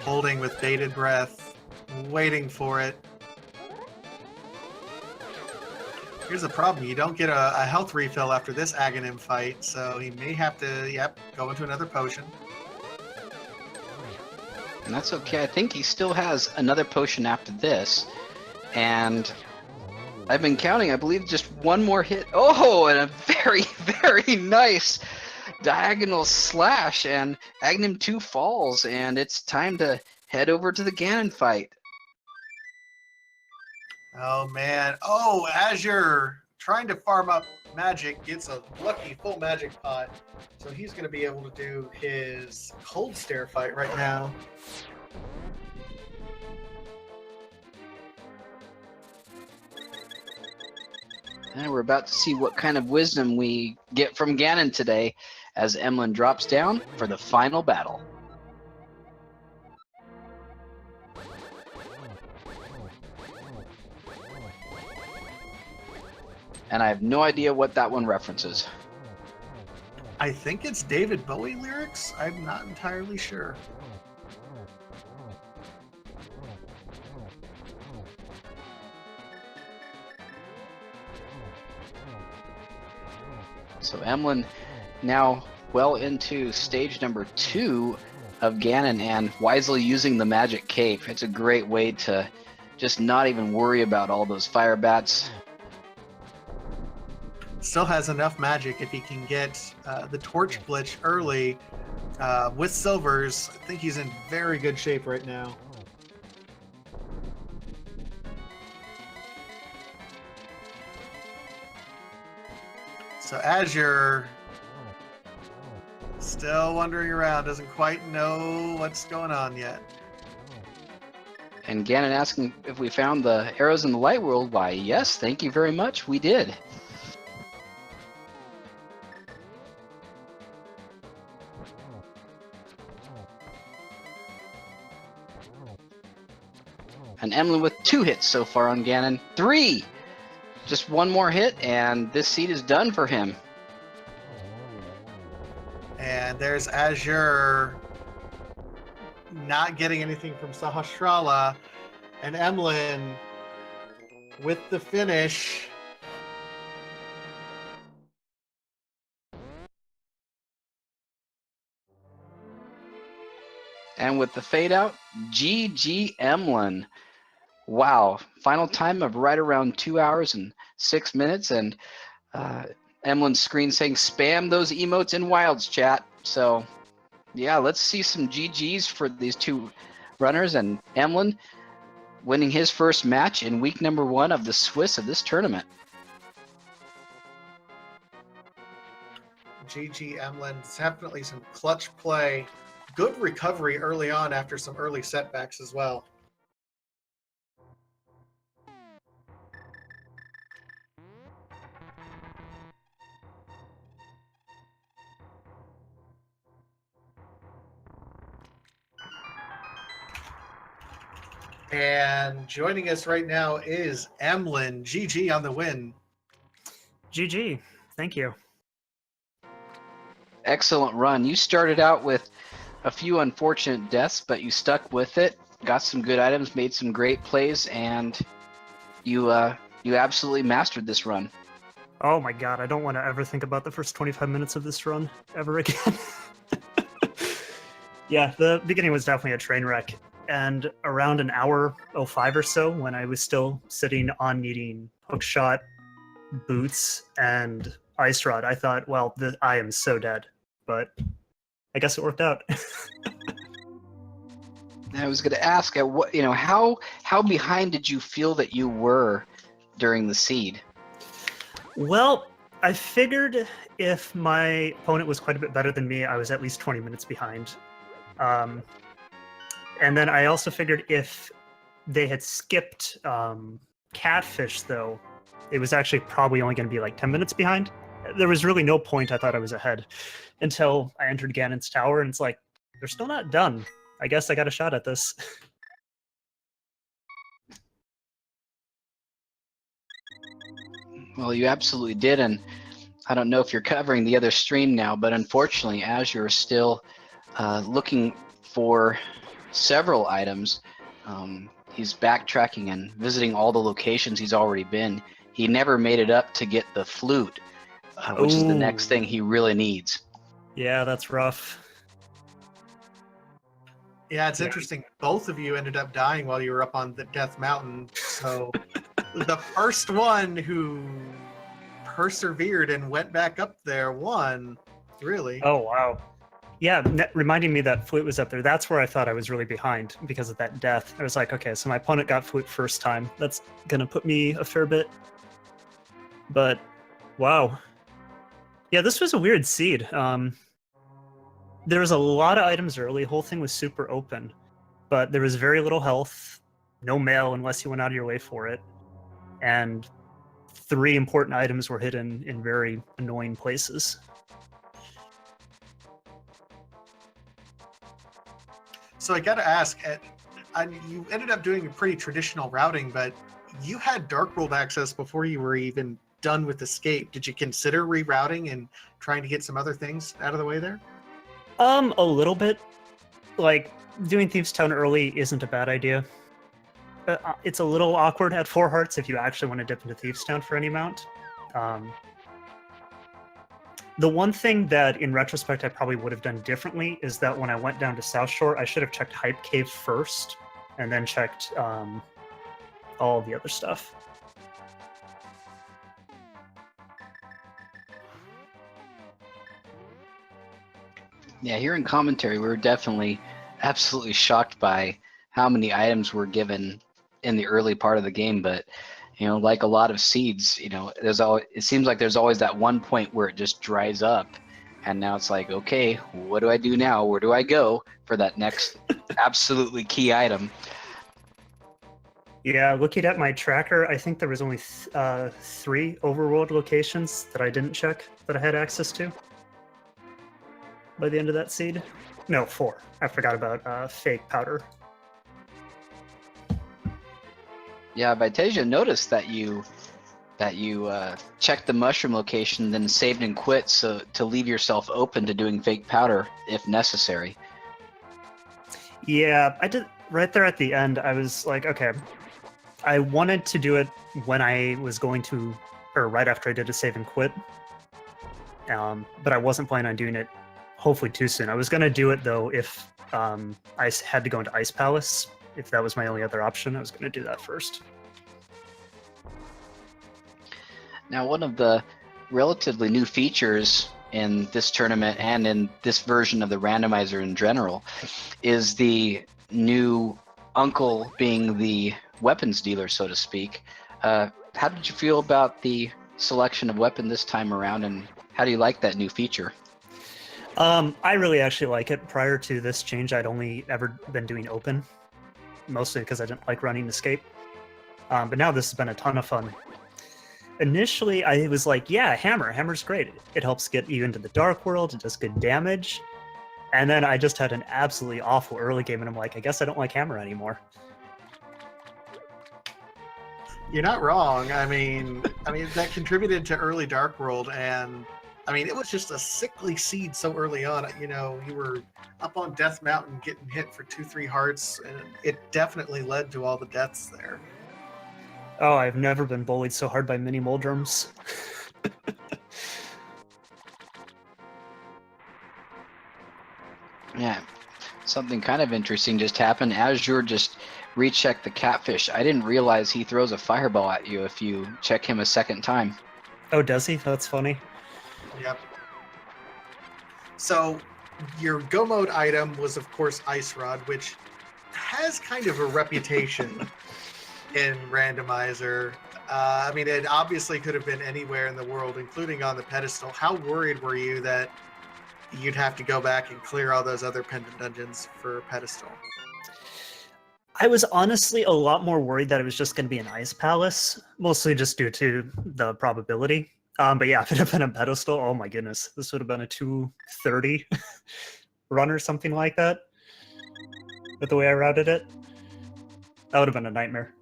Holding with bated breath, waiting for it. Here's the problem, you don't get a health refill after this Aghanim fight, so he may have to, go into another potion. And that's okay. I think he still has another potion after this. And I've been counting, I believe just one more hit. Oh, and a very, very nice diagonal slash, and Agnum 2 falls, and it's time to head over to the Ganon fight. Oh man, oh, Azure trying to farm up magic, gets a lucky full magic pot, so he's going to be able to do his cold stare fight right now. And we're about to see what kind of wisdom we get from Ganon today as Emlyn drops down for the final battle. and I have no idea what that one references. I think it's David Bowie lyrics. I'm not entirely sure. So Emlyn now well into stage number 2 of Ganon and wisely using the magic cape. It's a great way to just not even worry about all those fire bats. Still has enough magic if he can get the torch glitch early with silvers. I think he's in very good shape right now. So Azure still wandering around, doesn't quite know what's going on yet. And Ganon asking if we found the arrows in the light world. Why, yes, thank you very much. We did. And Emlyn with 2 hits so far on Ganon. 3! Just one more hit, and this seed is done for him. And there's Azure not getting anything from Sahasrara. And Emlyn with the finish. And with the fade out, GG Emlyn. Wow, final time of right around 2 hours and 6 minutes, and Emlyn's screen saying spam those emotes in Wilds chat. So yeah, let's see some GGs for these 2 runners, and Emlyn winning his first match in week number 1 of the Swiss of this tournament. GG Emlyn, definitely some clutch play. Good recovery early on after some early setbacks as well. And joining us right now is Emlyn. GG on the win. GG. Thank you. Excellent run. You started out with a few unfortunate deaths, but you stuck with it, got some good items, made some great plays, and you absolutely mastered this run. Oh my god, I don't want to ever think about the first 25 minutes of this run ever again. Yeah, the beginning was definitely a train wreck. And around an hour 05 or so, when I was still sitting on needing hookshot, boots, and ice rod, I thought, well, I am so dead. But I guess it worked out. I was going to ask, what how behind did you feel that you were during the seed? Well, I figured if my opponent was quite a bit better than me, I was at least 20 minutes behind. And then I also figured if they had skipped Catfish, though, it was actually probably only going to be like 10 minutes behind. There was really no point I thought I was ahead until I entered Ganon's Tower, and it's like, they're still not done. I guess I got a shot at this. Well, you absolutely did, and I don't know if you're covering the other stream now, but unfortunately, Azure is still looking for several items. He's backtracking and visiting all the locations he's already been. He never made it up to get the flute, which is the next thing he really needs. Yeah, that's rough. Yeah, it's interesting. Both of you ended up dying while you were up on the Death Mountain. So the first one who persevered and went back up there won, really. Oh, wow. Yeah, reminding me that flute was up there. That's where I thought I was really behind because of that death. I was like, okay, so my opponent got flute first time. That's going to put me a fair bit. But, wow. Yeah, this was a weird seed. There was a lot of items early. The whole thing was super open. But there was very little health. No mail unless you went out of your way for it. And 3 important items were hidden in very annoying places. So I got to ask, you ended up doing a pretty traditional routing, but you had Dark World access before you were even done with escape, did you consider rerouting and trying to get some other things out of the way there? A little bit. Like, doing Thieves' Town early isn't a bad idea. It's a little awkward at 4 hearts if you actually want to dip into Thieves' Town for any mount. The one thing that, in retrospect, I probably would have done differently is that when I went down to South Shore, I should have checked Hype Cave first, and then checked all the other stuff. Yeah, here in commentary, we were definitely absolutely shocked by how many items were given in the early part of the game. But, you know, like a lot of seeds, you know, it seems like there's always that one point where it just dries up. And now it's like, okay, what do I do now? Where do I go for that next absolutely key item? Yeah, looking at my tracker, I think there was only 3 overworld locations that I didn't check that I had access to by the end of that seed. No, 4. I forgot about fake powder. Yeah, Vitesia noticed that you checked the mushroom location, then saved and quit, so to leave yourself open to doing fake powder if necessary. Yeah, I did right there at the end. I was like, okay, I wanted to do it when I was going to, or right after I did a save and quit. But I wasn't planning on doing it hopefully too soon. I was going to do it though if I had to go into Ice Palace. If that was my only other option, I was going to do that first. Now, one of the relatively new features in this tournament and in this version of the randomizer in general is the new uncle being the weapons dealer, so to speak. How did you feel about the selection of weapon this time around, and how do you like that new feature? I really actually like it. Prior to this change, I'd only ever been doing open, mostly because I didn't like running escape. But now this has been a ton of fun. Initially, I was like, yeah, hammer. Hammer's great. It helps get you into the dark world. It does good damage. And then I just had an absolutely awful early game, and I'm like, I guess I don't like hammer anymore. You're not wrong. I mean that contributed to early Dark World, and I mean it was just a sickly seed so early on. You know, you were up on Death Mountain getting hit for 2-3 hearts, and it definitely led to all the deaths there. Oh, I've never been bullied so hard by mini Moldrums. Yeah, something kind of interesting just happened. Azure just rechecked the catfish. I didn't realize he throws a fireball at you if you check him a second time. Oh, does he? That's funny. Yep. So your go mode item was, of course, Ice Rod, which has kind of a reputation in Randomizer. I mean, it obviously could have been anywhere in the world, including on the pedestal. How worried were you that you'd have to go back and clear all those other pendant dungeons for pedestal? I was honestly a lot more worried that it was just going to be an Ice Palace, mostly just due to the probability. But yeah, if it had been a pedestal, oh my goodness, this would have been a 230 run or something like that. With the way I routed it, that would have been a nightmare.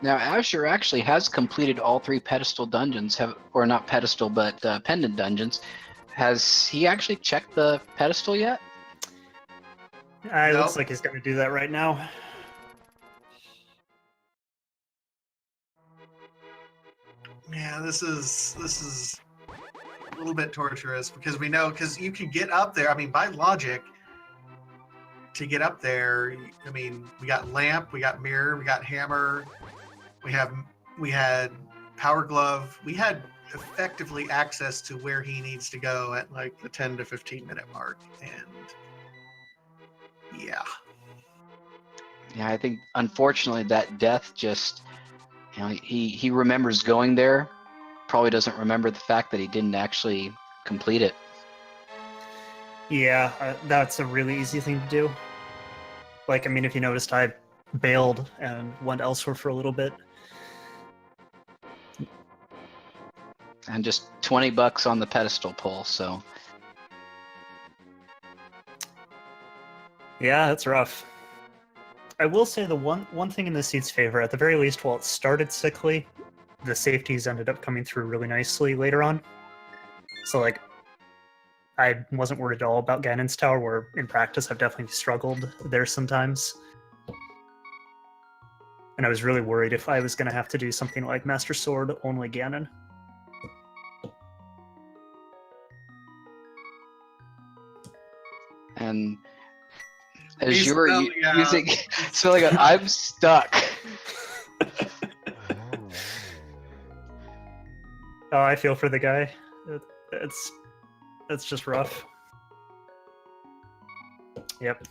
Now, Azure actually has completed all 3 pedestal dungeons, or not pedestal, but pendant dungeons. Has he actually checked the pedestal yet? It looks like he's going to do that right now. Yeah, this is a little bit torturous because we know, because you can get up there. I mean, by logic, to get up there, I mean, we got lamp, we got mirror, we got hammer, we had power glove, we had effectively access to where he needs to go at like the 10 to 15 minute mark, and yeah. Yeah, I think unfortunately that death just, you know, he remembers going there, probably doesn't remember the fact that he didn't actually complete it. Yeah, that's a really easy thing to do. Like, I mean, if you noticed, I bailed and went elsewhere for a little bit. And just $20 on the pedestal pull, so. Yeah, that's rough. I will say the one thing in the seat's favor, at the very least, while it started sickly, the safeties ended up coming through really nicely later on. So like, I wasn't worried at all about Ganon's Tower, where in practice I've definitely struggled there sometimes. And I was really worried if I was going to have to do something like Master Sword only Ganon. And as He's you were spelling out. using, spelling out, I'm stuck. Oh, I feel for the guy. It's just rough. Yep.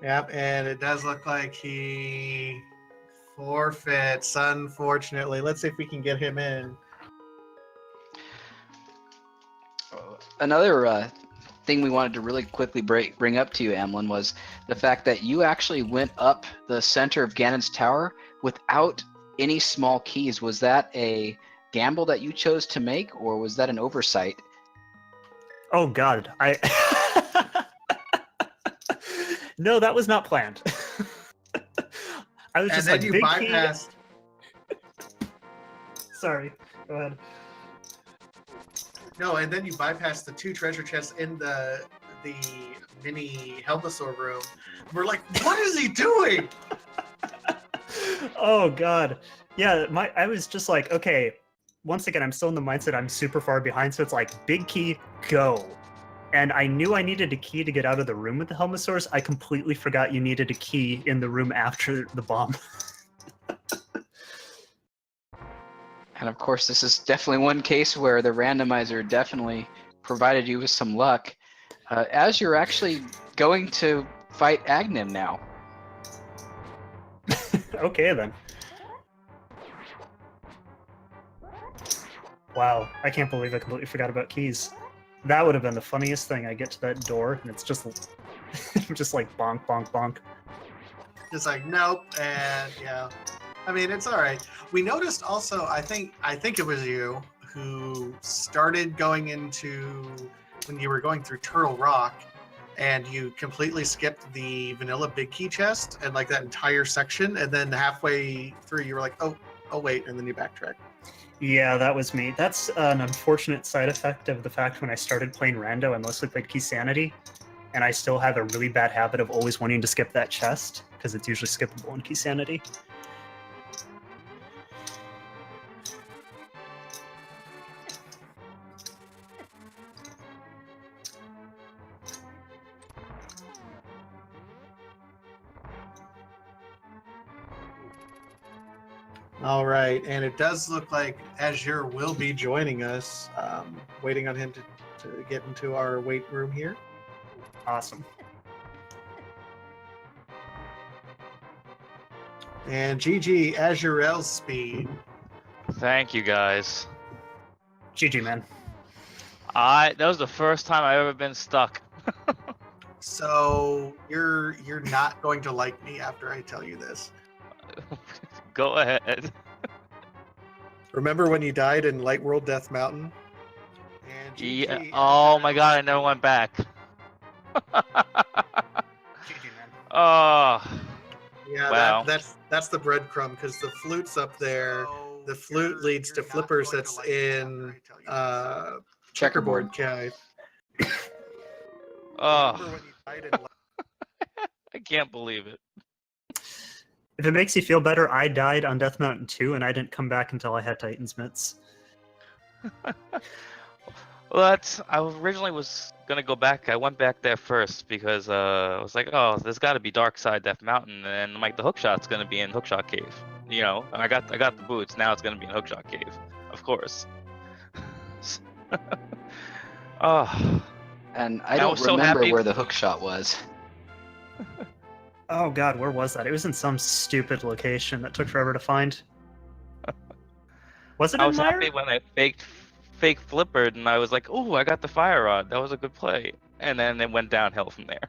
Yep, and it does look like he forfeits, unfortunately. Let's see if we can get him in. Another thing we wanted to really quickly bring up to you, Emlyn, was the fact that you actually went up the center of Ganon's Tower without any small keys. Was that a gamble that you chose to make, or was that an oversight? Oh God, No, that was not planned. I was And just then like, you big bypassed. key. Sorry, go ahead. No, and then you bypassed the 2 treasure chests in the mini Helmasaur room. We're like, what is he doing? Oh God, yeah. I was just like, okay. Once again, I'm still in the mindset I'm super far behind, so it's like, big key, go. And I knew I needed a key to get out of the room with the Helmasaurs. I completely forgot you needed a key in the room after the bomb. And of course, this is definitely one case where the randomizer definitely provided you with some luck, as you're actually going to fight Agnim now. Okay, then. Wow, I can't believe I completely forgot about keys. That would have been the funniest thing. I get to that door, and it's just, just like bonk, bonk, bonk. Just like, nope, and yeah. I mean, it's all right. We noticed also, I think it was you who started going into, when you were going through Turtle Rock, and you completely skipped the vanilla big key chest and like that entire section, and then halfway through you were like, oh wait, and then you backtrack. Yeah, that was me. That's an unfortunate side effect of the fact when I started playing Rando, I mostly played Key Sanity, and I still have a really bad habit of always wanting to skip that chest, because it's usually skippable in Key Sanity. All right, and it does look like Azure will be joining us. Waiting on him to get into our wait room here. Awesome. And GG, Azurellespeed. Thank you guys. GG, man. That was the first time I've ever been stuck. So you're not going to like me after I tell you this. Go ahead. Remember when you died in Light World Death Mountain? And GG, Yeah. Oh my god, I never went back. GG, man. Oh. Yeah, Wow. that's the breadcrumb, because the flute's up there. The flute leads to flippers that's in Checkerboard Cave. Remember Oh. when you died in I can't believe it. If it makes you feel better, I died on Death Mountain 2, and I didn't come back until I had Titan's Mitts. Well, I originally was gonna go back. I went back there first because I was like, oh, there's got to be Dark Side Death Mountain, and like the hookshot's gonna be in Hookshot Cave. You know, I got the boots. Now it's gonna be in Hookshot Cave, of course. Oh. And I I don't was so remember happy. where the hook shot was. Oh god, where was that? It was in some stupid location that took forever to find. Was it I in was Meyer? happy when I fake flippered, and I was like, oh, I got the fire rod. That was a good play. And then it went downhill from there.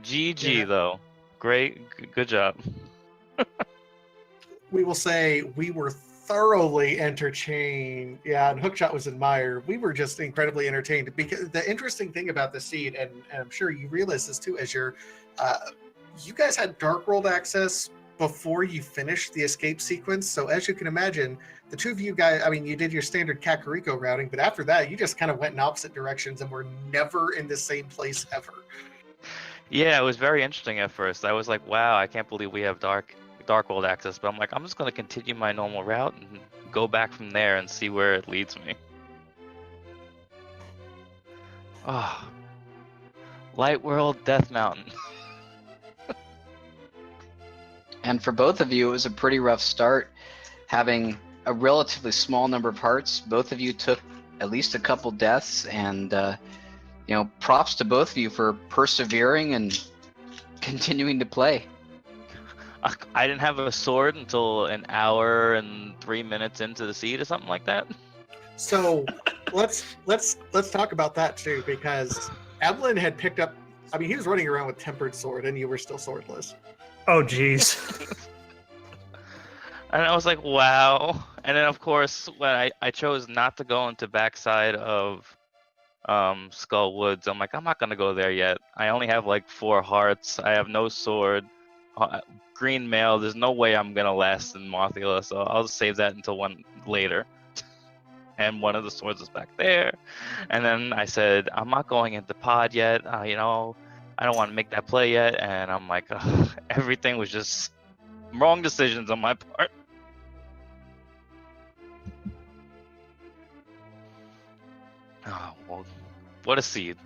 GG Yeah. though. great. Good job. We will say we were thoroughly entertained. Yeah, and Hookshot was admired. We were just incredibly entertained because the interesting thing about the seed, and I'm sure you realize this too, as you guys had Dark World access before you finished the escape sequence. So as you can imagine, the two of you guys, I mean, you did your standard Kakariko routing, but after that, you just kind of went in opposite directions and were never in the same place ever. Yeah, it was very interesting at first. I was like, wow, I can't believe we have Dark World access. But I'm like, I'm just gonna continue my normal route and go back from there and see where it leads me. Oh, Light World, Death Mountain. And for both of you, it was a pretty rough start. Having a relatively small number of hearts, both of you took at least a couple deaths, and you know, props to both of you for persevering and continuing to play. I didn't have a sword until an hour and 3 minutes into the seed or something like that. So let's talk about that too, because Emlyn had picked up. I mean, he was running around with tempered sword, and you were still swordless. Oh, geez. And I was like, wow. And then, of course, when I chose not to go into backside of Skull Woods, I'm like, I'm not going to go there yet. I only have like 4 hearts. I have no sword. Green mail. There's no way I'm going to last in Mothula, so I'll just save that until one later. And one of the swords is back there. And then I said, I'm not going into pod yet. You know, I don't want to make that play yet. And I'm like, everything was just wrong decisions on my part. Oh, well, what a seed.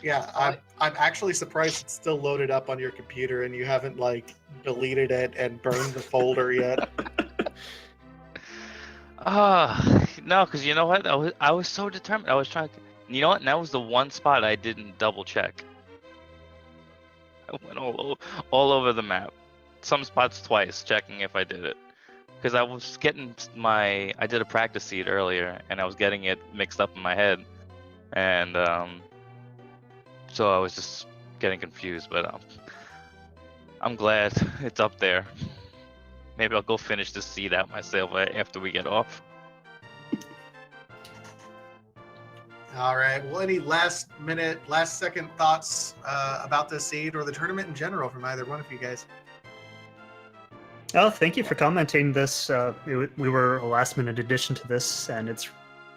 Yeah, I'm actually surprised it's still loaded up on your computer and you haven't like deleted it and burned the folder yet. No, because you know what? I was so determined. I was trying to, you know what? And that was the one spot I didn't double check. I went all over the map. Some spots twice, checking if I did it. Because I was getting I did a practice seed earlier, and I was getting it mixed up in my head. And so I was just getting confused, but I'm glad it's up there. Maybe I'll go finish this seed out myself after we get off. All right. Well, any last second thoughts about this seed or the tournament in general from either one of you guys? Oh, thank you for commenting this. We were a last-minute addition to this, and it's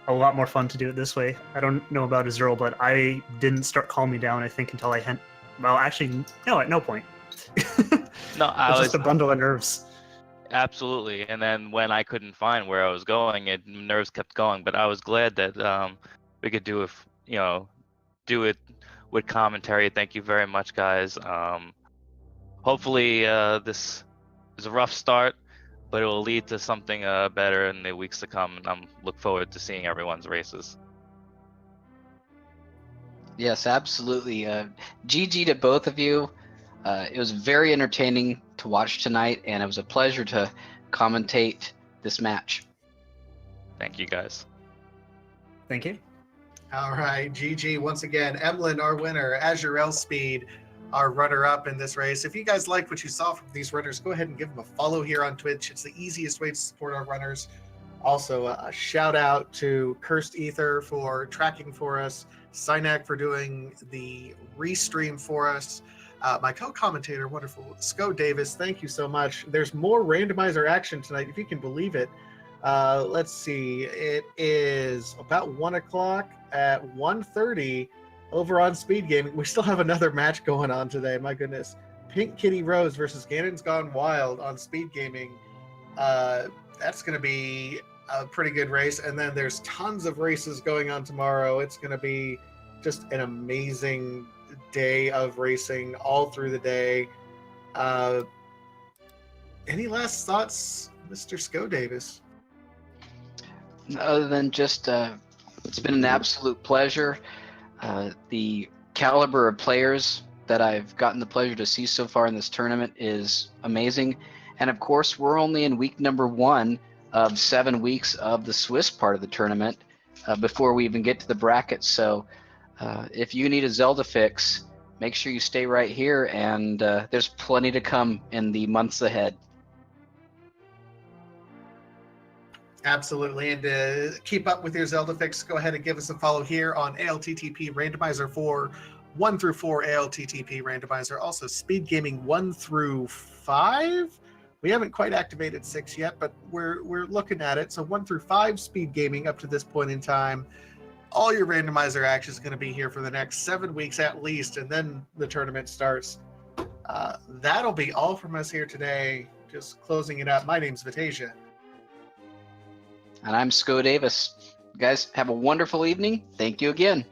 a lot more fun to do it this way. I don't know about Azurell, but I didn't start Calm Me Down, I think, until I had... Well, actually, no, at no point. No, I was just a bundle of nerves. Absolutely. And then when I couldn't find where I was going, nerves kept going. But I was glad that we could do it with commentary. Thank you very much, guys. Hopefully this is a rough start, but it will lead to something better in the weeks to come. And I'm look forward to seeing everyone's races. Yes, absolutely. GG to both of you. It was very entertaining to watch tonight, and it was a pleasure to commentate this match. Thank you, guys. Thank you. All right, GG once again. Emlyn, our winner. Azurellespeed, our runner-up in this race. If you guys like what you saw from these runners, go ahead and give them a follow here on Twitch. It's the easiest way to support our runners. Also, a shout out to Cursed Ether for tracking for us, Synac for doing the restream for us. My co-commentator, wonderful Sco Davis, thank you so much. There's more randomizer action tonight, if you can believe it. Let's see, it is about 1 o'clock at 1:30 over on Speed Gaming. We still have another match going on today, my goodness. Pink Kitty Rose versus Ganon's Gone Wild on Speed Gaming. That's going to be a pretty good race. And then there's tons of races going on tomorrow. It's going to be just an amazing day of racing all through the day. Any last thoughts, Mr. Sco Davis? Other than just, it's been an absolute pleasure. The caliber of players that I've gotten the pleasure to see so far in this tournament is amazing. And of course, we're only in week number 1 of 7 weeks of the Swiss part of the tournament before we even get to the brackets. So if you need a Zelda fix, make sure you stay right here, and there's plenty to come in the months ahead. Absolutely. And to keep up with your Zelda fix, go ahead and give us a follow here on ALTTP Randomizer 4, 1 through 4 ALTTP Randomizer. Also, Speed Gaming 1 through 5. We haven't quite activated 6 yet, but we're looking at it. So 1 through 5 Speed Gaming up to this point in time. All your randomizer action is going to be here for the next 7 weeks at least, and then the tournament starts. That'll be all from us here today. Just closing it up. My name's Vitasia. And I'm Sco Davis. Guys, have a wonderful evening. Thank you again.